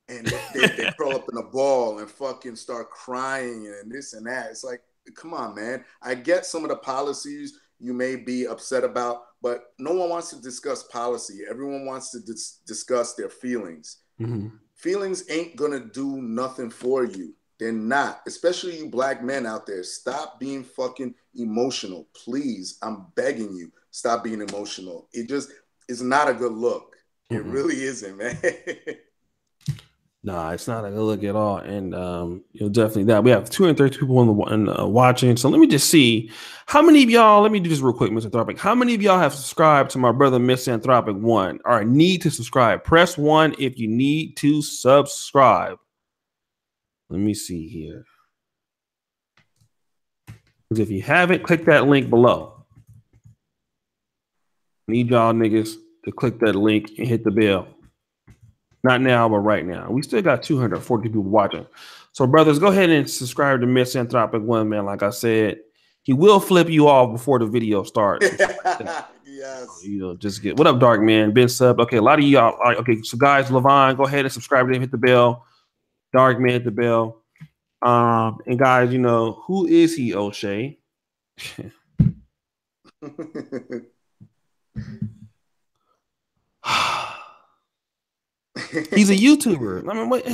S2: and they curl up in a ball and fucking start crying and this and that. It's like, come on, man. I get some of the policies you may be upset about, but no one wants to discuss policy. Everyone wants to discuss their feelings. Feelings ain't gonna do nothing for you. They're not, especially you black men out there. Stop being fucking emotional. Please, I'm begging you, stop being emotional. It just is not a good look. It really isn't, man.
S1: Nah, it's not a good look at all. And definitely that. We have 230 people watching. So let me just see how many of y'all, let me do this real quick, Misanthropik. How many of y'all have subscribed to my brother Misanthropik One or need to subscribe? Press 1 if you need to subscribe. Let me see here. Because if you haven't, click that link below. Need y'all niggas to click that link and hit the bell. Not now, but right now. We still got 240 people watching. So, brothers, go ahead and subscribe to Misanthropik One, man. Like I said, he will flip you off before the video starts.
S2: Yes.
S1: Just get what up, Dark Man. Been sub. Okay, a lot of y'all. Okay, so guys, Levon, go ahead and subscribe to him. Hit the bell. Dark Man, hit the bell. And guys, who is he, Oshay? He's a YouTuber. I mean, what?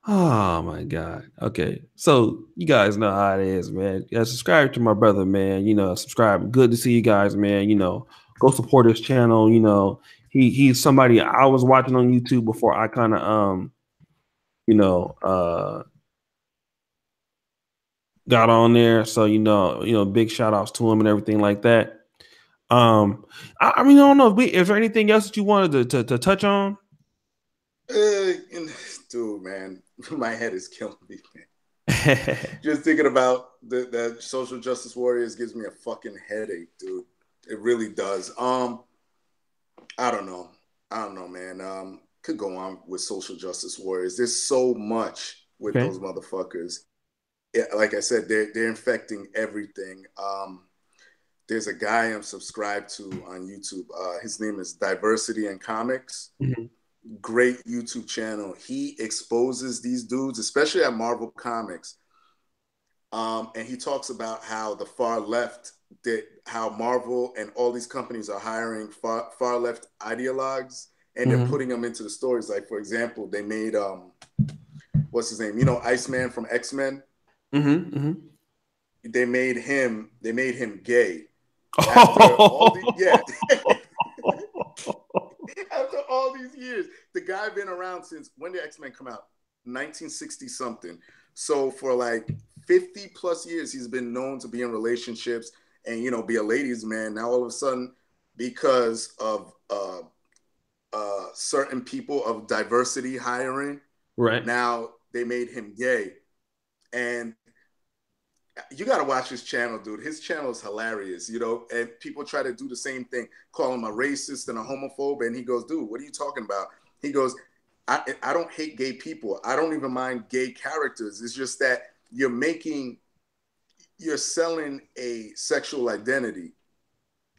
S1: Oh my God. Okay. So you guys know how it is, man. Yeah, subscribe to my brother, man. Subscribe. Good to see you guys, man. Go support his channel. He's somebody I was watching on YouTube before I kind of got on there. So big shout outs to him and everything like that. I don't know. Is there anything else that you wanted to touch on?
S2: Dude, man, my head is killing me, man. Just thinking about the social justice warriors gives me a fucking headache, dude. It really does. I don't know, man. Could go on with social justice warriors. There's so much with those motherfuckers. Yeah, like I said, they're infecting everything. There's a guy I'm subscribed to on YouTube. His name is Diversity in Comics. Great YouTube channel. He exposes these dudes, especially at Marvel Comics. And he talks about how the far left, how Marvel and all these companies are hiring far left ideologues, and they're putting them into the stories. Like, for example, they made what's his name? Iceman from X-Men. They made him gay. After all after all these years, the guy been around since when did X-Men come out? 1960 something. So for like 50 plus years, he's been known to be in relationships and be a ladies' man. Now all of a sudden, because of certain people of diversity hiring,
S1: right
S2: now they made him gay. And you got to watch his channel, dude. His channel is hilarious, and people try to do the same thing, call him a racist and a homophobe. And he goes, dude, what are you talking about? He goes, I don't hate gay people. I don't even mind gay characters. It's just that you're selling a sexual identity.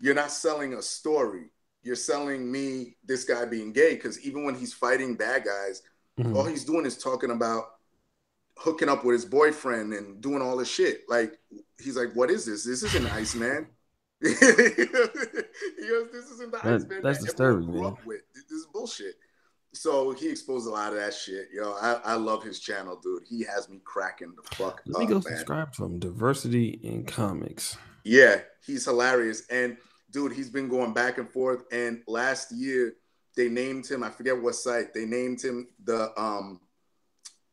S2: You're not selling a story. You're selling me, this guy being gay, because even when he's fighting bad guys, all he's doing is talking about hooking up with his boyfriend and doing all this shit. Like, he's like, what is this? This isn't Iceman. He goes, this isn't the Iceman
S1: that's
S2: that
S1: disturbing,
S2: everyone grew up with. This is bullshit. So he exposed a lot of that shit. I love his channel, dude. He has me cracking the fuck up,
S1: Let me go
S2: man.
S1: subscribe to him. Diversity in Comics.
S2: Yeah, he's hilarious. And dude, he's been going back and forth. And last year they named him, I forget what site, they named him the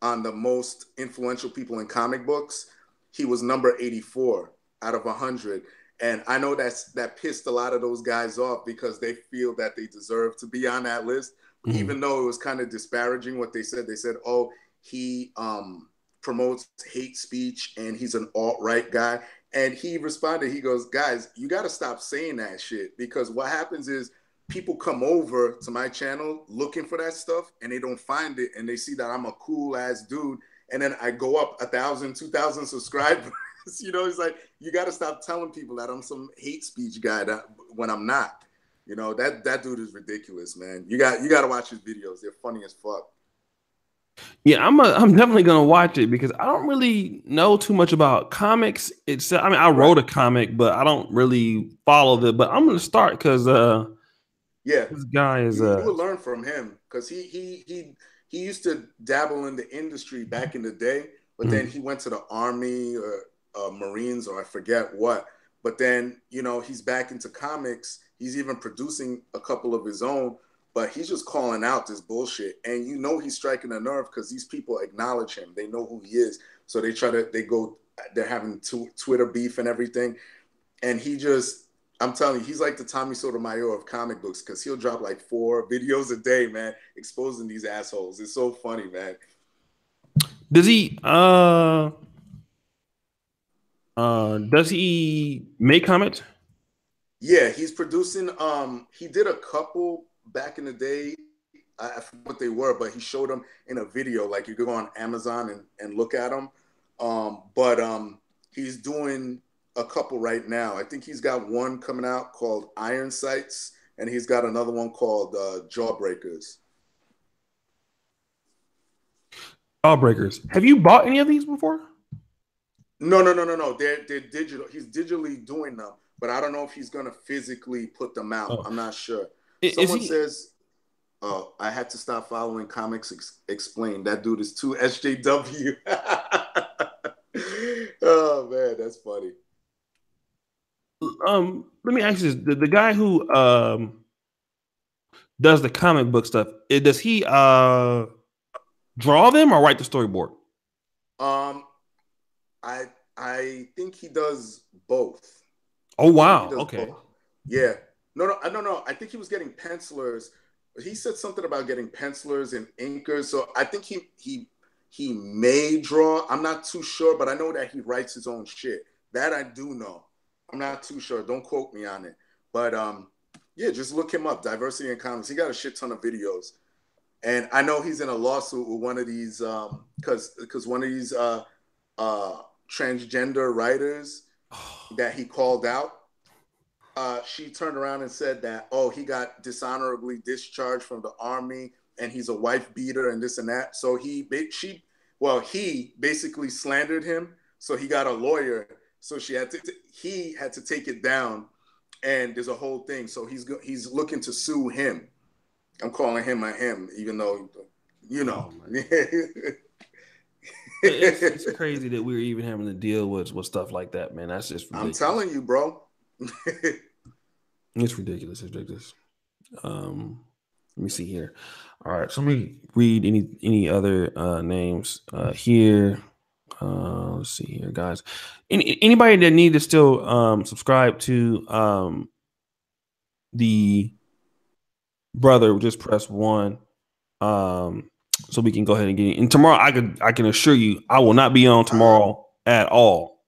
S2: on the most influential people in comic books. He was number 84 out of 100. And I know that pissed a lot of those guys off because they feel that they deserve to be on that list, even though it was kind of disparaging what they said. They said, oh, he promotes hate speech and he's an alt-right guy. And he responded, he goes, guys, you got to stop saying that shit, because what happens is people come over to my channel looking for that stuff and they don't find it, and they see that I'm a cool ass dude, and then I go up 1,000, 2,000 subscribers. You know, it's like, you got to stop telling people that I'm some hate speech guy when I'm not. You know, that dude is ridiculous, man. You got to watch his videos. They're funny as fuck.
S1: Yeah, I'm definitely gonna watch it because I don't really know too much about comics. I mean, I wrote a comic, but I don't really follow it. But I'm gonna start because
S2: yeah,
S1: this guy is
S2: you will learn from him, because he used to dabble in the industry back in the day, but then he went to the Army or Marines, or I forget what. But then, you know, he's back into comics. He's even producing a couple of his own, but he's just calling out this bullshit. And you know he's striking a nerve because these people acknowledge him. They know who he is. So they're having Twitter beef and everything. And I'm telling you, he's like the Tommy Sotomayor of comic books, because he'll drop like 4 videos a day, man, exposing these assholes. It's so funny, man.
S1: Does he make comics?
S2: Yeah, he's producing. He did a couple back in the day. I forget what they were, but he showed them in a video. Like, you could go on Amazon and look at them. But he's doing a couple right now. I think he's got one coming out called Iron Sights, and he's got another one called Jawbreakers.
S1: Jawbreakers. Have you bought any of these before?
S2: No. They're digital. He's digitally doing them, but I don't know if he's gonna physically put them out. I'm not sure. Someone says, "Oh, I had to stop following Comics Explained. That dude is too SJW." Oh man, that's funny.
S1: Let me ask you this: the guy who does the comic book stuff, does he draw them or write the storyboard?
S2: I think he does both.
S1: Oh wow, okay.
S2: Both. Yeah. No. I think he was getting pencilers. He said something about getting pencilers and inkers. So I think he may draw. I'm not too sure, but I know that he writes his own shit. That I do know. I'm not too sure. Don't quote me on it. But yeah, just look him up. Diversity in Comics. He got a shit ton of videos. And I know he's in a lawsuit with one of these because one of these transgender writers that he called out, she turned around and said that, oh, he got dishonorably discharged from the Army and he's a wife beater and this and that. So he basically slandered him. So he got a lawyer. So he had to take it down, and there's a whole thing. So he's looking to sue him. I'm calling him a him, even though, you know. Oh,
S1: it's crazy that we're even having to deal with stuff like that, man. That's just ridiculous.
S2: I'm telling you, bro.
S1: It's ridiculous. It's ridiculous. Let me see here. All right, so let me read any other names here. Let's see here, guys. Anybody that need to still subscribe to the brother, just press 1. So we can go ahead and get in. And tomorrow, I can assure you, I will not be on tomorrow at all.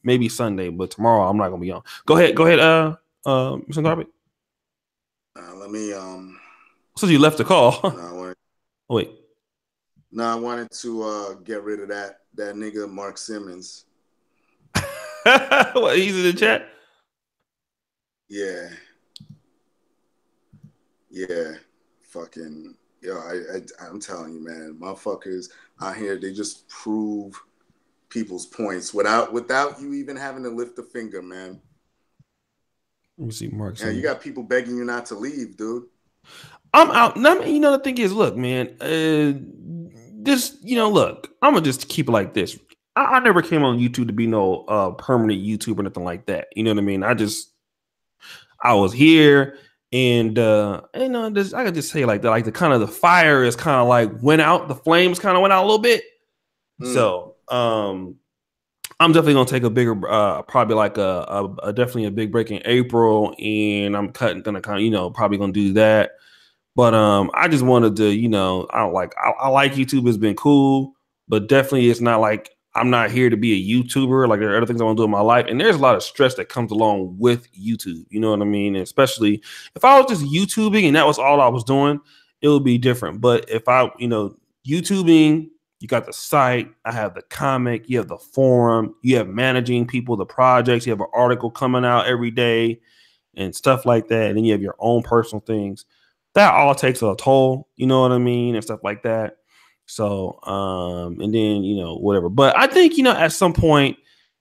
S1: Maybe Sunday, but tomorrow I'm not gonna be on. Go ahead, Misanthropik.
S2: Let me
S1: So you left the call.
S2: Oh,
S1: wait.
S2: No, I wanted to get rid of that nigga Mark Simmons.
S1: What, he's in the chat?
S2: Yeah. Fucking I'm telling you, man, motherfuckers out here, they just prove people's points without you even having to lift a finger, man.
S1: Let me see, Mark.
S2: Yeah, you got people begging you not to leave, dude.
S1: I'm out. You know, the thing is, look, man, look, I'm gonna just keep it like this. I never came on YouTube to be no permanent YouTuber or nothing like that. You know what I mean? I was here, and I could just say like that. Like the kind of the fire is kind of like went out. The flames kind of went out a little bit. So I'm definitely gonna take a bigger, probably like a definitely a big break in April, and I'm gonna kind of probably gonna do that. But I just wanted to, I like YouTube. It's been cool, but definitely it's not like I'm not here to be a YouTuber. Like there are other things I want to do in my life, and there's a lot of stress that comes along with YouTube. You know what I mean? And especially if I was just YouTubing and that was all I was doing, it would be different. But if YouTubing, you got the site, I have the comic, you have the forum, you have managing people, the projects, you have an article coming out every day and stuff like that. And then you have your own personal things. That all takes a toll, you know what I mean, and stuff like that. So, and then, whatever. But I think, at some point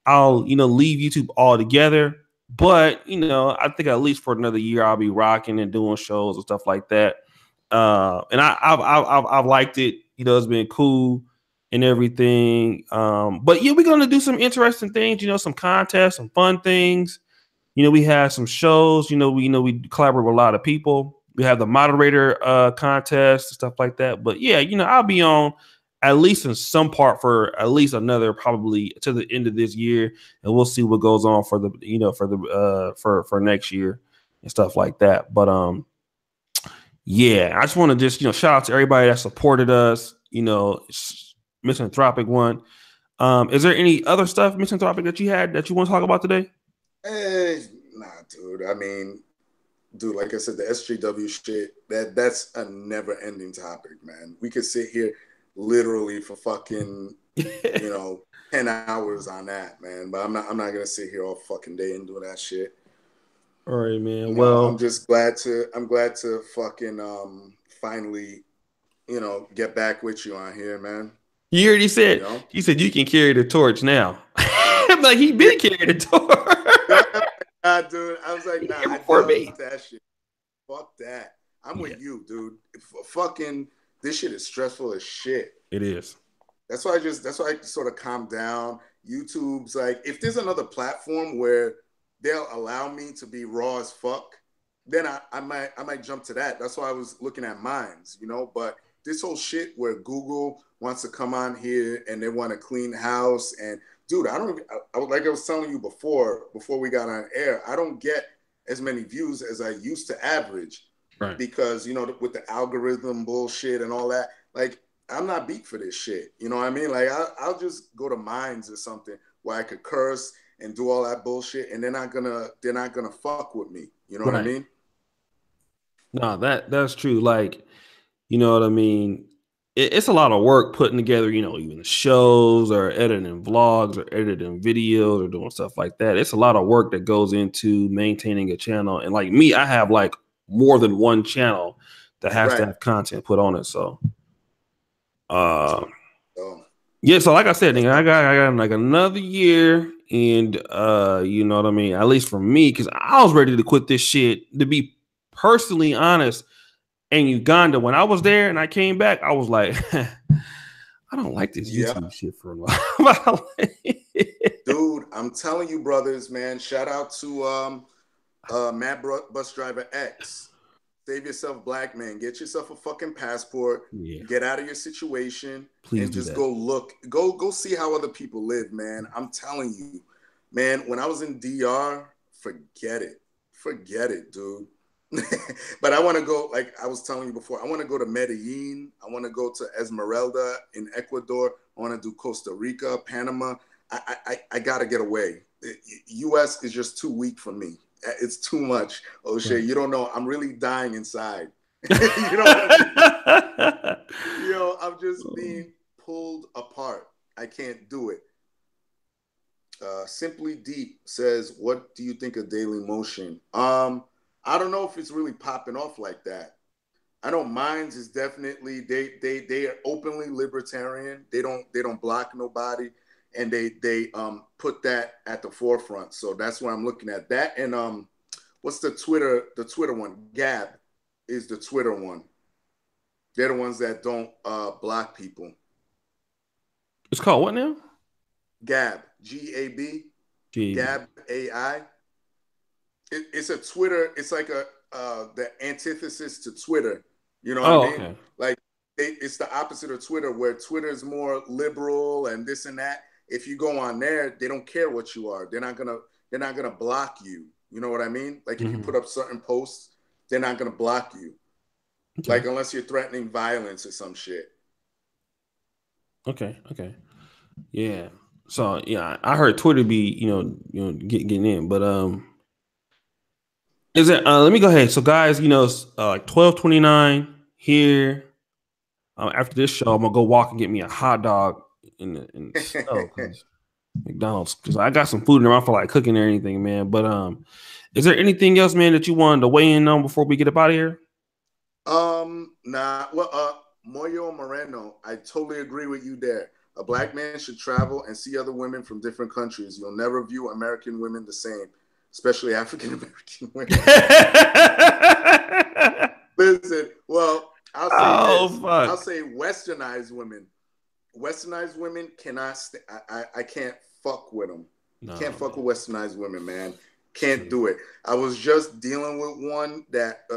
S1: I'll, leave YouTube altogether. But, I think at least for another year, I'll be rocking and doing shows and stuff like that. And I've liked it. It's been cool and everything. But yeah, we're gonna do some interesting things. Some contests, some fun things. We have some shows. We collaborate with a lot of people. We have the moderator contest, stuff like that. But yeah, I'll be on at least in some part for at least another probably to the end of this year, and we'll see what goes on for the for next year and stuff like that. But yeah, I just want to just shout out to everybody that supported us. Misanthropik One. Is there any other stuff, Misanthropik, that you had that you want to talk about today?
S2: Nah, dude. I mean, dude, like I said, the SJW shit, that's a never-ending topic, man. We could sit here literally for fucking 10 hours on that, man. But I'm not gonna sit here all fucking day and do that shit.
S1: All right, man.
S2: Well, I'm glad to fucking finally, get back with you on here, man.
S1: He already said, he said you can carry the torch now. I'm like, he been carrying the torch.
S2: Nah, dude. I was like, nah, I doubt that shit. Fuck that. I'm with you, dude. Fucking this shit is stressful as shit.
S1: It is.
S2: That's why I sort of calm down. YouTube's like, if there's another platform where they'll allow me to be raw as fuck, then I might jump to that. That's why I was looking at Minds, But this whole shit where Google wants to come on here and they want to clean house and dude, like I was telling you before we got on air, I don't get as many views as I used to average, right? Because with the algorithm bullshit and all that, like I'm not beat for this shit. You know what I mean? Like I'll just go to Minds or something where I could curse and do all that bullshit, and they're not gonna fuck with me. You know what I mean?
S1: No, that's true. Like, you know what I mean? It's a lot of work putting together, even shows or editing vlogs or editing videos or doing stuff like that. It's a lot of work that goes into maintaining a channel. And like me, I have like more than one channel that has to have content put on it. So, yeah. So like I said, I got like another year, and you know what I mean? At least for me, because I was ready to quit this shit. To be personally honest. In Uganda, when I was there and I came back, I was like, I don't like this YouTube shit for a while.
S2: Dude, I'm telling you, brothers, man. Shout out to Mad Bus Driver X. Save yourself, black man. Get yourself a fucking passport. Yeah. Get out of your situation. Please and just go look. Go see how other people live, man. I'm telling you, man. When I was in DR, forget it, dude. But I want to go, like I was telling you before, I want to go to Medellin. I want to go to Esmeralda in Ecuador. I want to do Costa Rica, Panama. I got to get away. U.S. is just too weak for me. It's too much. Oshay, right. You don't know. I'm really dying inside. You know what I mean? I'm just being pulled apart. I can't do it. Simply Deep says, what do you think of Daily Motion? I don't know if it's really popping off like that. I know Minds is definitely they are openly libertarian. They don't block nobody, and they put that at the forefront. So that's why I'm looking at that. And what's the Twitter one? Gab is the Twitter one. They're the ones that don't block people.
S1: It's called what now?
S2: Gab, Gab,
S1: GB.
S2: Gab AI. It's a Twitter. It's like the antithesis to Twitter. You know what I
S1: Oh,
S2: mean?
S1: okay.
S2: Like it's the opposite of Twitter, where Twitter is more liberal and this and that. If you go on there, they don't care what you are. They're not gonna block you. You know what I mean? Like if you put up certain posts, they're not gonna block you.
S1: Okay.
S2: Like unless you're threatening violence or some shit.
S1: Okay. Yeah. So yeah, I heard Twitter be getting in, but is it? Let me go ahead. So guys, it's like 12:29 here. After this show, I'm gonna go walk and get me a hot dog in the snow because McDonald's, because I got some food in there. I feel like cooking or anything, man. But is there anything else, man, that you wanted to weigh in on before we get up out of here?
S2: Nah. Well, Moyo Moreno, I totally agree with you there. A black man should travel and see other women from different countries. You'll never view American women the same, especially African American women. Listen, well, I'll say this.
S1: Fuck.
S2: I'll say westernized women. Westernized women cannot. I can't fuck with them. No, can't fuck with westernized women, man. Can't do it. I was just dealing with one that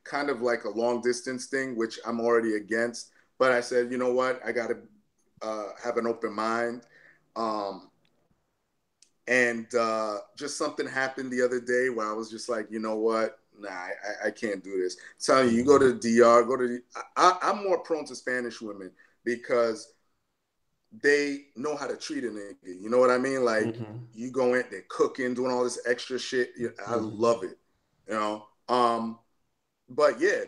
S2: kind of like a long distance thing, which I'm already against. But I said, you know what? I got to have an open mind. And just something happened the other day where I was just like, you know what? Nah, I can't do this. I'm telling you, you go to the DR, I'm more prone to Spanish women because they know how to treat a nigga. You know what I mean? Like you go in, they're cooking, doing all this extra shit. I love it. You know. But yeah,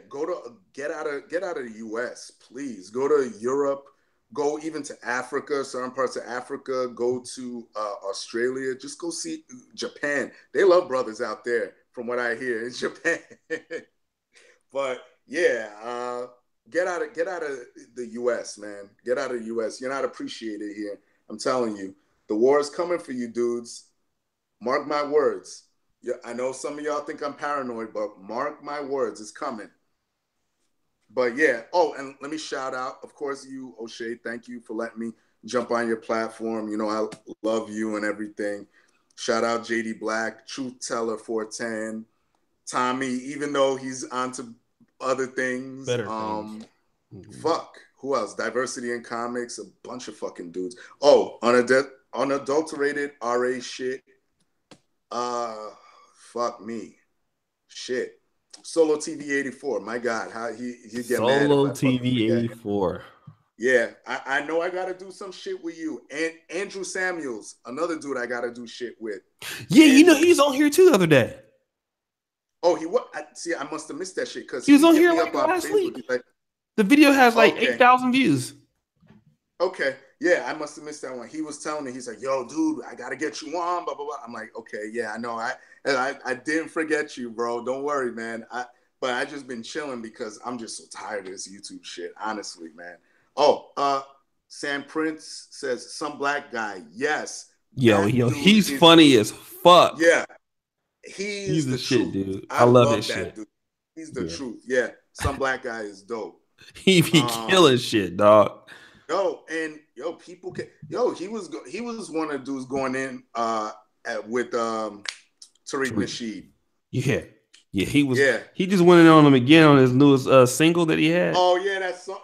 S2: get out of the US, please. Go to Europe. Go even to Africa, certain parts of Africa. Go to Australia. Just go see Japan. They love brothers out there, from what I hear in Japan. But yeah, get out of the US, man. Get out of the US. You're not appreciated here. I'm telling you, the war is coming for you, dudes. Mark my words. Yeah, I know some of y'all think I'm paranoid, but mark my words, it's coming. But yeah, and let me shout out, of course, you, Oshay. Thank you for letting me jump on your platform. You know, I love you and everything. Shout out JD Black, Truth Teller 410, Tommy, even though he's onto other things.
S1: Better things.
S2: Fuck. Who else? Diversity in Comics, a bunch of fucking dudes. Oh, unadulterated RA shit. Fuck me. Shit. Solo TV 84. My God, how he get mad if I
S1: TV 84.
S2: Yeah, I know I gotta do some shit with you. And Andrew Samuels, another dude I gotta do shit with.
S1: Yeah, Andrew, he's on here too the other day.
S2: Oh, he what? See, I must have missed that shit because
S1: he was on here like last week. Like, the video has like 8,000 views.
S2: Okay, yeah, I must have missed that one. He was telling me, he's like, "Yo, dude, I gotta get you on." Blah blah blah. I'm like, "Okay, yeah, I know. I didn't forget you, bro. Don't worry, man. But I just been chilling because I'm just so tired of this YouTube shit. Honestly, man. Oh, Sam Prince says some black guy. Yes.
S1: Yo, he's funny as fuck.
S2: Yeah, he's the
S1: shit,
S2: truth,
S1: dude.
S2: I love that
S1: shit.
S2: dude. He's the truth. Yeah, some black guy is dope.
S1: He be killing shit, dog.
S2: People can. He was one of the dudes going in with Tariq Nasheed.
S1: Yeah. Yeah, he was. Yeah. He just went in on him again on his newest single that he had.
S2: Oh yeah, that song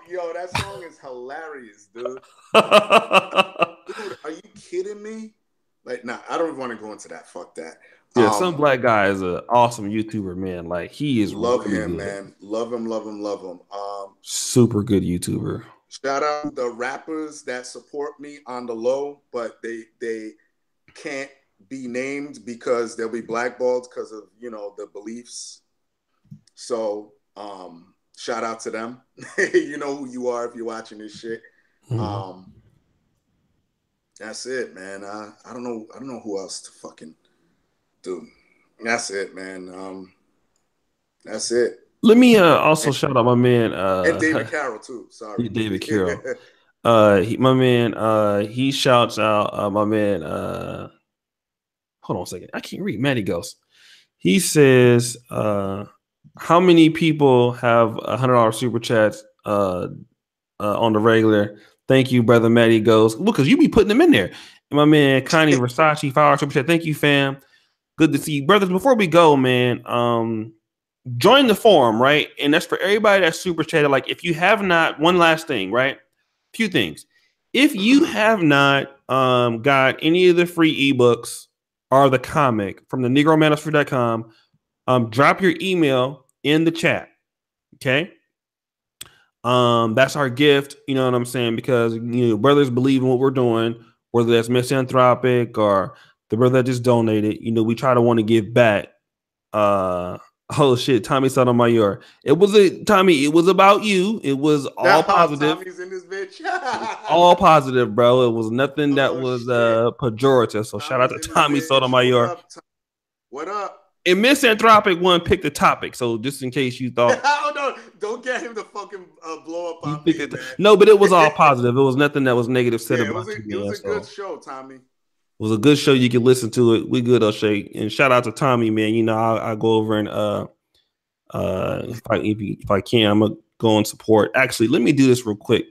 S2: is hilarious, dude. Dude, are you kidding me? Like, nah, I don't even want to go into that. Fuck that.
S1: Yeah, some black guy is an awesome YouTuber, man. Like, he is
S2: love
S1: really
S2: him,
S1: good.
S2: man. Love him.
S1: Super good YouTuber.
S2: Shout out the rappers that support me on the low, but they can't be named because they'll be blackballed because of the beliefs. So shout out to them. You know who you are if you're watching this shit. That's it, man. I don't know who else to fucking do. That's it, man. That's it.
S1: Let me also shout out my man
S2: and David Carroll too. Sorry,
S1: David Carroll. He shouts out my man. Hold on a second. I can't read. Matty Ghost. He says, "How many people have $100 super chats on the regular?" Thank you, brother Matty Ghost. Look, because you be putting them in there. My man Connie Versace, $5 super chat. Thank you, fam. Good to see you, brothers. Before we go, man, join the forum, right? And that's for everybody that's super chatted. Like, if you have not, one last thing, right? Few things. If you have not got any of the free ebooks or the comic from the negromanosphere.com, drop your email in the chat. Okay. That's our gift, you know what I'm saying? Because brothers believe in what we're doing, whether that's Misanthropik or the brother that just donated. We try to want to give back. Oh shit, Tommy Sotomayor. It was about you. It was all positive.
S2: Tommy's in this bitch.
S1: All positive, bro. It was nothing that was
S2: shit.
S1: pejorative. So shout out to Tommy Sotomayor.
S2: What up?
S1: And Misanthropik One picked the topic. So just in case you thought,
S2: oh no, don't get him to fucking blow up on me, man.
S1: No, but it was all positive. It was nothing that was negative said about you, man.
S2: It was a good show, Tommy.
S1: It was a good show. You can listen to it. We good, Oshay. And shout out to Tommy, man. I go over and if I can, I'm gonna go and support. Actually, let me do this real quick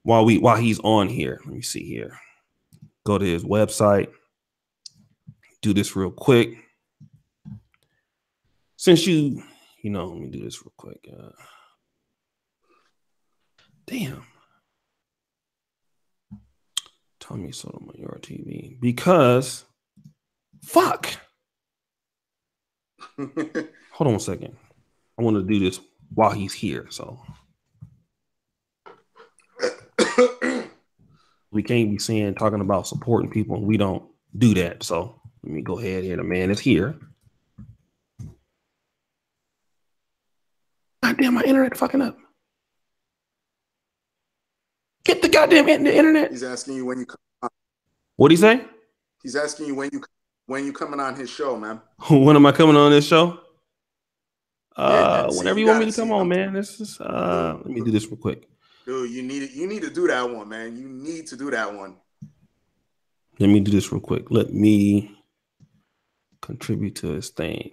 S1: while he's on here. Let me see here. Go to his website. Do this real quick. Since let me do this real quick. Damn. Tommy Sotomayor TV. Because fuck. Hold on 1 second. I want to do this while he's here. So we can't be talking about supporting people, and we don't do that. So let me go ahead here. The man is here. God damn, my internet fucking up. Get the goddamn internet.
S2: He's asking you when you come on.
S1: What'd he say?
S2: He's asking you when you coming on his show, man.
S1: When am I coming on this show?
S2: Yeah,
S1: whenever you want me to come on, man. This is let me do this real quick.
S2: Dude, you need to do that one, man. You need to do that one.
S1: Let me do this real quick. Let me contribute to this thing.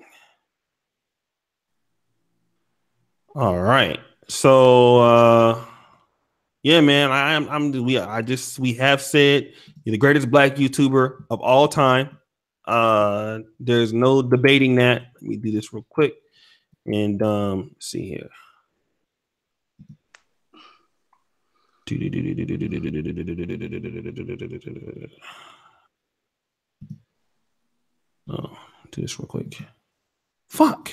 S1: All right. So yeah, man, we have said you're the greatest black YouTuber of all time. There's no debating that. Let me do this real quick. And let's see here. Oh, do this real quick. Fuck.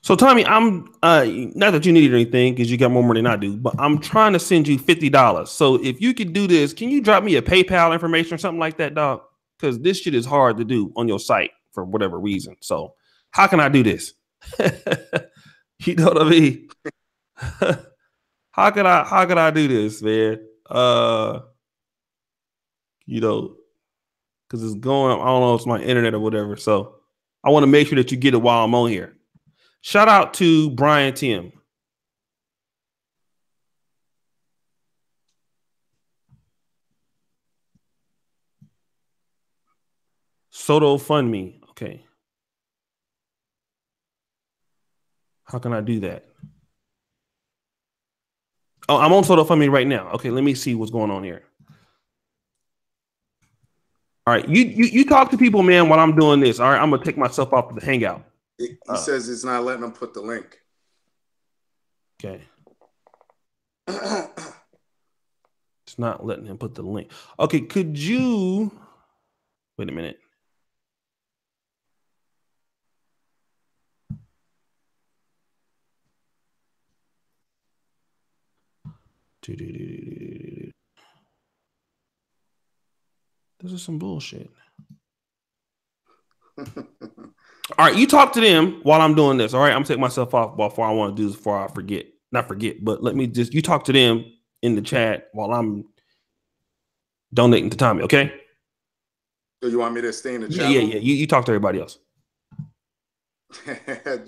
S1: So Tommy, I'm not that you need anything because you got more money than I do, but I'm trying to send you $50. So if you could do this, can you drop me a PayPal information or something like that, dog? Because this shit is hard to do on your site for whatever reason. So how can I do this? You know what I mean? How could I do this, man? Because it's going, I don't know if it's my internet or whatever. So I want to make sure that you get it while I'm on here. Shout out to Brian Tim. Soto Fund Me. Okay. How can I do that? Oh, I'm on Soto Fund Me right now. Okay, let me see what's going on here. All right, you talk to people, man, while I'm doing this. All right, I'm gonna take myself off the hangout.
S2: He says it's not letting him put the link.
S1: Okay. It's not letting him put the link. Okay, could you wait a minute? This is some bullshit. All right, you talk to them while I'm doing this. All right, I'm gonna take myself off before I want to do this before I forget. Not forget, but let me just you talk to them in the chat while I'm donating to Tommy. Okay.
S2: So you want me to stay in the chat?
S1: Yeah. You talk to everybody else.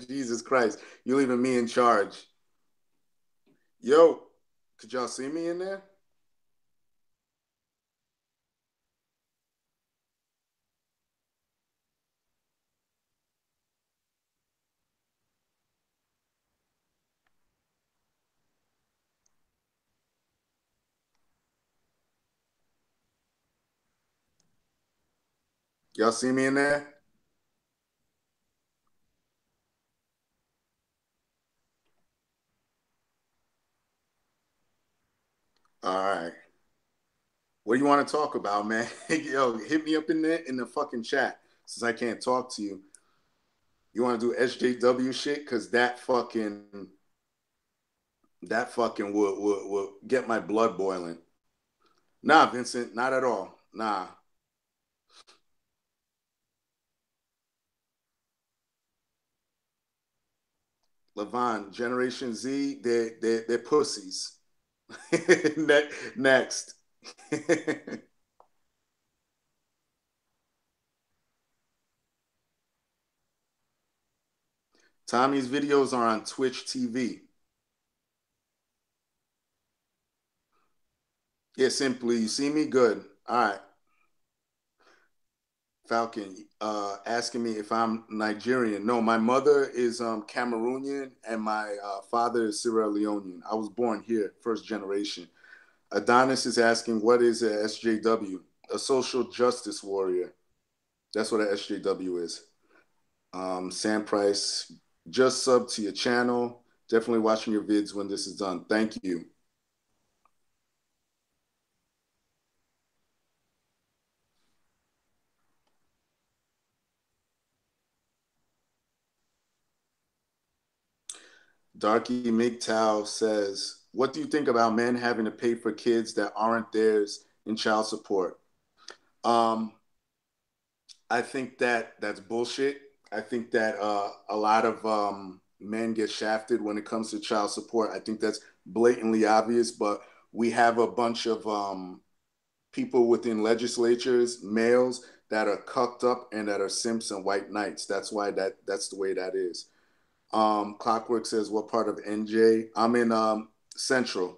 S2: Jesus Christ, you're leaving me in charge. Yo, could y'all see me in there? Y'all see me in there? All right. What do you want to talk about, man? Yo, hit me up in the fucking chat since I can't talk to you. You want to do SJW shit? Because that fucking will get my blood boiling. Nah, Vincent, not at all. Nah. Levon, Generation Z, they're pussies. Next. Tommy's videos are on Twitch TV. Yeah, simply, you see me? Good. All right. Falcon, asking me if I'm Nigerian. No, my mother is Cameroonian and my father is Sierra Leonean. I was born here, first generation. Adonis is asking, what is a SJW? A social justice warrior. That's what a SJW is. Sam Price, just sub to your channel. Definitely watching your vids when this is done. Thank you. Darky MGTOW says, what do you think about men having to pay for kids that aren't theirs in child support? I think that's bullshit. I think that a lot of men get shafted when it comes to child support. I think that's blatantly obvious, but we have a bunch of people within legislatures, males, that are cucked up and that are simps and white knights. That's why that's the way that is. Clockwork says, what part of NJ? I'm in Central.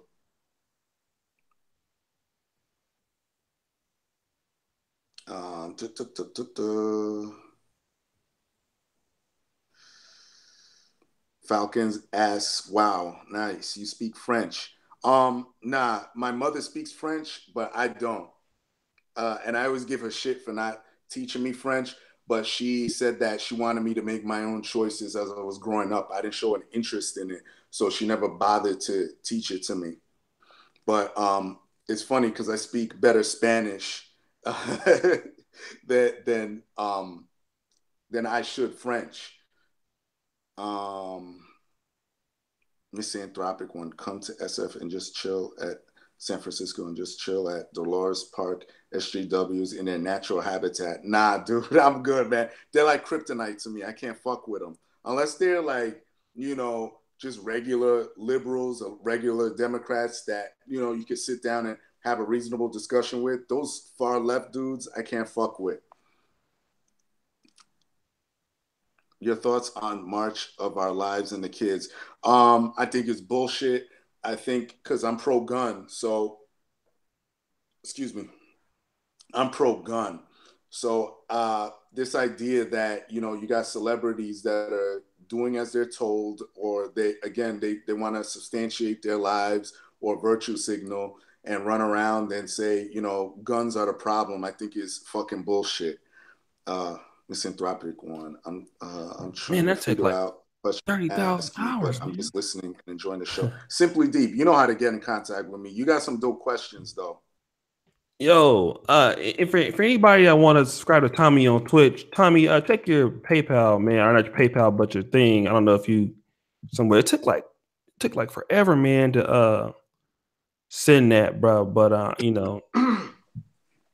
S2: Falcons asks, wow, nice. You speak French. Nah, my mother speaks French, but I don't. And I always give her shit for not teaching me French, but she said that she wanted me to make my own choices as I was growing up. I didn't show an interest in it, so she never bothered to teach it to me. But it's funny because I speak better Spanish than I should French. Misanthropik One, come to SF and just chill at San Francisco and just chill at Dolores Park SJWs in their natural habitat. Nah, dude, I'm good, man. They're like kryptonite to me. I can't fuck with them unless they're like, just regular liberals or regular Democrats that you can sit down and have a reasonable discussion with. Those far left dudes, I can't fuck with. Your thoughts on March of Our Lives and the Kids? I think it's bullshit. I think because I'm pro-gun, so excuse me, I'm pro-gun. So this idea that you got celebrities that are doing as they're told, or they want to substantiate their lives or virtue signal and run around and say guns are the problem, I think is fucking bullshit. Misanthropik One. I'm trying to figure out what
S1: 30,000 hours,
S2: but I'm
S1: man.
S2: just listening and enjoying the show. Simply Deep, you know how to get in contact with me. You got some dope questions though.
S1: Yo, if for anybody that want to subscribe to Tommy on Twitch, Tommy, check your PayPal, man. Or not your PayPal, but your thing. I don't know if you somewhere. It took like forever, man, to send that, bro. But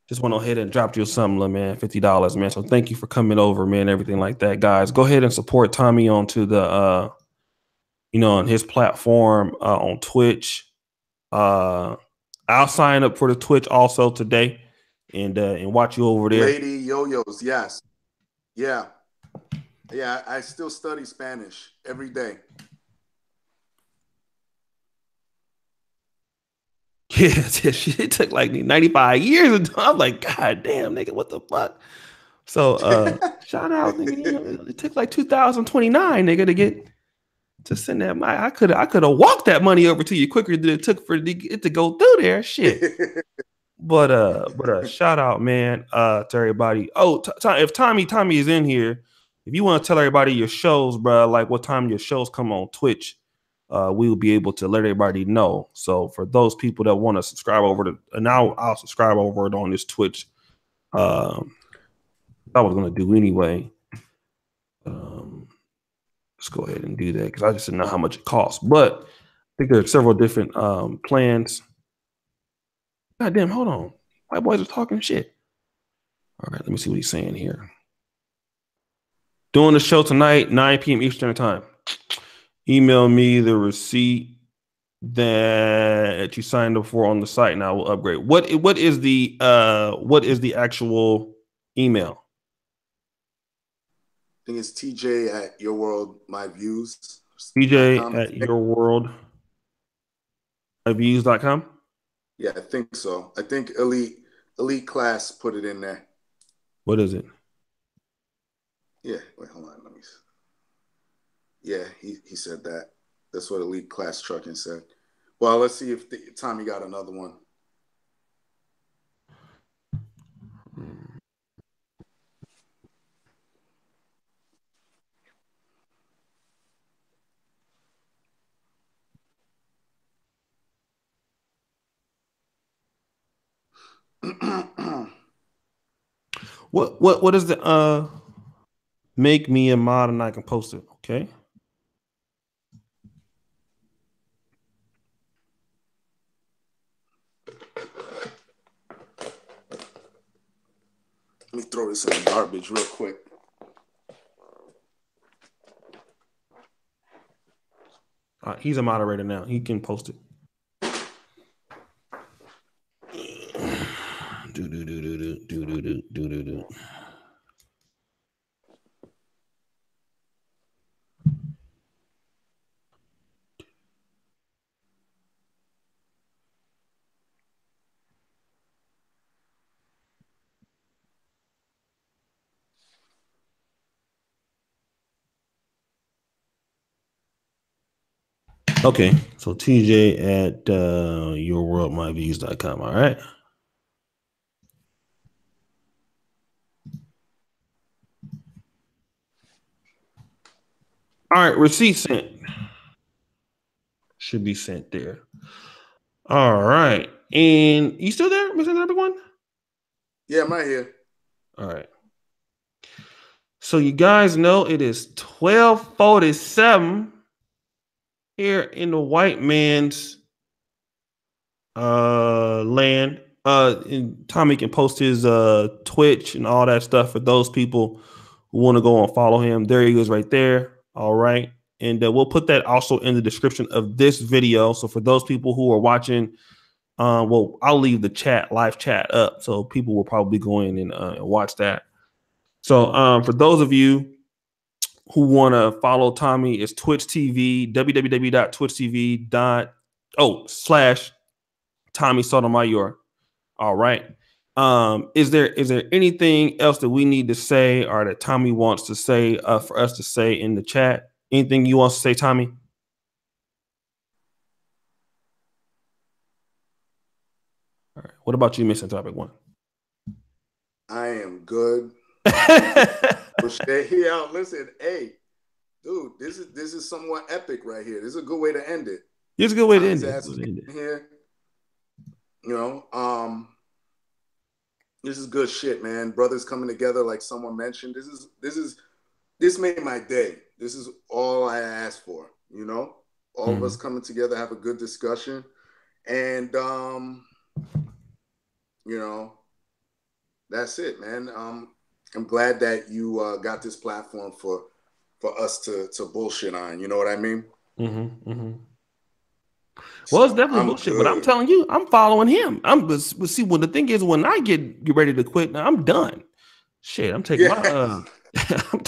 S1: just went ahead and dropped you something, man, $50, man. So thank you for coming over, man. Everything like that, guys. Go ahead and support Tommy onto the on his platform on Twitch. I'll sign up for the Twitch also today and watch you over there.
S2: Lady Yo-Yos, yes. Yeah. I still study Spanish every day.
S1: Yeah, it took like 95 years. I'm like, God damn, nigga, what the fuck? So shout out, nigga. It took like 2029, nigga, to send that. I could have walked that money over to you quicker than it took for it to go through there. Shit. But shout out, man, to everybody. Oh, if Tommy is in here, if you want to tell everybody your shows, bro, like what time your shows come on Twitch, we will be able to let everybody know. So for those people that want to subscribe over to, and I'll subscribe over it on this Twitch. I was gonna do anyway. Let's go ahead and do that because I just didn't know how much it costs. But I think there are several different plans. God damn, hold on. White boys are talking shit. All right, let me see what he's saying here. Doing the show tonight, 9 p.m. Eastern time. Email me the receipt that you signed up for on the site, and I will upgrade. What is the actual email?
S2: I think it's TJ at Your World My Views.
S1: TJ at Your World My Views.com.
S2: Yeah, I think so. I think Elite Class put it in there.
S1: What is it?
S2: Yeah, wait, hold on. Let me see. Yeah, he said that. That's what Elite Class Trucking said. Well, let's see if Tommy got another one.
S1: What is the make me a mod and I can post it, okay?
S2: Let me throw this in the garbage real quick.
S1: He's a moderator now. He can post it. Do. Okay, so TJ at yourworldmyviews.com. All right. All right, receipt sent. Should be sent there. All right. And you still there, Misanthropik One?
S2: Yeah, I'm right here.
S1: All right. So you guys know it is 12:47 here in the white man's land. And Tommy can post his Twitch and all that stuff for those people who want to go and follow him. There he goes right there. All right. And we'll put that also in the description of this video. So for those people who are watching, well, I'll leave the live chat up. So people will probably go in and watch that. So for those of you who want to follow Tommy, it's Twitch TV, www.twitchtv.com/Tommy Sotomayor. All right. Is there anything else that we need to say or that Tommy wants to say for us to say in the chat? Anything you want to say, Tommy? All right. What about you, Misanthropik One?
S2: I am good. Yeah, listen, hey, dude, this is somewhat epic right here. This is a good way to end it.
S1: It's a good way to end it.
S2: Here, you know, this is good shit, man. Brothers coming together, like someone mentioned. This made my day. This is all I asked for. You know, all of us coming together, have a good discussion, and you know, that's it, man. I'm glad that you got this platform for us to bullshit on. You know what I mean?
S1: Well, it's definitely bullshit, but I'm telling you, I'm following him. See, well, the thing is, when I get ready to quit, I'm done. Shit, I'm taking my. I'm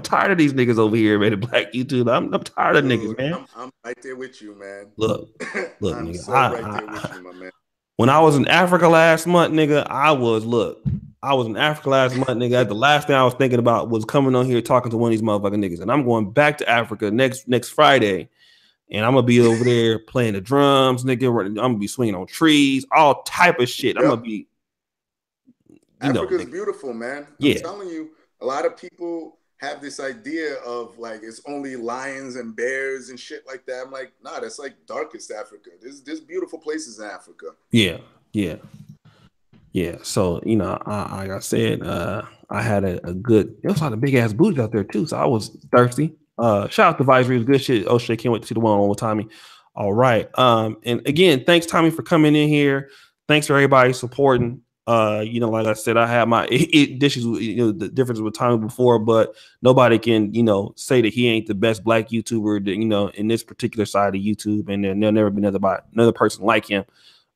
S1: tired of these niggas over here, man. Black YouTube. I'm tired of niggas, man.
S2: I'm right there with you, man.
S1: Look,
S2: I'm
S1: nigga.
S2: So right there with you, my man.
S1: When I was in Africa last month, nigga, I was in Africa last month, nigga. The last thing I was thinking about was coming on here talking to one of these motherfucking niggas. And I'm going back to Africa next Friday. and I'm gonna be over there playing the drums, nigga. I'm gonna be swinging on trees, all type of shit. I'm gonna be,
S2: Africa's
S1: nigga.
S2: beautiful, man. I'm
S1: Yeah.
S2: telling you, a lot of people have this idea of like it's only lions and bears and shit like that. I'm like, nah, that's like darkest Africa. There's beautiful places in Africa.
S1: Yeah. So, like I said, I had a good, there was a lot of big ass booties out there too. So I was thirsty. Shout out to Visory, good shit. O'Shea, can't wait to see the one with Tommy. All right. And again, thanks Tommy for coming in here. Thanks for everybody supporting. Like I said, I had my dishes, the differences with Tommy before, but nobody can, say that he ain't the best black YouTuber that, in this particular side of YouTube, and there'll never be another person like him.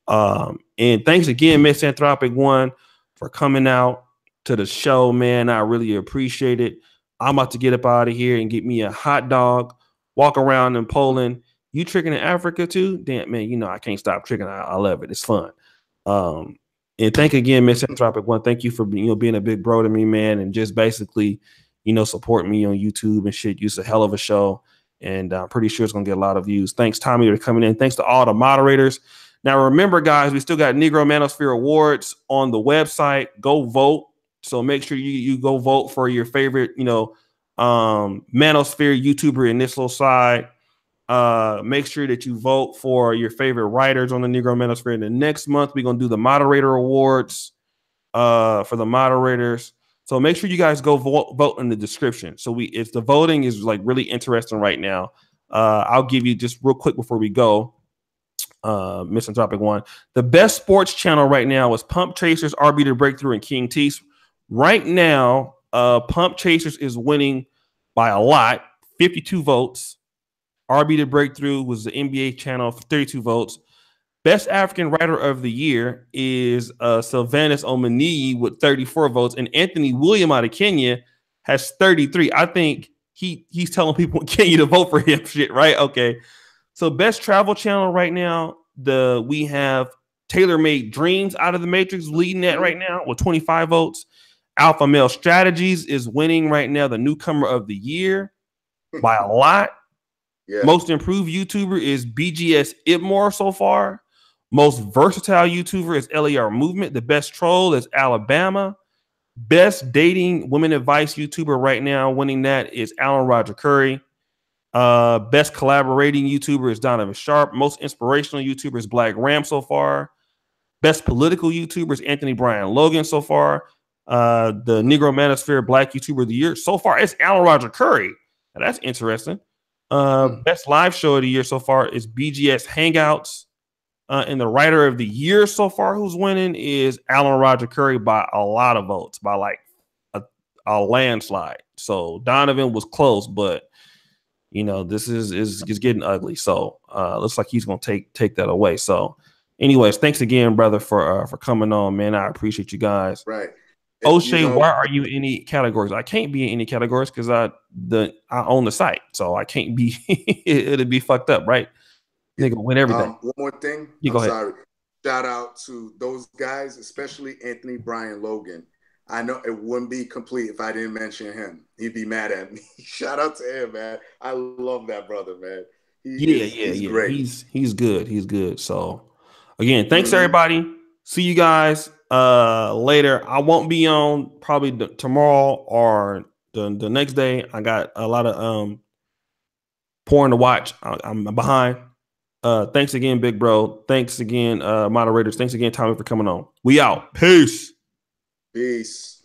S1: And thanks again, Misanthropik One, for coming out to the show, man. I really appreciate it. I'm about to get up out of here and get me a hot dog, walk around in Poland. You tricking in Africa too? Damn, man, I can't stop tricking. I love it. It's fun. And thank again, Misanthropik One. Thank you for being a big bro to me, man, and just basically, supporting me on YouTube and shit. It's a hell of a show, and I'm pretty sure it's gonna get a lot of views. Thanks, Tommy, for coming in. Thanks to all the moderators. Now, remember, guys, we still got Negro Manosphere Awards on the website. Go vote. So make sure you go vote for your favorite, Manosphere YouTuber in this little side. Make sure that you vote for your favorite writers on the Negro Manosphere. And the next month, we're going to do the moderator awards for the moderators. So make sure you guys go vote in the description. So if the voting is like really interesting right now, I'll give you just real quick before we go. Misanthropik One. The best sports channel right now is Pump Chasers, RB the Breakthrough, and King Tees. Right now, Pump Chasers is winning by a lot, 52 votes. RB the Breakthrough was the NBA channel for 32 votes. Best African Writer of the Year is Sylvanus Omaniyi with 34 votes, and Anthony William out of Kenya has 33. I think he's telling people in Kenya to vote for him. Shit, right? Okay. So best travel channel right now, we have Tailor Made Dreams out of the Matrix leading that right now with 25 votes. Alpha Male Strategies is winning right now, the newcomer of the year by a lot. Yeah. Most improved YouTuber is BGS Ibmore so far. Most versatile YouTuber is LAR Movement. The best troll is Alabama. Best dating women advice YouTuber right now winning that is Alan Roger Curry. Best collaborating YouTuber is Donovan Sharp. Most inspirational YouTuber is Black Ram so far. Best political YouTuber is Anthony Brian Logan so far. The Negro Manosphere Black YouTuber of the Year so far it's Alan Roger Curry. Now, that's interesting. Best live show of the year so far is BGS Hangouts. And the writer of the year so far who's winning is Alan Roger Curry by a lot of votes, by like a landslide. So Donovan was close, but this is getting ugly. So looks like he's gonna take that away. So, anyways, thanks again, brother, for coming on, man. I appreciate you guys.
S2: Right.
S1: O'Shea, why are you in any categories? I can't be in any categories because I own the site, so I can't be. It'd be fucked up, right? Nigga, win everything.
S2: One more thing.
S1: Go ahead.
S2: Sorry. Shout out to those guys, especially Anthony Brian Logan. I know it wouldn't be complete if I didn't mention him. He'd be mad at me. Shout out to him, man. I love that brother, man. He's great.
S1: He's good. He's good. So again, thanks everybody. See you guys later. I won't be on probably tomorrow or the next day. I got a lot of porn to watch. I'm behind. Thanks again, big bro. Thanks again, moderators. Thanks again, Tommy, for coming on. We out. Peace.
S2: Peace.